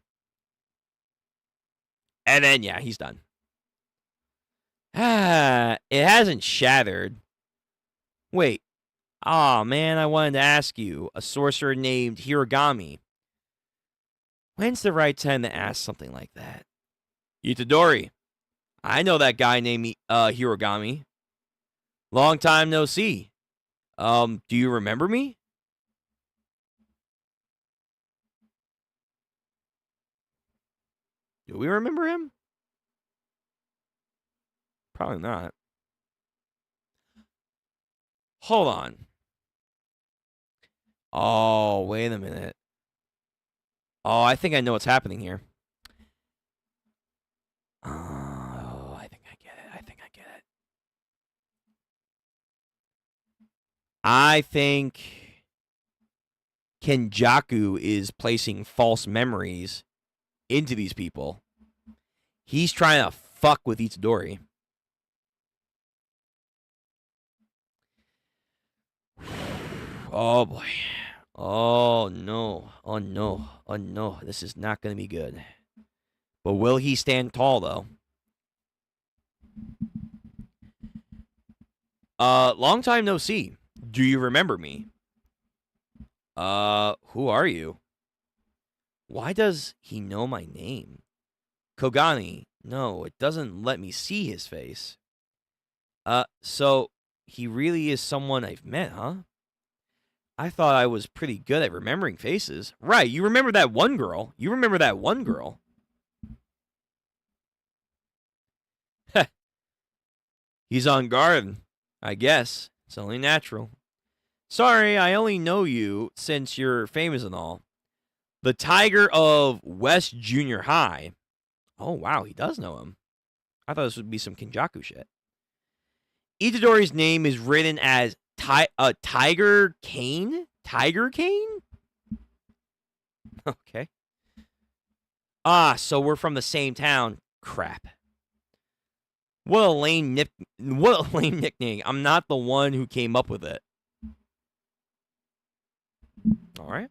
And then, yeah, he's done. It hasn't shattered. Wait. Oh, man, I wanted to ask you. A sorcerer named Hiragami. When's the right time to ask something like that? Itadori. I know that guy named Hiragami. Long time no see. Do you remember me? Do we remember him? Probably not. Hold on. Oh, wait a minute. Oh, I think I know what's happening here. Oh, I think I get it. I think Kenjaku is placing false memories into these people. He's trying to fuck with Itadori. Oh boy. Oh no. Oh no. Oh no. This is not going to be good. But will he stand tall though? Long time no see. Do you remember me? Who are you? Why does he know my name? Kogani. No, it doesn't let me see his face. So he really is someone I've met, huh? I thought I was pretty good at remembering faces. Right, you remember that one girl. He's on guard, I guess. It's only natural. Sorry, I only know you since you're famous and all. The Tiger of West Junior High. Oh, wow, he does know him. I thought this would be some Kenjaku shit. Itadori's name is written as Tiger Cane? Tiger Cane? Okay. So we're from the same town. Crap. What a lame nickname. I'm not the one who came up with it. All right.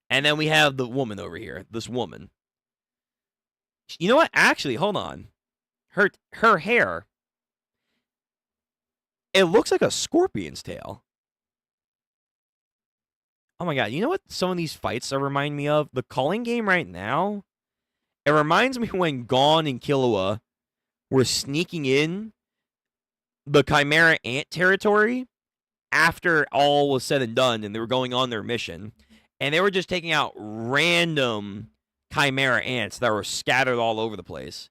And then we have the woman over here. This woman. You know what? Actually, hold on. Her hair. It looks like a scorpion's tail. Oh my god. You know what some of these fights remind me of? The calling game right now. It reminds me when Gon and Killua were sneaking in the Chimera Ant territory after all was said and done and they were going on their mission. And they were just taking out random Chimera Ants that were scattered all over the place.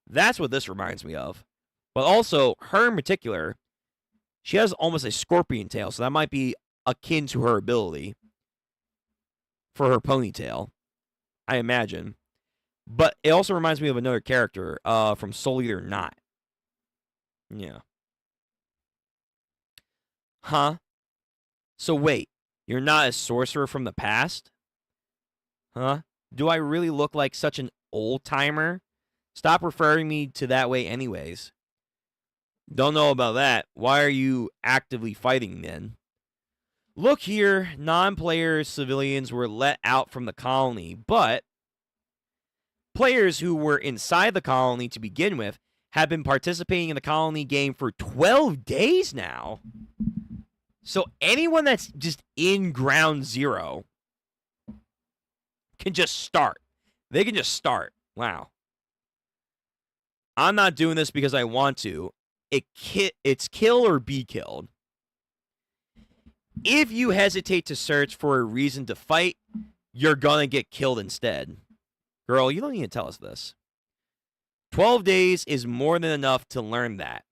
That's what this reminds me of. But also, her in particular, she has almost a scorpion tail, so that might be akin to her ability for her ponytail, I imagine. But it also reminds me of another character from Soul Eater Not. Yeah. Huh? So wait, you're not a sorcerer from the past? Huh? Do I really look like such an old-timer? Stop referring me to that way anyways. Don't know about that. Why are you actively fighting then? Look here, non-players, civilians were let out from the colony, but players who were inside the colony to begin with have been participating in the colony game for 12 days now. So anyone that's just in ground zero can just start. They can just start. Wow. I'm not doing this because I want to. It's kill or be killed. If you hesitate to search for a reason to fight, you're gonna get killed instead. Girl, you don't need to tell us this. 12 days is more than enough to learn that.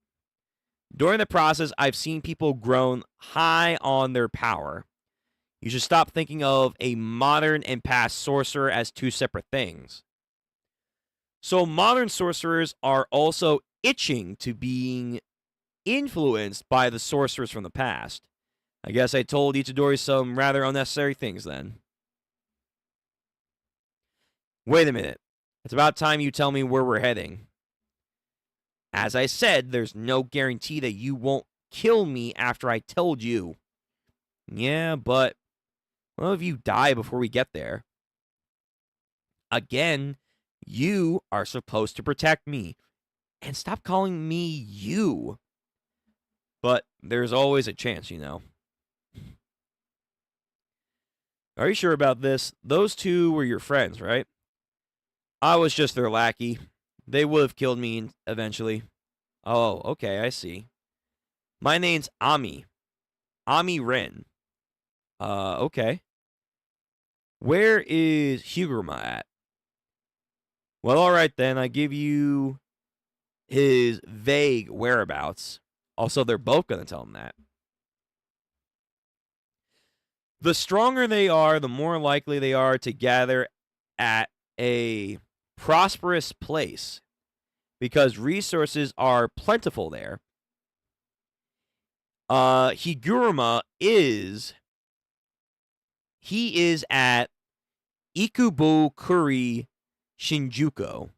During the process, I've seen people grown high on their power. You should stop thinking of a modern and past sorcerer as two separate things. So modern sorcerers are also itching to being influenced by the sorcerers from the past. I guess I told Itadori some rather unnecessary things then. Wait a minute. It's about time you tell me where we're heading. As I said, there's no guarantee that you won't kill me after I told you. Yeah, but what if you die before we get there? Again, you are supposed to protect me. And stop calling me you. But there's always a chance, you know. Are you sure about this? Those two were your friends, right? I was just their lackey. They would have killed me eventually. Oh, okay, I see. My name's Ami. Ami Ren. Okay. Where is Higuruma at? Well, alright then. I give you his vague whereabouts. Also, they're both going to tell him that. The stronger they are, the more likely they are to gather at a prosperous place because resources are plentiful there. Higuruma is at Ikubukuri Shinjuku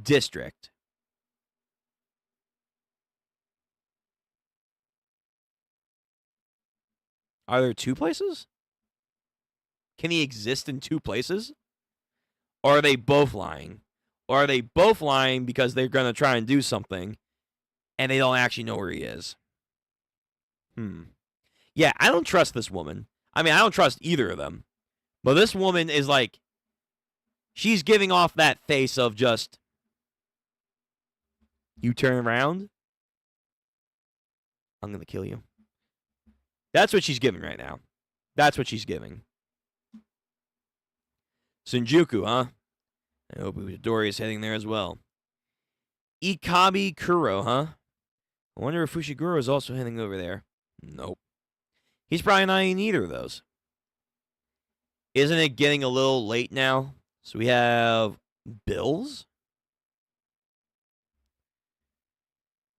district. Are there two places? Can he exist in two places? Or are they both lying? Or are they both lying because they're going to try and do something and they don't actually know where he is? Yeah, I don't trust this woman. I mean, I don't trust either of them. But this woman is like, she's giving off that face of just, you turn around, I'm going to kill you. That's what she's giving right now. That's what she's giving. Shinjuku, huh? I hope Itadori is heading there as well. Ikabi Kuro, huh? I wonder if Fushiguro is also heading over there. Nope. He's probably not in either of those. Isn't it getting a little late now? So we have bills?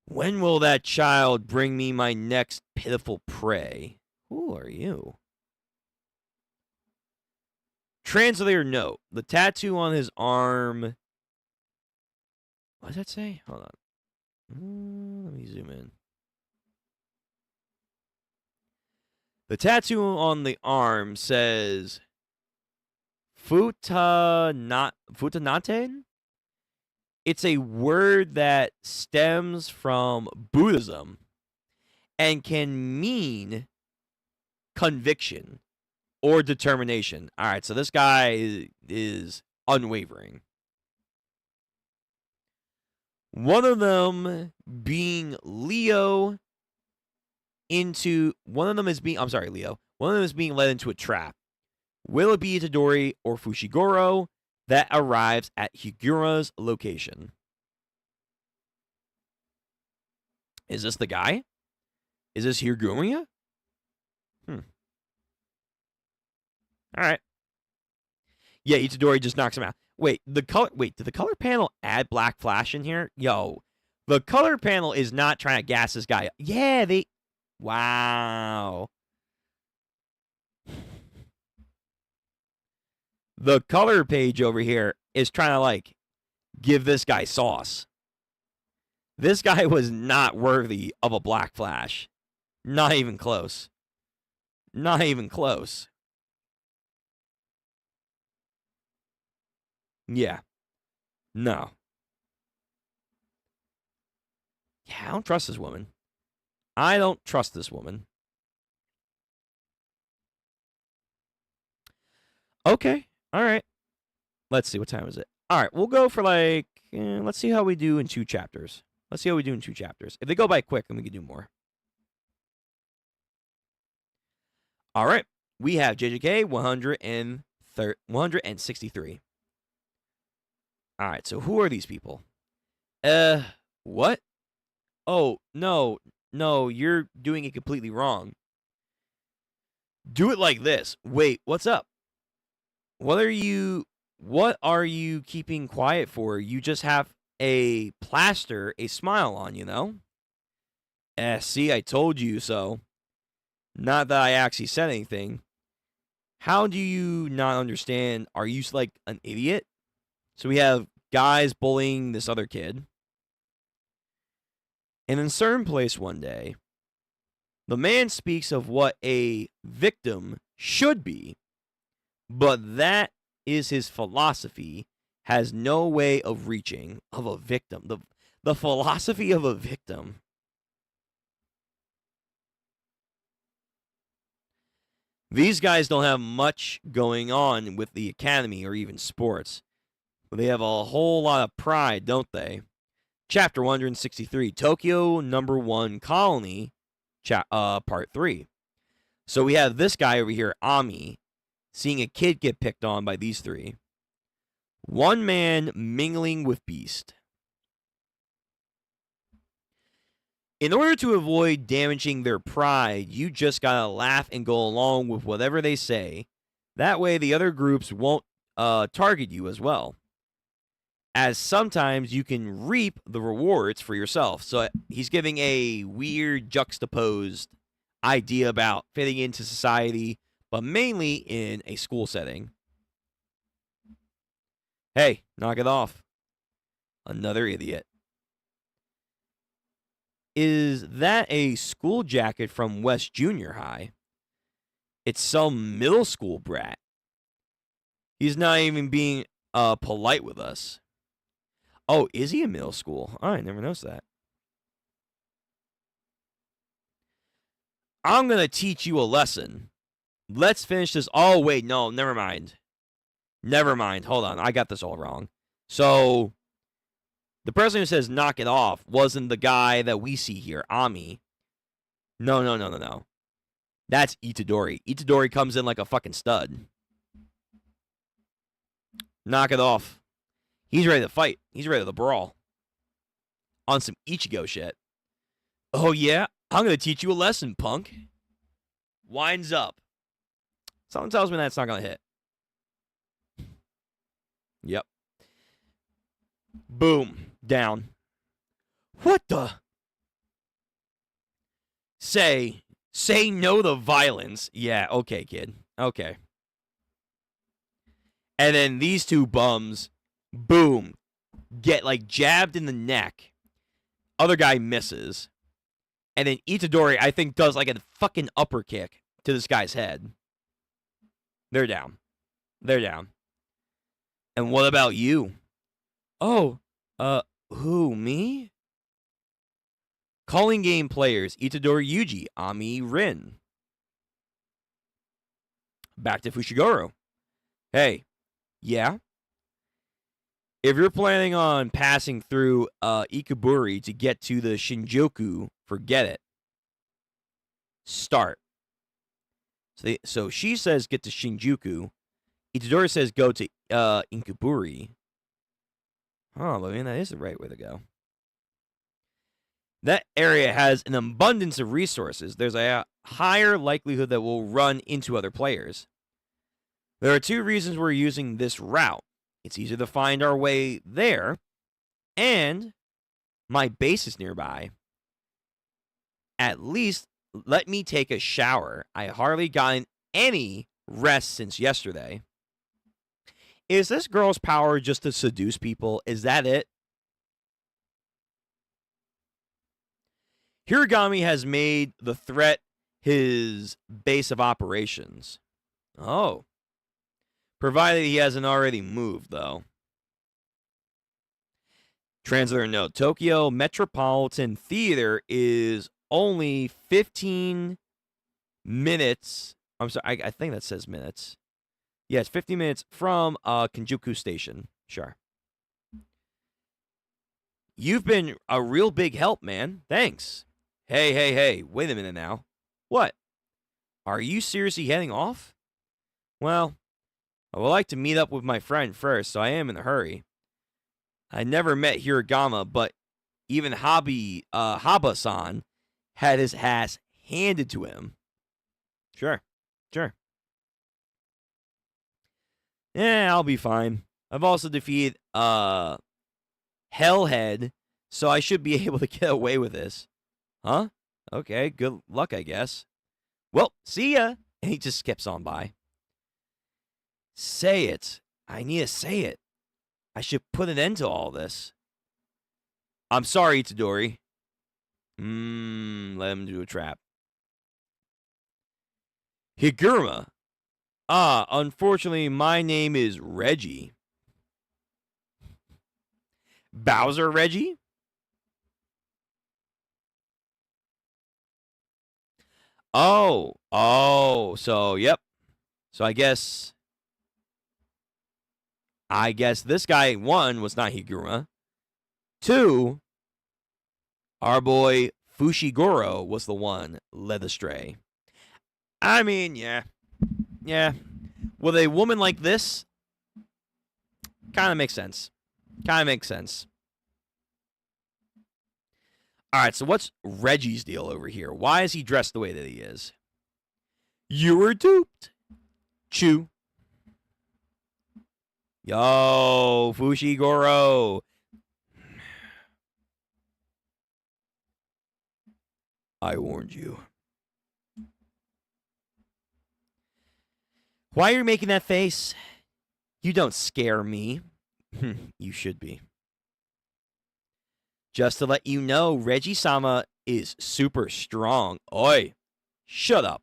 When will that child bring me my next pitiful prey? Who are you? Translator note. The tattoo on his arm. What does that say? Hold on. Let me zoom in. The tattoo on the arm says Futanaten? It's a word that stems from Buddhism and can mean conviction or determination. All right, so this guy is unwavering. One of them being Leo into one of them is being Leo. One of them is being led into a trap. Will it be Itadori or Fushiguro that arrives at Higuruma's location? Is this the guy? Is this Higuruma? All right. Yeah, Itadori just knocks him out. Wait, did the color panel add Black Flash in here? Yo, the color panel is not trying to gas this guy up. Yeah, wow. The color page over here is trying to, like, give this guy sauce. This guy was not worthy of a Black Flash. Not even close. Not even close. Yeah. No. Yeah, I don't trust this woman. I don't trust this woman. Okay. All right. Let's see. What time is it? All right. We'll go for like, let's see how we do in 2 chapters. Let's see how we do in 2 chapters. If they go by quick, then we can do more. All right. We have JJK 163. All right, so who are these people? What? Oh, no, no, you're doing it completely wrong. Do it like this. Wait, what's up? What are you keeping quiet for? You just have a plaster, a smile on, you know? See, I told you so. Not that I actually said anything. How do you not understand? Are you like an idiot? So we have guys bullying this other kid. And in a certain place one day, the man speaks of what a victim should be, but that is his philosophy, has no way of reaching of a victim. The philosophy of a victim. These guys don't have much going on with the academy or even sports. But they have a whole lot of pride, don't they? Chapter 163, Tokyo Number 1 Colony, Part 3. So we have this guy over here, Ami, seeing a kid get picked on by these three. One man mingling with beast. In order to avoid damaging their pride, you just gotta laugh and go along with whatever they say. That way the other groups won't target you as well. As sometimes you can reap the rewards for yourself. So he's giving a weird juxtaposed idea about fitting into society, but mainly in a school setting. Hey, knock it off. Another idiot. Is that a school jacket from West Junior High? It's some middle school brat. He's not even being polite with us. Oh, is he in middle school? I never noticed that. I'm going to teach you a lesson. Let's finish this. Oh, wait, no, never mind. Never mind. Hold on. I got this all wrong. So, the person who says knock it off wasn't the guy that we see here, Ami. No. That's Itadori. Itadori comes in like a fucking stud. Knock it off. He's ready to fight. He's ready to brawl. On some Ichigo shit. Oh, yeah? I'm going to teach you a lesson, punk. Winds up. Something tells me that's not going to hit. Yep. Boom. Down. What the? Say no to violence. Yeah, okay, kid. Okay. And then these two bums, boom, get like jabbed in the neck. Other guy misses. And then Itadori, I think, does like a fucking upper kick to this guy's head. They're down. They're down. And what about you? Oh, who, me? Calling game players, Itadori Yuji, Ami Rin. Back to Fushiguro. Hey, yeah? If you're planning on passing through Ikeburi to get to the Shinjuku, forget it. Start. So she says get to Shinjuku. Itadori says go to Ikeburi. Oh, but man, that is the right way to go. That area has an abundance of resources. There's a higher likelihood that we'll run into other players. There are two reasons we're using this route. It's easier to find our way there, and my base is nearby. At least let me take a shower. I hardly gotten any rest since yesterday. Is this girl's power just to seduce people? Is that it? Hiragami has made the threat his base of operations. Oh. Provided he hasn't already moved, though. Translator note. Tokyo Metropolitan Theater is only 15 minutes. I'm sorry, I think that says minutes. Yeah, it's 15 minutes from Shinjuku Station. Sure. You've been a real big help, man. Thanks. Hey. Wait a minute now. What? Are you seriously heading off? Well, I would like to meet up with my friend first, so I am in a hurry. I never met Hiragama, but even Haba-san had his ass handed to him. Sure. Yeah, I'll be fine. I've also defeated Hellhead, so I should be able to get away with this. Huh? Okay, good luck, I guess. Well, see ya. And he just skips on by. Say it. I need to say it. I should put an end to all this. I'm sorry, Itadori. Let him do a trap. Higuruma. Unfortunately, my name is Reggie. Bowser Reggie? Oh, so, yep. So I guess this guy, 1, was not Higuruma. 2, our boy Fushiguro was the one led astray. I mean, yeah. With a woman like this, kind of makes sense. All right, so what's Reggie's deal over here? Why is he dressed the way that he is? You were duped. Chew. Yo, Fushiguro. I warned you. Why are you making that face? You don't scare me. You should be. Just to let you know, Reggie-sama is super strong. Oi, shut up.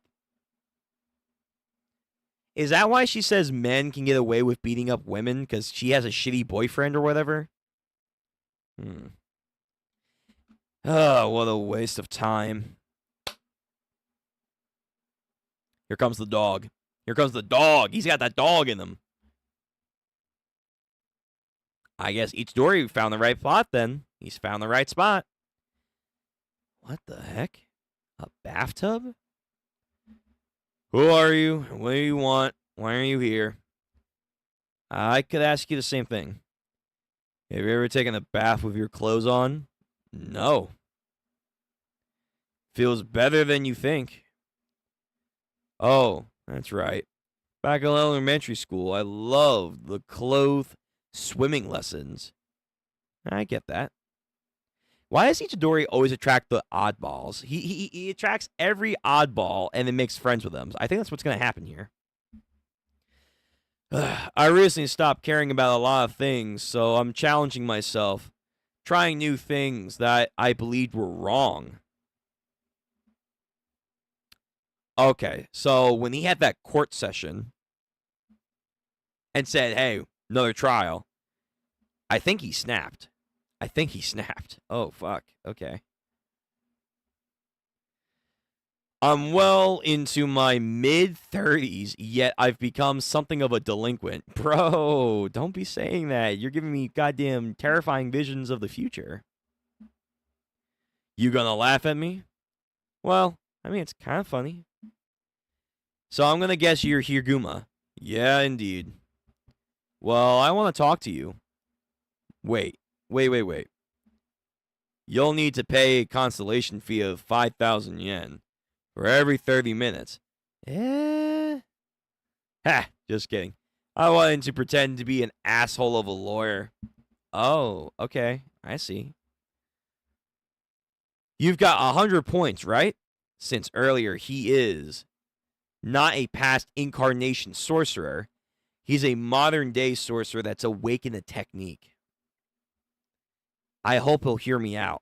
Is that why she says men can get away with beating up women? Because she has a shitty boyfriend or whatever? Oh, what a waste of time. Here comes the dog. He's got that dog in him. I guess Itadori found the right plot then. He's found the right spot. What the heck? A bathtub? Who are you? What do you want? Why are you here? I could ask you the same thing. Have you ever taken a bath with your clothes on? No. Feels better than you think. Oh, that's right. Back in elementary school, I loved the clothed swimming lessons. I get that. Why does Itadori always attract the oddballs? He attracts every oddball and then makes friends with them. I think that's what's going to happen here. I recently stopped caring about a lot of things, so I'm challenging myself, trying new things that I believed were wrong. Okay, so when he had that court session and said, hey, another trial, I think he snapped. Oh, fuck. Okay. I'm well into my mid-30s, yet I've become something of a delinquent. Bro, don't be saying that. You're giving me goddamn terrifying visions of the future. You gonna laugh at me? Well, I mean, it's kind of funny. So I'm gonna guess you're Higuruma. Yeah, indeed. Well, I want to talk to you. Wait. You'll need to pay a constellation fee of 5,000 yen for every 30 minutes. Ha, just kidding. I wanted to pretend to be an asshole of a lawyer. Oh, okay. I see. You've got 100 points, right? Since earlier he is not a past incarnation sorcerer. He's a modern-day sorcerer that's awakened a technique. I hope he'll hear me out.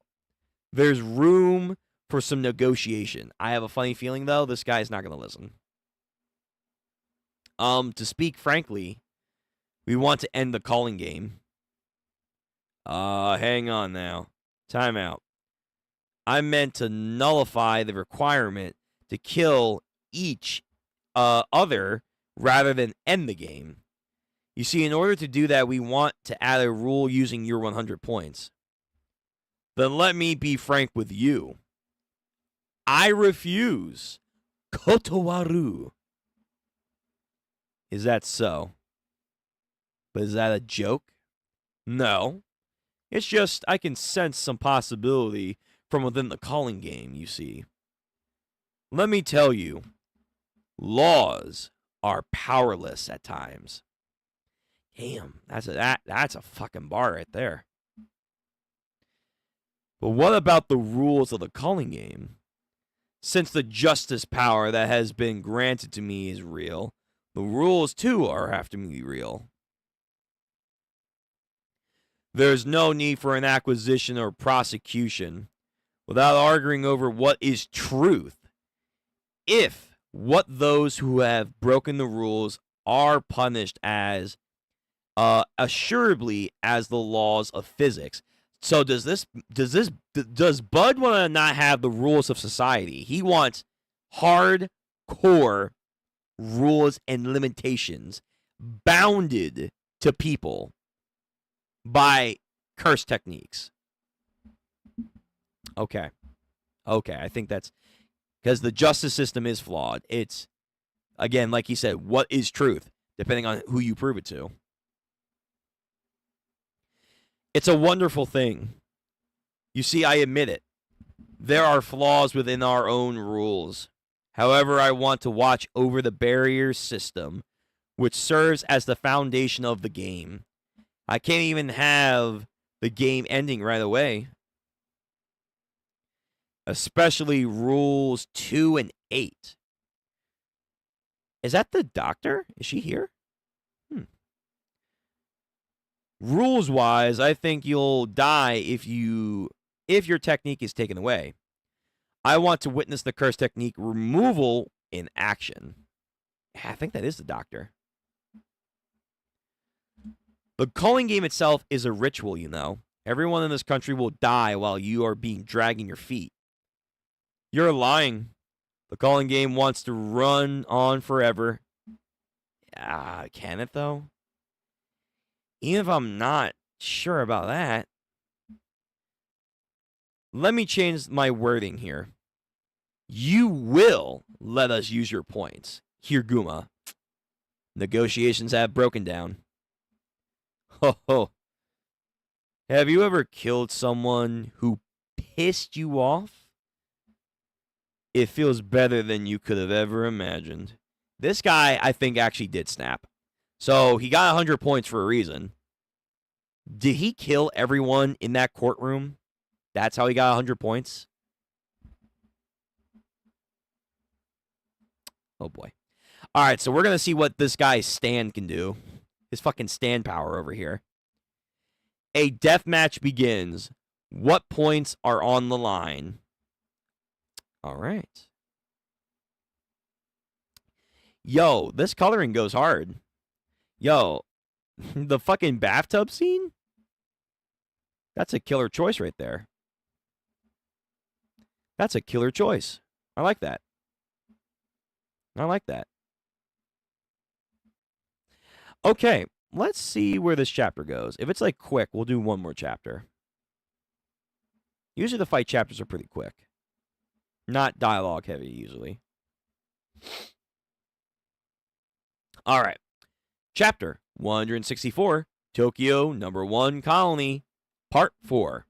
There's room for some negotiation. I have a funny feeling, though, this guy's not going to listen. To speak frankly, we want to end the calling game. Hang on now. Time out. I meant to nullify the requirement to kill each other rather than end the game. You see, in order to do that, we want to add a rule using your 100 points. Then let me be frank with you. I refuse. Kotowaru. Is that so? But is that a joke? No. It's just I can sense some possibility from within the calling game, you see. Let me tell you, laws are powerless at times. Damn, that's a fucking bar right there. But what about the rules of the calling game? Since the justice power that has been granted to me is real, the rules too have to be real. There's no need for an acquisition or prosecution without arguing over what is truth. If what those who have broken the rules are punished as assuredly as the laws of physics. So does Bud want to not have the rules of society? He wants hardcore rules and limitations bounded to people by curse techniques. Okay, I think that's because the justice system is flawed. It's, again, like he said, what is truth, depending on who you prove it to. It's a wonderful thing. You see, I admit it. There are flaws within our own rules. However, I want to watch over the barrier system, which serves as the foundation of the game. I can't even have the game ending right away. Especially rules 2 and 8. Is that the doctor? Is she here? Rules-wise, I think you'll die if your technique is taken away. I want to witness the curse technique removal in action. I think that is the doctor. The calling game itself is a ritual, you know. Everyone in this country will die while you are being dragging your feet. You're lying. The calling game wants to run on forever. Can it, though? Even if I'm not sure about that. Let me change my wording here. You will let us use your points. Hirguma. Negotiations have broken down. Ho ho. Have you ever killed someone who pissed you off? It feels better than you could have ever imagined. This guy, I think, actually did snap. So he got 100 points for a reason. Did he kill everyone in that courtroom? That's how he got 100 points? Oh, boy. All right, so we're going to see what this guy's stand can do. His fucking stand power over here. A death match begins. What points are on the line? All right. Yo, this coloring goes hard. Yo, the fucking bathtub scene? That's a killer choice right there. That's a killer choice. I like that. I like that. Okay, let's see where this chapter goes. If it's like quick, we'll do one more chapter. Usually the fight chapters are pretty quick. Not dialogue heavy, usually. All right. Chapter 164, Tokyo #1 Colony, Part 4.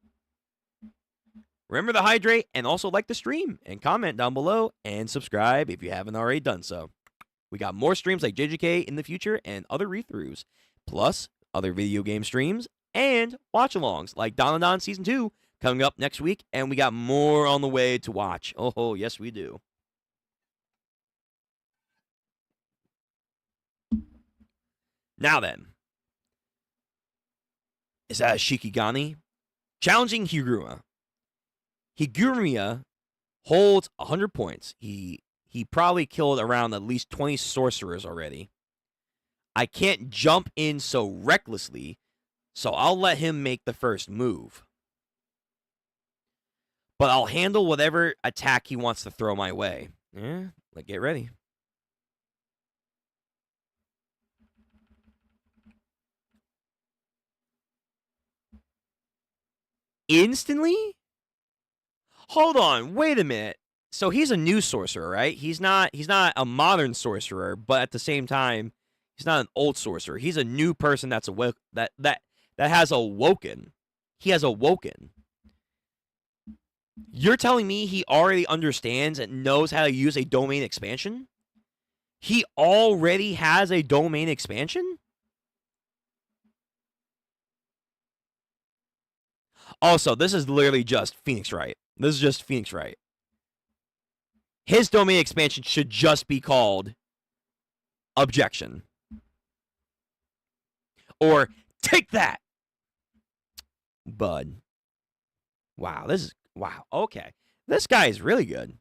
Remember to hydrate and also like the stream and comment down below and subscribe if you haven't already done so. We got more streams like JJK in the future and other read-throughs, plus other video game streams and watch-alongs like Dandadan Season 2 coming up next week, and we got more on the way to watch. Oh, yes, we do. Now then, is that a Shikigani? Challenging Higuruma. Higuruma holds 100 points. He probably killed around at least 20 sorcerers already. I can't jump in so recklessly, so I'll let him make the first move. But I'll handle whatever attack he wants to throw my way. Yeah, get ready. Instantly? Hold on, wait a minute. So he's a new sorcerer, right? He's not a modern sorcerer, but at the same time, he's not an old sorcerer. He's a new person that's that has awoken. he has awoken. You're telling me he already understands and knows how to use a domain expansion? He already has a domain expansion? Also, this is literally just Phoenix Wright. This is just Phoenix Wright. His domain expansion should just be called Objection. Or take that, bud. Wow, wow, okay. This guy is really good.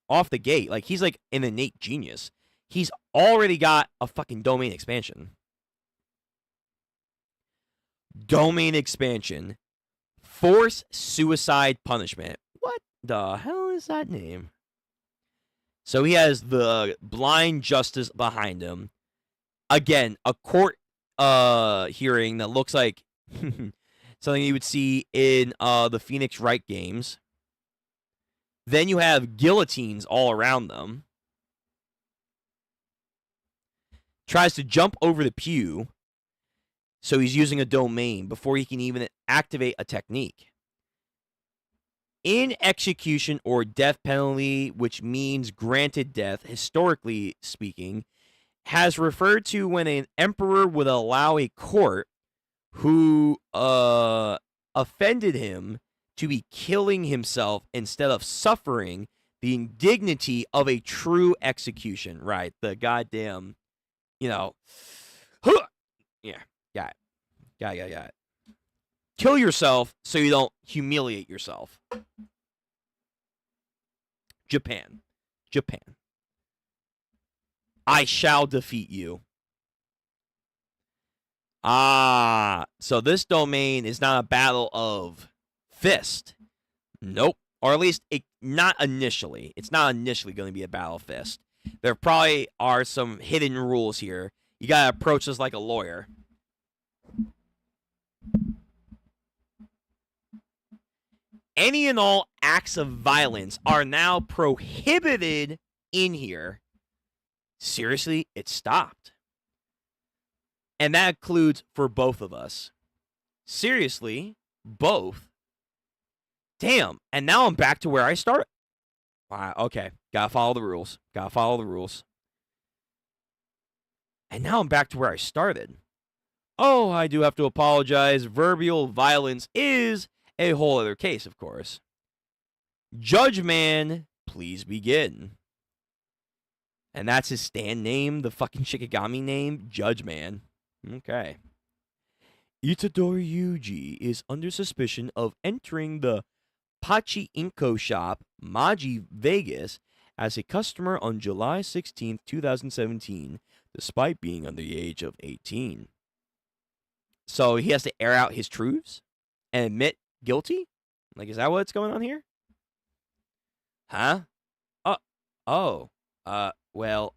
Off the gate. Like, he's like an innate genius. He's already got a fucking domain expansion. Domain expansion. Force suicide punishment. What the hell is that name? So he has the blind justice behind him. Again, a court hearing that looks like something you would see in the Phoenix Wright games. Then you have guillotines all around them. Tries to jump over the pew. So he's using a domain before he can even activate a technique. In execution or death penalty, which means granted death, historically speaking, has referred to when an emperor would allow a court who offended him to be killing himself instead of suffering the indignity of a true execution. Right, the goddamn, yeah, got it. Got it. Kill yourself so you don't humiliate yourself. Japan. I shall defeat you. So this domain is not a battle of fist. Nope. Or at least not initially. It's not initially going to be a battle of fist. There probably are some hidden rules here. You got to approach this like a lawyer. Any and all acts of violence are now prohibited in here. Seriously, it stopped. And that includes for both of us. Seriously, both. Damn, and now I'm back to where I started. Wow, okay, gotta follow the rules. And now I'm back to where I started. Oh, I do have to apologize. Verbal violence is a whole other case, of course. Judge Man, please begin. And that's his stand name, the fucking Shikigami name, Judge Man. Okay. Itadori Yuji is under suspicion of entering the Pachinko shop, Maji Vegas, as a customer on July 16, 2017, despite being under the age of 18. So he has to air out his truths and admit guilty? Like, is that what's going on here? Huh? Well,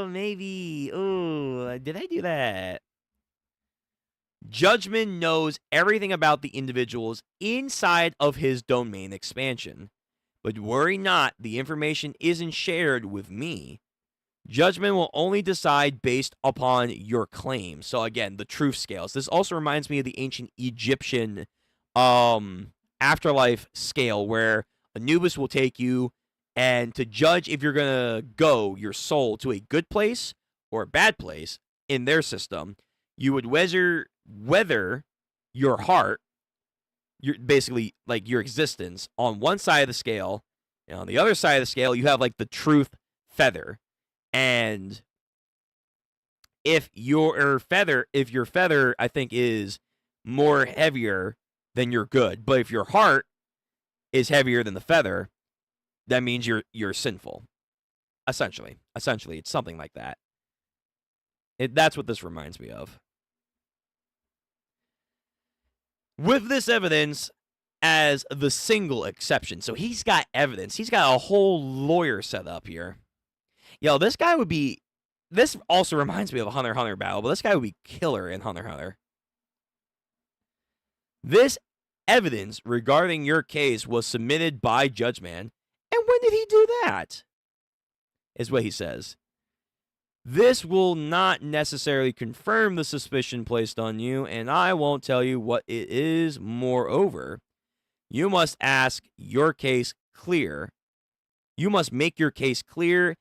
maybe. Oh, did I do that? Judgment knows everything about the individuals inside of his domain expansion. But worry not, the information isn't shared with me. Judgment will only decide based upon your claim. So again, the truth scales. This also reminds me of the ancient Egyptian afterlife scale where Anubis will take you, and to judge if you're going to go your soul to a good place or a bad place in their system, you would whether your heart, basically like your existence, on one side of the scale, and on the other side of the scale, you have like the truth feather. And if your feather, I think, is more heavier, then you're good. But if your heart is heavier than the feather, that means you're sinful. Essentially, it's something like that. That's what this reminds me of. With this evidence as the single exception. So he's got evidence. He's got a whole lawyer set up here. Yo, this guy would be... This also reminds me of a Hunter x Hunter battle, but this guy would be killer in Hunter x Hunter. This evidence regarding your case was submitted by Judge Man. And when did he do that? Is what he says. This will not necessarily confirm the suspicion placed on you, and I won't tell you what it is. Moreover, you must ask your case clear. You must make your case clear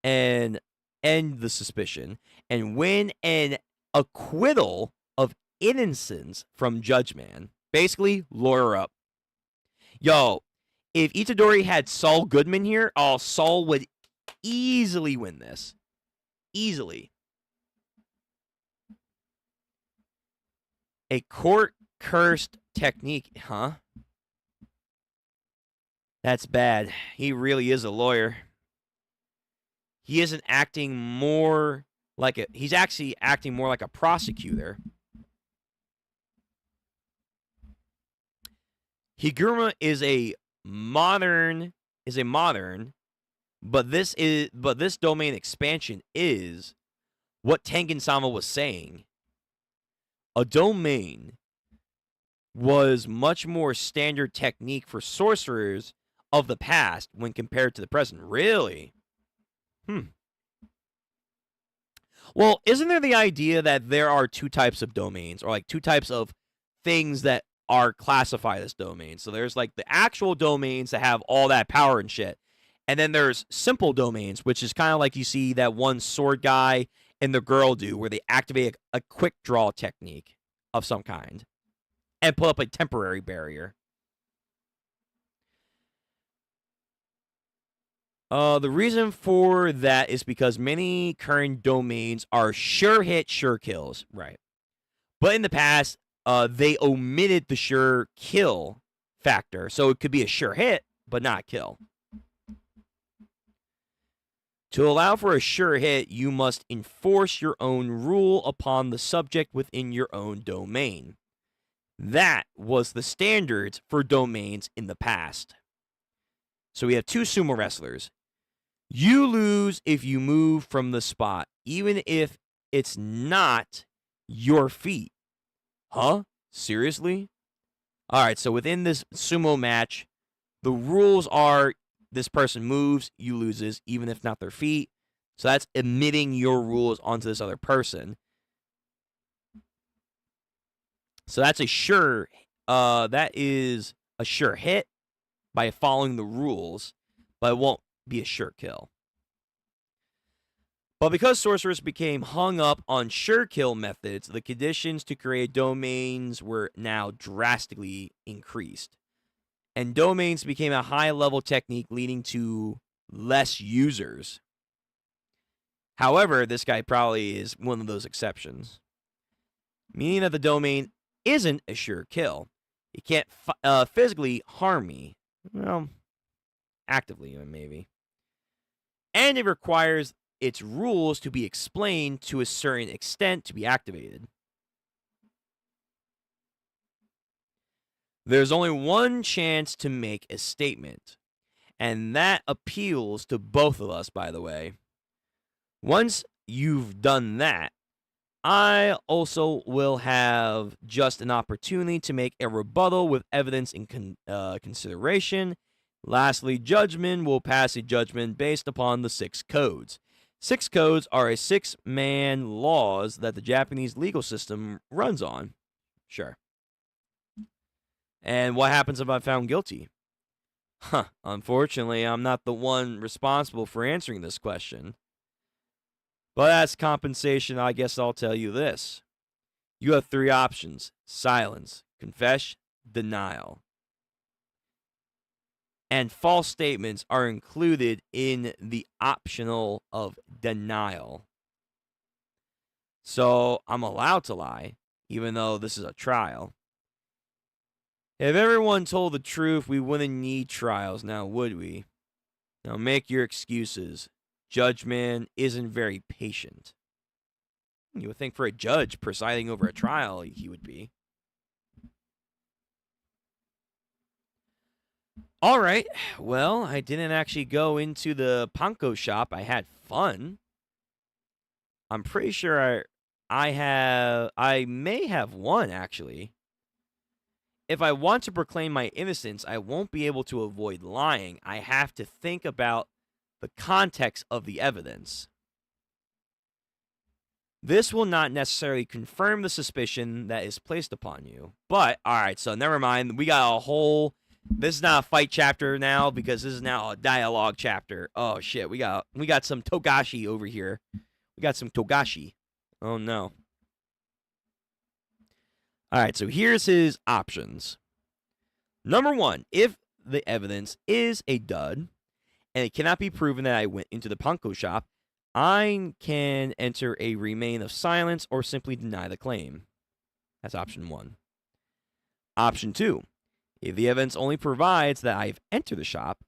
and end the suspicion and win an acquittal of innocence from judgment. Basically, lawyer up. Yo, if Itadori had Saul Goodman here, Saul would easily win this. Easily. A court-cursed technique, huh? That's bad. He really is a lawyer. He isn't acting more like a... He's actually acting more like a prosecutor. Higuruma is a modern... But this domain expansion is what Tengen-sama was saying. A domain was much more standard technique for sorcerers of the past when compared to the present. Really? Well, isn't there the idea that there are two types of domains, or like two types of things that are classified as domains? So there's like the actual domains that have all that power and shit. And then there's simple domains, which is kind of like you see that one sword guy and the girl do, where they activate a quick draw technique of some kind and put up a temporary barrier. The reason for that is because many current domains are sure hit, sure kills. Right. But in the past, they omitted the sure kill factor. So it could be a sure hit, but not kill. To allow for a sure hit, you must enforce your own rule upon the subject within your own domain. That was the standards for domains in the past. So we have two sumo wrestlers. You lose if you move from the spot, even if it's not your feet. Huh? Seriously? Alright, so within this sumo match, the rules are this person moves, you loses, even if not their feet. So that's admitting your rules onto this other person. So that's a sure, that is a sure hit by following the rules, but it won't be a sure kill. But because sorcerers became hung up on sure kill methods, the conditions to create domains were now drastically increased. And domains became a high-level technique, leading to less users. However, this guy probably is one of those exceptions. Meaning that the domain isn't a sure kill. It can't physically harm me. Well, actively, maybe. And it requires its rules to be explained to a certain extent to be activated. There's only one chance to make a statement, and that appeals to both of us, by the way. Once you've done that, I also will have just an opportunity to make a rebuttal with evidence in consideration. Lastly, judgment will pass a judgment based upon the 6 codes. 6 codes are a 6-man laws that the Japanese legal system runs on. Sure. And what happens if I'm found guilty? Unfortunately, I'm not the one responsible for answering this question. But as compensation, I guess I'll tell you this. You have 3 options: silence, confess, denial. And false statements are included in the optional of denial. So I'm allowed to lie, even though this is a trial. If everyone told the truth, we wouldn't need trials now, would we? Now make your excuses. Judgment isn't very patient. You would think for a judge presiding over a trial, he would be. Alright, well, I didn't actually go into the panko shop. I had fun. I'm pretty sure I may have won, actually. If I want to proclaim my innocence, I won't be able to avoid lying. I have to think about the context of the evidence. This will not necessarily confirm the suspicion that is placed upon you. But, alright, so never mind. We got a whole... This is not a fight chapter now, because this is now a dialogue chapter. Oh, shit. We got some Togashi over here. We got some Togashi. Oh, no. Alright, so here's his options. Number 1, if the evidence is a dud, and it cannot be proven that I went into the Panko shop, I can enter a remain of silence or simply deny the claim. That's option 1. Option 2. If the evidence only provides that I've entered the shop,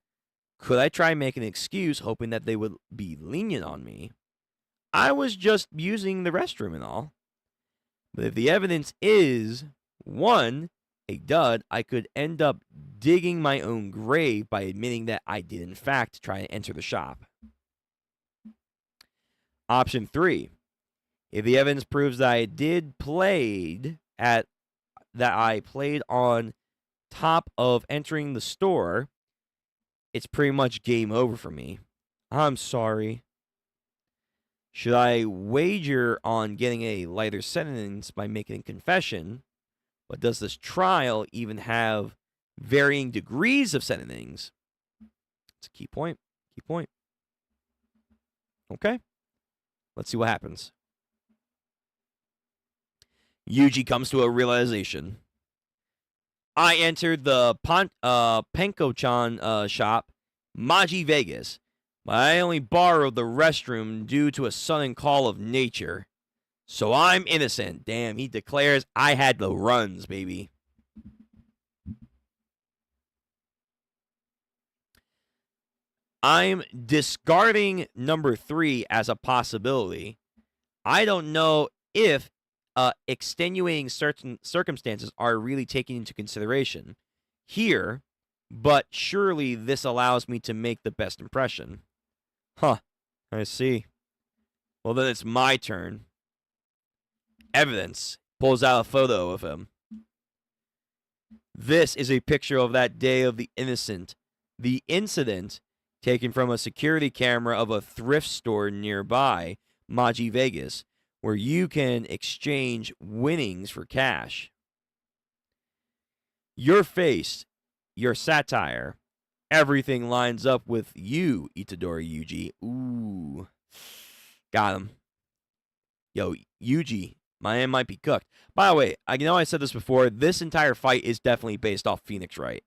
could I try making an excuse hoping that they would be lenient on me? I was just using the restroom and all. But if the evidence is, 1, a dud, I could end up digging my own grave by admitting that I did in fact try to enter the shop. Option 3. If the evidence proves that I played on top of entering the store, it's pretty much game over for me. I'm sorry. Should I wager on getting a lighter sentence by making a confession? But does this trial even have varying degrees of sentencings? It's a key point. Key point. Okay. Let's see what happens. Yuji comes to a realization. I entered the Penko-chan shop, Maji Vegas, but I only borrowed the restroom due to a sudden call of nature. So I'm innocent. Damn, he declares I had the runs, baby. I'm discarding number 3 as a possibility. I don't know if extenuating certain circumstances are really taken into consideration here, but surely this allows me to make the best impression. Huh, I see. Well, then it's my turn. Evidence. Pulls out a photo of him. This is a picture of that day of the incident taken from a security camera of a thrift store nearby, Maji Vegas, where you can exchange winnings for cash. Your face, your satire, everything lines up with you, Itadori Yuji. Ooh. Got him. Yo, Yuji, my man might be cooked. By the way, I know I said this before, this entire fight is definitely based off Phoenix Wright.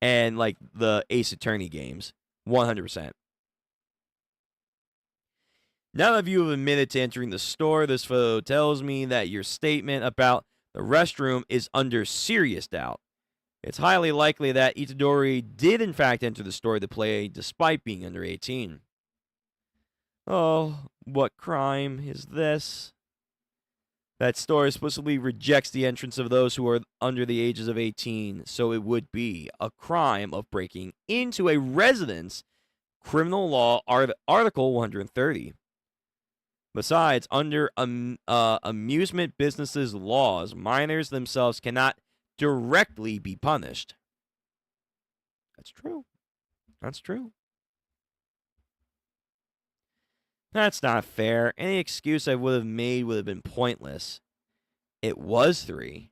And, like, the Ace Attorney games. 100%. Now that you have admitted to entering the store, this photo tells me that your statement about the restroom is under serious doubt. It's highly likely that Itadori did in fact enter the store to play despite being under 18. Oh, what crime is this? That store explicitly rejects the entrance of those who are under the ages of 18, so it would be a crime of breaking into a residence, Criminal Law Article 130. Besides, under amusement businesses laws, minors themselves cannot directly be punished. That's true. That's true. That's not fair. Any excuse I would have made would have been pointless. It was 3.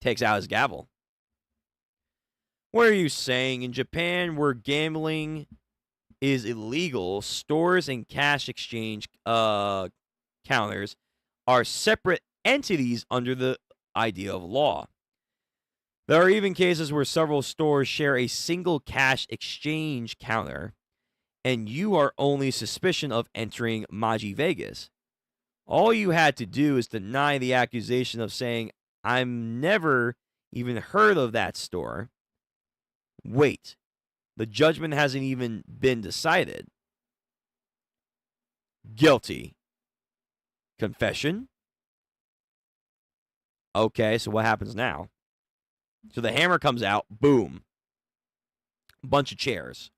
Takes out his gavel. What are you saying? In Japan, where gambling is illegal, stores and cash exchange counters are separate entities under the idea of law. There are even cases where several stores share a single cash exchange counter, and you are only suspicion of entering Maji Vegas. All you had to do is deny the accusation of saying, I've never even heard of that store. Wait, the judgment hasn't even been decided. Guilty. Confession? Okay, so what happens now? So the hammer comes out, boom. Bunch of chairs.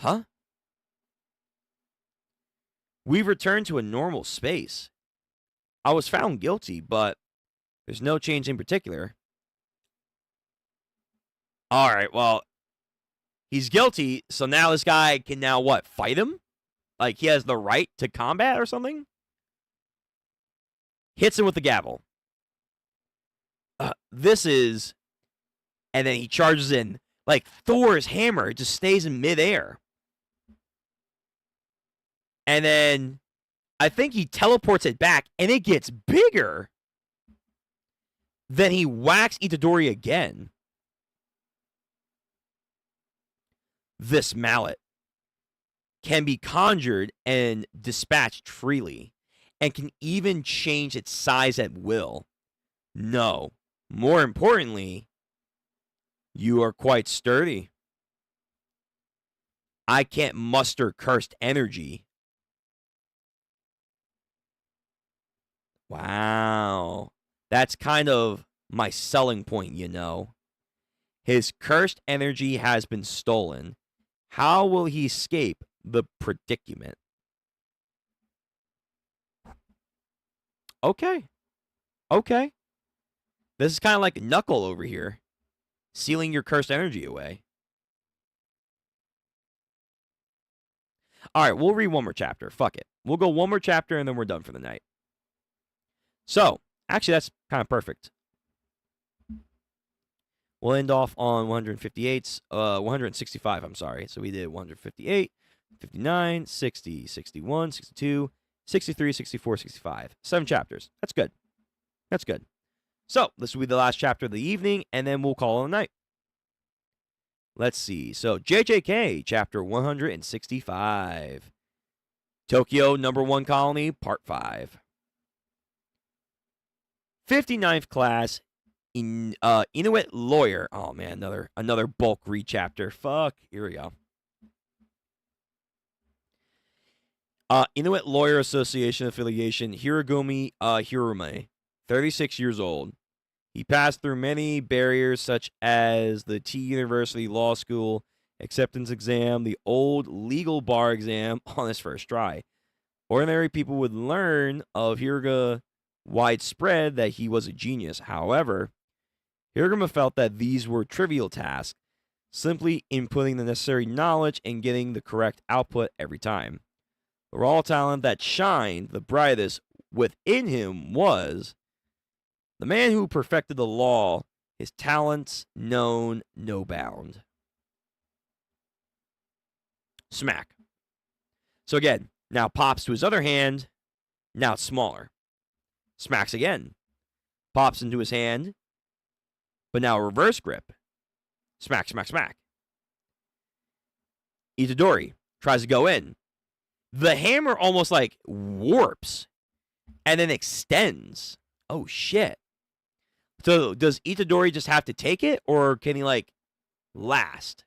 Huh? We've returned to a normal space. I was found guilty, but there's no change in particular. All right, well, he's guilty, so now this guy can now what? Fight him? like he has the right to combat or something. Hits him with the gavel. And then he charges in like Thor's hammer. It just stays in midair. And then I think he teleports it back, and it gets bigger. Then he whacks Itadori again. This mallet can be conjured and dispatched freely, and can even change its size at will. No, more importantly, you are quite sturdy. I can't muster cursed energy. Wow. That's kind of my selling point, you know. His cursed energy has been stolen. How will he escape the predicament? Okay. This is kind of like Knuckle over here, sealing your cursed energy away. All right, we'll read one more chapter. Fuck it. We'll go one more chapter, and then we're done for the night. So, actually, that's kind of perfect. We'll end off on 165, I'm sorry. So we did 158, 59, 60, 61, 62, 63, 64, 65. 7 chapters. That's good. So, this will be the last chapter of the evening, and then we'll call it a night. Let's see. So, JJK, chapter 165. Tokyo Number 1 Colony, Part 5. 59th class, Inuit lawyer. Oh man, another bulk read chapter. Fuck. Here we go. Inuit Lawyer Association affiliation, Hirogumi Hirume, 36 years old. He passed through many barriers such as the T University Law School acceptance exam, the old legal bar exam on his first try. Ordinary people would learn of Hiruga widespread that he was a genius. However, Hiraguma felt that these were trivial tasks, simply inputting the necessary knowledge and getting the correct output every time. The raw talent that shined the brightest within him was the man who perfected the law, his talents known no bound. Smack. So again, now pops to his other hand, now it's smaller. Smacks again. Pops into his hand, but now a reverse grip. Smack, smack, smack. Itadori tries to go in. The hammer almost like warps and then extends. Oh, shit. So does Itadori just have to take it, or can he, like, last?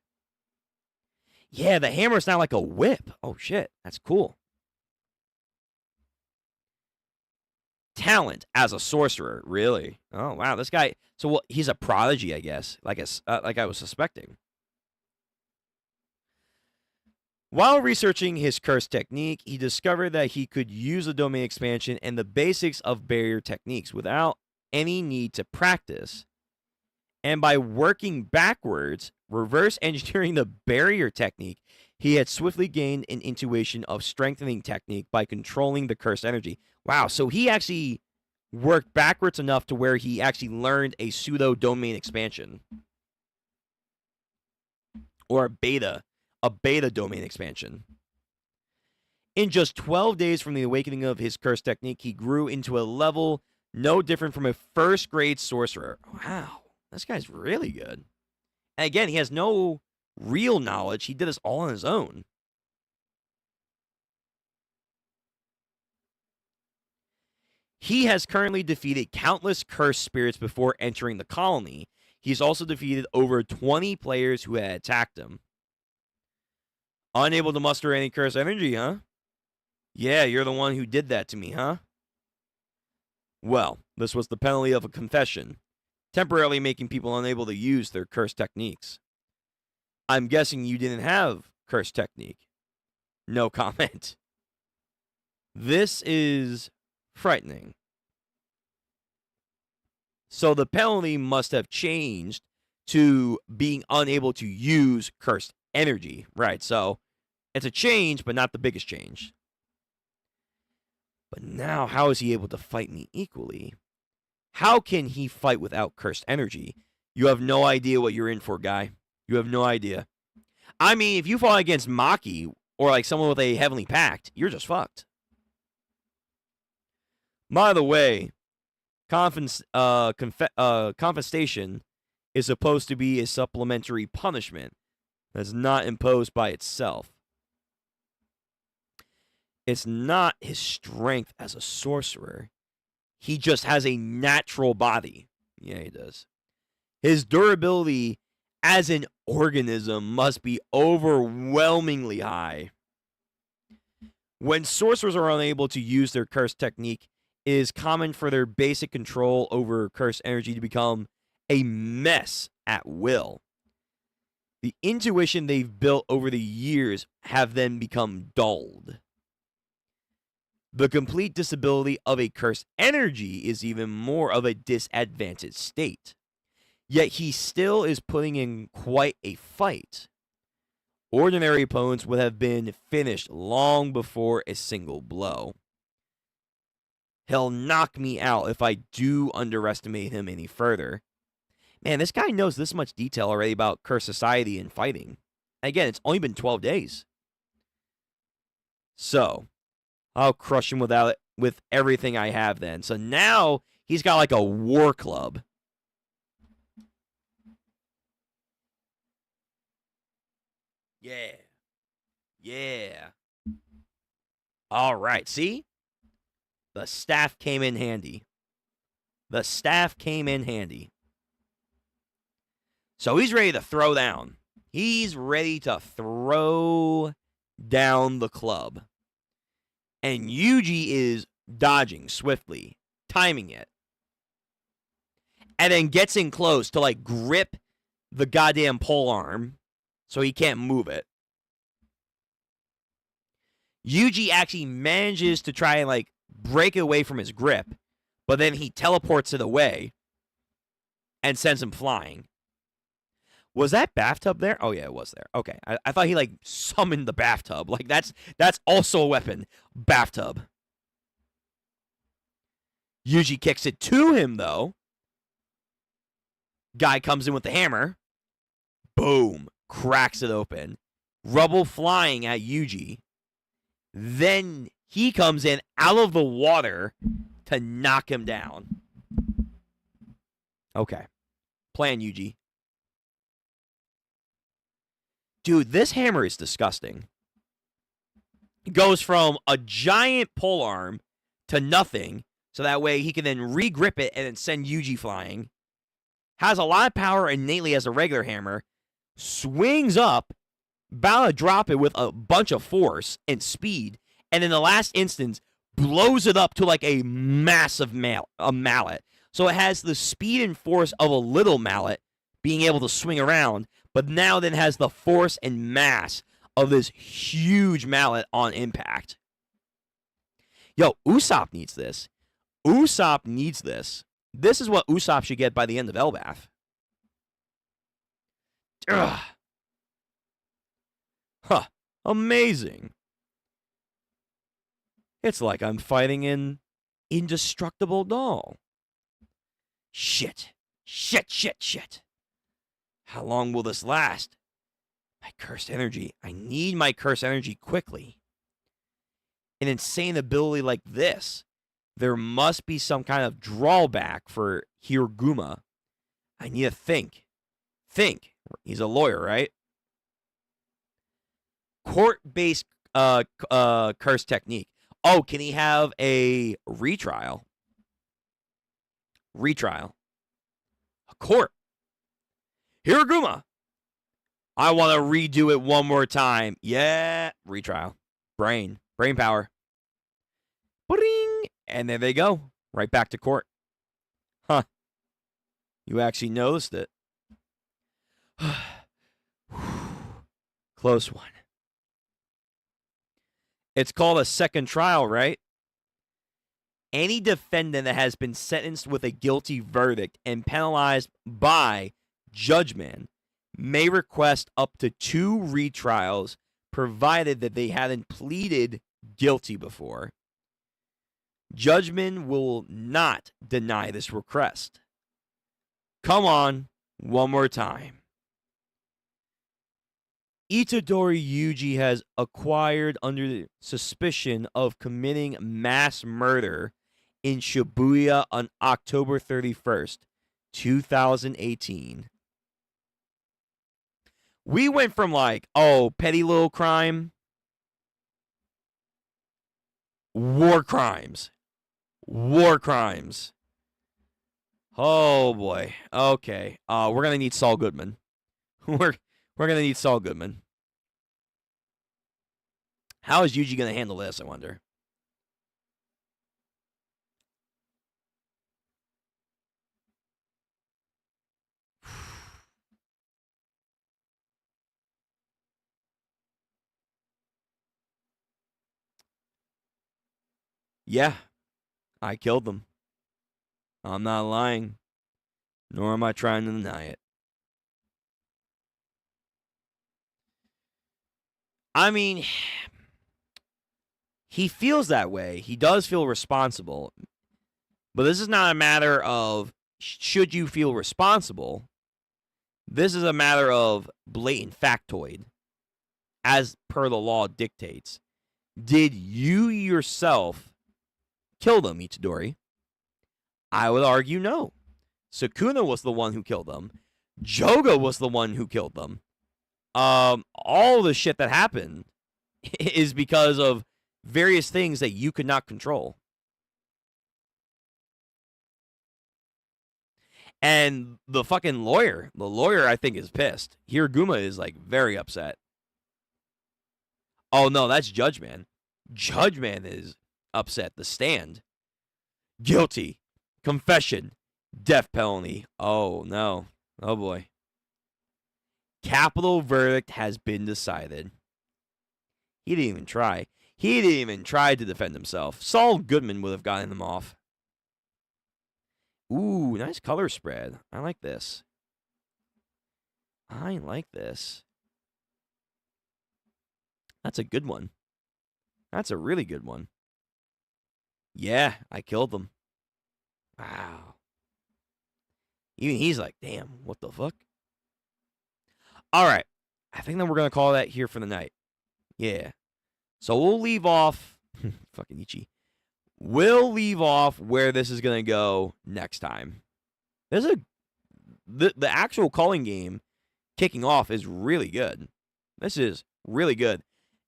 Yeah, the hammer's now like a whip. Oh, shit. That's cool. Talent as a sorcerer, really? Oh wow, this guy. So he's a prodigy, I guess. Like I was suspecting. While researching his curse technique, he discovered that he could use the domain expansion and the basics of barrier techniques without any need to practice. And by working backwards, reverse engineering the barrier technique, he had swiftly gained an intuition of strengthening technique by controlling the cursed energy. Wow, so he actually worked backwards enough to where he actually learned a pseudo domain expansion. Or a beta domain expansion. In just 12 days from the awakening of his cursed technique, he grew into a level no different from a first grade sorcerer. Wow, this guy's really good. And again, he has no real knowledge. He did this all on his own. He has currently defeated countless cursed spirits before entering the colony. He's also defeated over 20 players who had attacked him. Unable to muster any cursed energy, huh? Yeah, you're the one who did that to me, huh? Well, this was the penalty of a confession, temporarily making people unable to use their cursed techniques. I'm guessing you didn't have cursed technique. No comment. This is frightening. So the penalty must have changed to being unable to use cursed energy. Right, so It's a change, but not the biggest change. But now, how is he able to fight me equally? How can he fight without cursed energy? You have no idea what you're in for, guy. You have no idea. I mean, if you fought against Maki or like someone with a heavenly pact, you're just fucked. By the way, confiscation is supposed to be a supplementary punishment that's not imposed by itself. It's not his strength as a sorcerer. He just has a natural body. Yeah, he does. His durability as an organism must be overwhelmingly high. When sorcerers are unable to use their curse technique, it is common for their basic control over cursed energy to become a mess at will. The intuition they've built over the years have then become dulled. The complete disability of a cursed energy is even more of a disadvantaged state. Yet he still is putting in quite a fight. Ordinary opponents would have been finished long before a single blow. He'll knock me out if I do underestimate him any further. Man, this guy knows this much detail already about cursed society and fighting. Again, it's only been 12 days. So, I'll crush him with everything I have then. So now he's got like a war club. Yeah. Yeah. All right. See? The staff came in handy. The staff came in handy. So he's ready to throw down. He's ready to throw down the club. And Yuji is dodging swiftly, timing it. And then gets in close to like grip the goddamn pole arm so he can't move it. Yuji actually manages to try and like break away from his grip, but then he teleports it away and sends him flying. Was that bathtub there? Oh, yeah, it was there. Okay. I thought he, like, summoned the bathtub. Like, that's also a weapon. Bathtub. Yuji kicks it to him, though. Guy comes in with the hammer. Boom. Cracks it open. Rubble flying at Yuji. Then he comes in out of the water to knock him down. Okay. Plan, Yuji. Dude, this hammer is disgusting. It goes from a giant pole arm to nothing, so that way he can then re-grip it and then send Yuji flying. Has a lot of power innately as a regular hammer. Swings up, about to drop it with a bunch of force and speed, and in the last instance, blows it up to like a massive mallet. So it has the speed and force of a little mallet being able to swing around, but now then has the force and mass of this huge mallet on impact. Yo, Usopp needs this. Usopp needs this. This is what Usopp should get by the end of Elbaf. Ugh. Huh. Amazing. It's like I'm fighting an indestructible doll. Shit. Shit. How long will this last? My cursed energy. I need my cursed energy quickly. An insane ability like this. There must be some kind of drawback for Hiraguma. I need to think. Think. He's a lawyer, right? Court-based curse technique. Oh, can he have a retrial? Retrial. A court. Hiraguma. I want to redo it one more time. Yeah. Retrial. Brain power. Bring. And there they go. Right back to court. Huh. You actually noticed it. Close one. It's called a second trial, right? Any defendant that has been sentenced with a guilty verdict and penalized by judgment may request up to 2 retrials provided that they hadn't pleaded guilty before. Judgment will not deny this request. Come on, one more time. Itadori Yuji has acquired under suspicion of committing mass murder in Shibuya on October 31st, 2018. We went from like, oh, petty little crime, war crimes. Oh boy. Okay. We're gonna need Saul Goodman. We're gonna need Saul Goodman. How is Yuji gonna handle this, I wonder? Yeah, I killed them. I'm not lying, nor am I trying to deny it. I mean, he feels that way. He does feel responsible. But this is not a matter of should you feel responsible. This is a matter of blatant factoid, as per the law dictates. Did you yourself kill them, Itadori? I would argue no. Sukuna was the one who killed them. Jogo was the one who killed them. All the shit that happened is because of various things that you could not control. And the fucking lawyer, I think is pissed. Hiraguma is like very upset. Oh no, that's Judge Man. Judge Man is upset. The Stand. Guilty. Confession. Death penalty. Oh no. Oh boy. Capital verdict has been decided. He didn't even try. He didn't even try to defend himself. Saul Goodman would have gotten him off. Ooh, nice color spread. I like this. I like this. That's a good one. That's a really good one. Yeah, I killed them. Wow. Even he's like, damn, what the fuck? All right. I think that we're going to call that here for the night. Yeah. So we'll leave off. Fucking Ichi. We'll leave off where this is going to go next time. The actual calling game kicking off is really good. This is really good.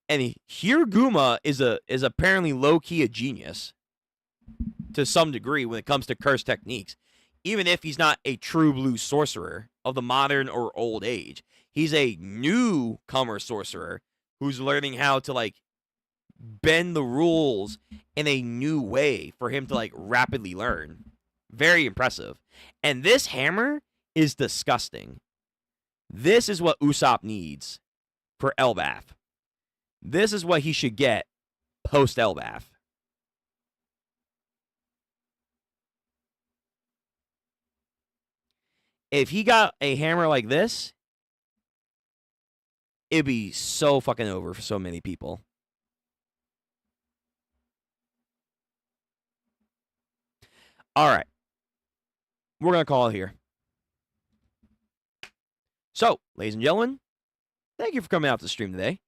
And Hiraguma is apparently low-key a genius to some degree when it comes to curse techniques. Even if he's not a true blue sorcerer of the modern or old age. He's a newcomer sorcerer who's learning how to, like, bend the rules in a new way for him to, like, rapidly learn. Very impressive. And this hammer is disgusting. This is what Usopp needs for Elbaf. This is what he should get post Elbaf. If he got a hammer like this, it'd be so fucking over for so many people. All right. We're going to call it here. So, ladies and gentlemen, thank you for coming out to the stream today.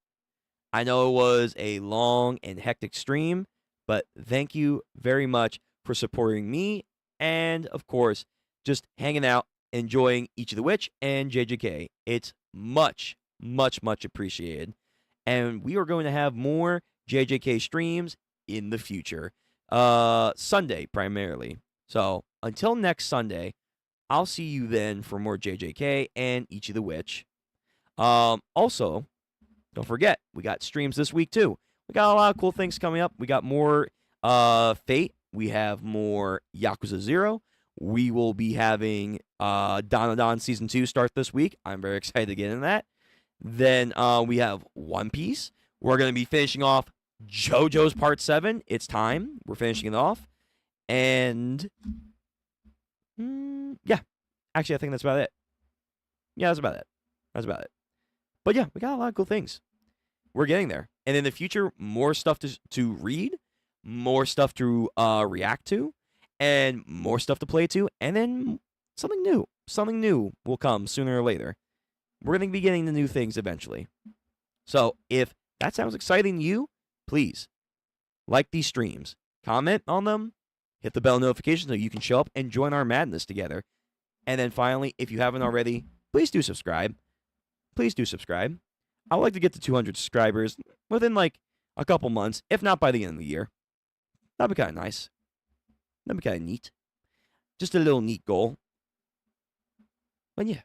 I know it was a long and hectic stream, but thank you very much for supporting me and, of course, just hanging out, enjoying Ichi the Witch and JJK. It's much, much, much appreciated. And we are going to have more JJK streams in the future. Sunday, primarily. So, until next Sunday, I'll see you then for more JJK and Ichi the Witch. Also, don't forget, we got streams this week, too. We got a lot of cool things coming up. We got more Fate. We have more Yakuza 0. We will be having Danadon Season 2 start this week. I'm very excited to get into that. Then we have One Piece. We're going to be finishing off JoJo's Part 7. It's time. We're finishing it off. And, yeah. Actually, I think that's about it. Yeah, that's about it. But yeah, we got a lot of cool things. we're getting there. And in the future, more stuff to read, more stuff to react to, and more stuff to play to, and then something new will come sooner or later. We're going to be getting the new things eventually. So if that sounds exciting to you, please like these streams, comment on them, hit the bell notification so you can show up and join our madness together. And then finally, if you haven't already, please do subscribe. Please do subscribe. I would like to get to 200 subscribers within like a couple months, if not by the end of the year. That'd be kind of nice. That'd be kind of neat. Just a little neat goal. But yeah.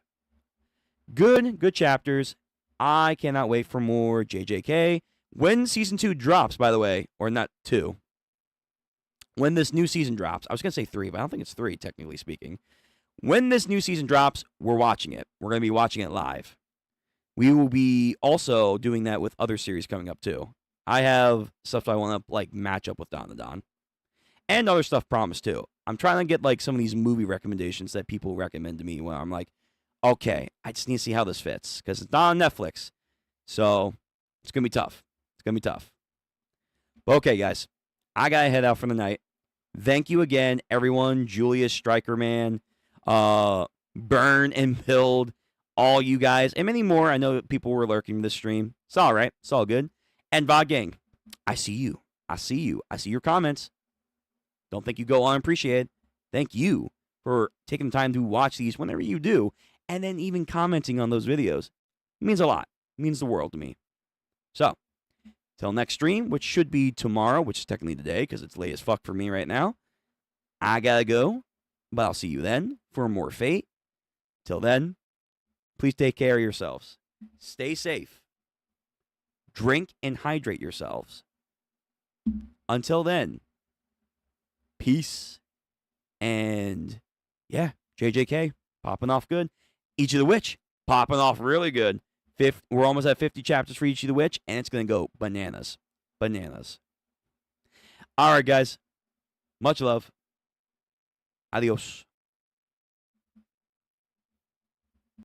Good chapters. I cannot wait for more JJK. When season 2 drops, by the way, or not 2. When this new season drops, I was going to say 3, but I don't think it's 3, technically speaking. When this new season drops, we're watching it. We're going to be watching it live. We will be also doing that with other series coming up, too. I have stuff I want to, like, match up with Don. And other stuff promised, too. I'm trying to get, like, some of these movie recommendations that people recommend to me where I'm like, okay, I just need to see how this fits. Because it's not on Netflix. So, it's going to be tough. It's going to be tough. But okay, guys. I got to head out for the night. Thank you again, everyone. Julius, Striker Man, Burn and Build, all you guys, and many more. I know that people were lurking this stream. It's all right. It's all good. And VOD Gang, I see you. I see you. I see your comments. Don't think you go unappreciated. Thank you for taking the time to watch these whenever you do, and then even commenting on those videos. It means a lot. It means the world to me. So, till next stream, which should be tomorrow, which is technically today because it's late as fuck for me right now. I gotta go, but I'll see you then for more Fate. Till then, please take care of yourselves. Stay safe. Drink and hydrate yourselves. Until then, peace. And yeah, JJK popping off good. Ichi the Witch popping off really good. We're almost at 50 chapters for Ichi the Witch, and it's going to go bananas. Bananas. All right, guys. Much love. Adios.